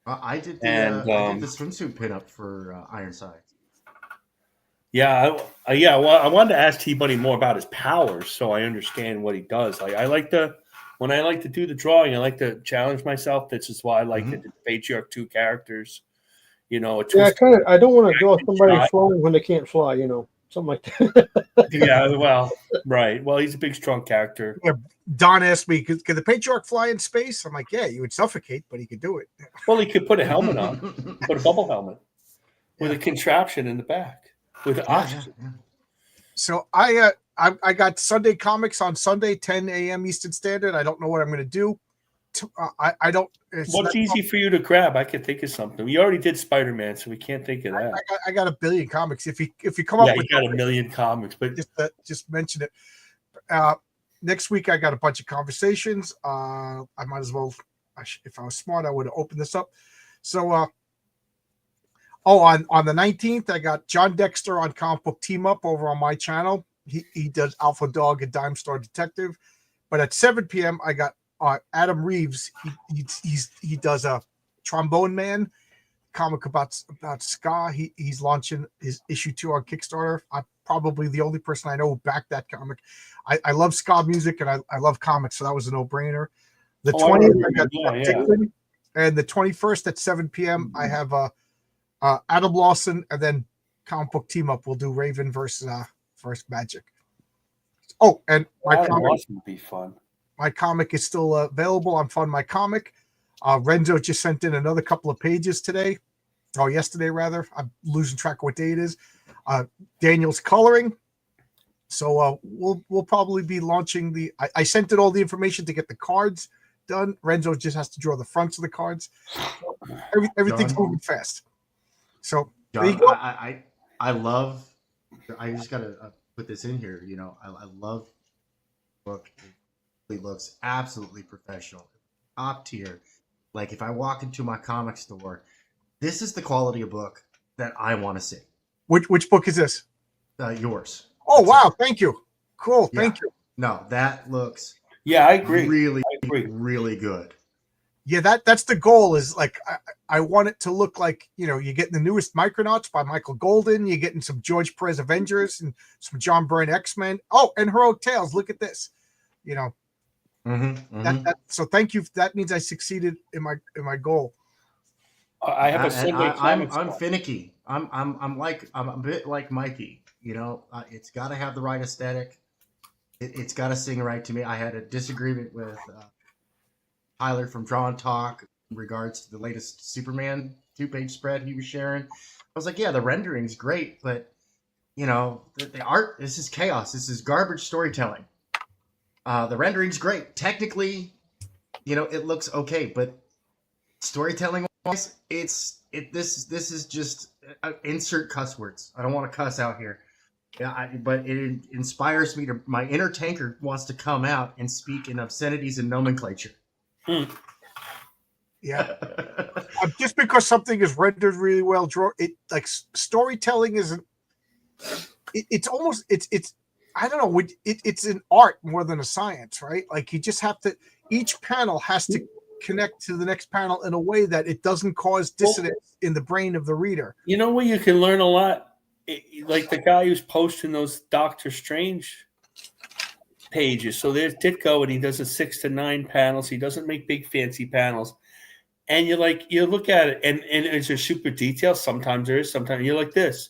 I did the swimsuit pinup for Ironside. Yeah, Well, I wanted to ask T Bunny more about his powers, so I understand what he does. Like, when I like to do the drawing, I like to challenge myself. This is why I like to do Patriarch 2 characters. You know, I don't want to draw somebody flying when they can't fly. Something like that. Yeah, well, right. Well, he's a big, strong character. Yeah, Don asked me, could the Patriarch fly in space? I'm like, yeah, you would suffocate, but he could do it. Well, he could put a helmet on, put a bubble helmet with a contraption in the back with oxygen. Yeah. So I got Sunday comics on Sunday, 10 a.m. Eastern Standard. I don't know what I'm going to do. I don't. What's easy for you to grab? I can think of something. We already did Spider-Man, so we can't think of that. I got a billion comics. If you come up with, you got a million comics, but just mention it. Next week I got a bunch of conversations. I might as well, if I was smart, I would have opened this up. So, on the 19th, I got John Dexter on Comic Book Team Up over on my channel. He does Alpha Dog and Dime Star Detective. But at 7 p.m. I got Adam Reeves. He does a Trombone Man comic about ska. He's launching his issue 2 on Kickstarter. I'm probably the only person I know who backed that comic. I love ska music and I love comics, so that was a no-brainer. The 20th, I got Dickman, and the 21st at 7 p.m. I have Adam Lawson, and then Comic Book Team Up. We'll do Raven versus Magic. Oh, and my comic would be fun. My comic is still available on Fund My Comic. Renzo just sent in another couple of pages today, or yesterday rather. I'm losing track of what day it is. Daniel's coloring. So we'll probably be launching I sent in all the information to get the cards done. Renzo just has to draw the fronts of the cards. Everything's moving fast. So John, there you go. I love. I just gotta put this in here. I love the book. It looks absolutely professional, top tier. Like if I walk into my comic store, this is the quality of book that I want to see. Which book is this? Yours. Oh, wow. Thank you. Cool. Yeah. Thank you. No, that looks I agree. Really good. Yeah, that's the goal, is like I want it to look like, you're getting the newest Micronauts by Michael Golden, you're getting some George Perez Avengers and some John Byrne X-Men. Oh, and Heroic Tales. Look at this. So thank you. That means I succeeded in my goal. I have a Sunday I'm finicky. I'm a bit like Mikey. It's got to have the right aesthetic. It's got to sing right to me. I had a disagreement with Tyler from Draw and Talk in regards to the latest Superman 2-page spread he was sharing. I was like, yeah, the rendering's great, but you know, the art, this is chaos. This is garbage storytelling. The rendering's great. Technically, you know, it looks okay, but storytelling wise, this is just insert cuss words. I don't want to cuss out here. Yeah, but it inspires me to. My inner tanker wants to come out and speak in obscenities and nomenclature. Yeah. Just because something is rendered really well drawn, it like storytelling isn't. It's almost it's. I don't know. It's an art more than a science, right? Like you just have to. Each panel has to connect to the next panel in a way that it doesn't cause dissonance in the brain of the reader. You know where you can learn a lot? Like the guy who's posting those Doctor Strange pages. So there's Ditko, and he does a 6 to 9 panels. He doesn't make big fancy panels. And you look at it, and it's a super detail. Sometimes there is, sometimes you're like this.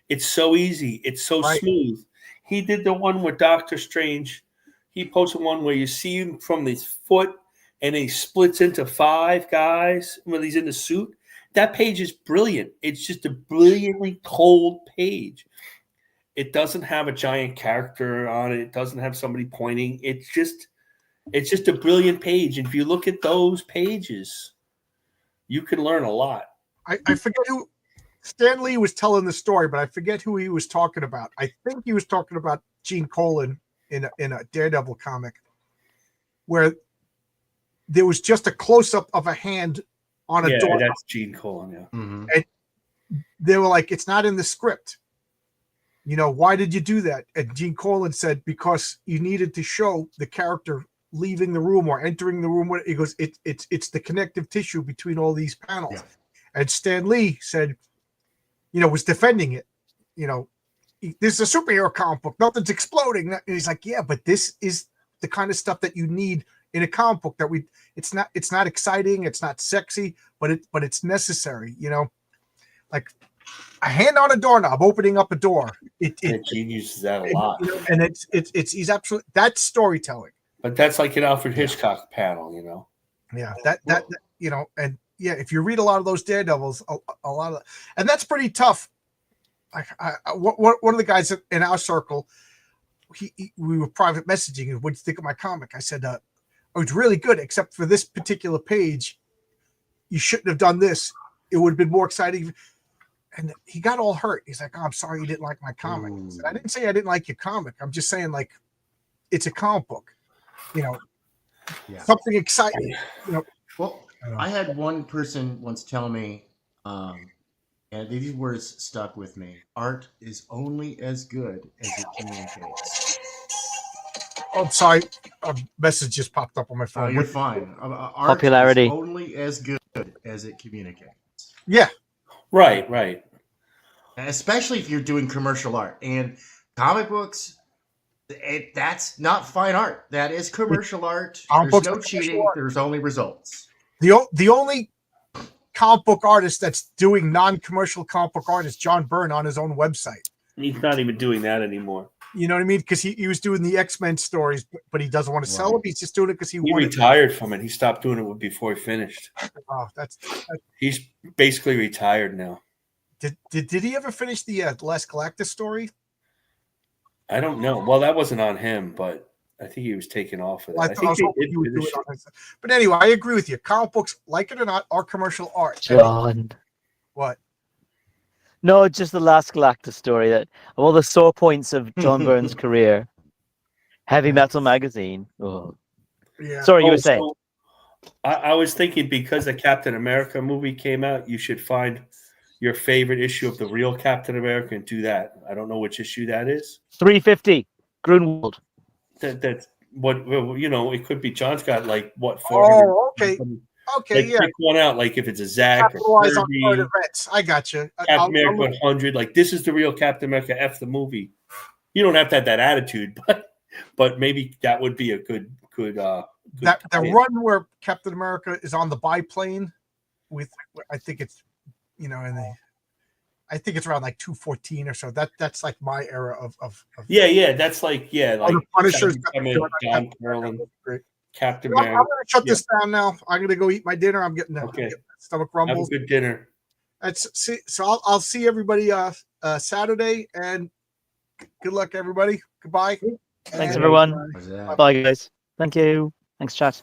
It's so easy. It's so smooth. He did the one with Doctor Strange. He posted one where you see him from his foot, and he splits into 5 guys when he's in the suit. That page is brilliant. It's just a brilliantly told page. It doesn't have a giant character on it. It doesn't have somebody pointing. It's just a brilliant page. And if you look at those pages, you can learn a lot. I forget who Stan Lee was telling the story, but I forget who he was talking about. I think he was talking about Gene Colan in a Daredevil comic, where there was just a close up of a hand on a door. That's Gene Colan. Yeah, and they were like, "It's not in the script." You know, why did you do that? And Gene Colan said, because you needed to show the character leaving the room or entering the room. He goes, it's the connective tissue between all these panels. Yeah. And Stan Lee said, you know, was defending it. You know, this is a superhero comic book. Nothing's exploding. And he's like, yeah, but this is the kind of stuff that you need in a comic book it's not exciting. It's not sexy, but it's necessary, you know, like a hand on a doorknob, opening up a door. Gene uses that a lot. And he's absolutely, that's storytelling. But that's like an Alfred Hitchcock panel, you know? Yeah. That, you know, and yeah, if you read a lot of those Daredevils, a lot of, and that's pretty tough. Like one of the guys in our circle, we were private messaging. What do you think of my comic? I said, oh, it's really good, except for this particular page. You shouldn't have done this. It would have been more exciting. And he got all hurt. He's like, oh, I'm sorry you didn't like my comic. I said, I didn't say I didn't like your comic. I'm just saying, like, it's a comic book. You know, something exciting. You know. Well, I had one person once tell me, and these words stuck with me. Art is only as good as it communicates. Oh, I'm sorry. A message just popped up on my phone. You're fine. Art Popularity. is only as good as it communicates. Yeah. Right. Especially if you're doing commercial art. And comic books, that's not fine art. That is commercial art. There's no cheating. There's only results. The only comic book artist that's doing non-commercial comic book art is John Byrne on his own website. He's not even doing that anymore. You know what I mean? Because he was doing the X-Men stories, but he doesn't want to sell them. He's just doing it because he retired from it. He stopped doing it before he finished. Oh, he's basically retired now. Did he ever finish the Last Galactus story? I don't know. Well, that wasn't on him, but I think he was taken off of that. Well, I think he would do it on his. But anyway, I agree with you. Comic books, like it or not, are commercial art. John. What? No, just the Last Galactus story. That of all the sore points of John Byrne's career, Heavy Metal magazine. Oh, yeah. Sorry, you were saying. So I was thinking because the Captain America movie came out, you should find your favorite issue of the real Captain America and do that. I don't know which issue that is. 350, Grunwald. That's what, you know. It could be John's got like what 400. Oh, okay. Okay, like, pick one out, like if it's a Zach or Kirby, I got you. Captain America 100. Like this is the real Captain America. F the movie. You don't have to have that attitude, but maybe that would be a good that run where Captain America is on the biplane with, I think it's, you know, I think it's around like 214 or so. That's like my era of yeah. That's like the Punisher's Don Perlin. Captain America. I'm going to shut this down now. I'm going to go eat my dinner. I'm getting stomach rumbles. Have a good dinner. So I'll see everybody Saturday, and Good luck, everybody. Goodbye. Thanks, And- everyone. What's that? Bye, guys. Thank you. Thanks, chat.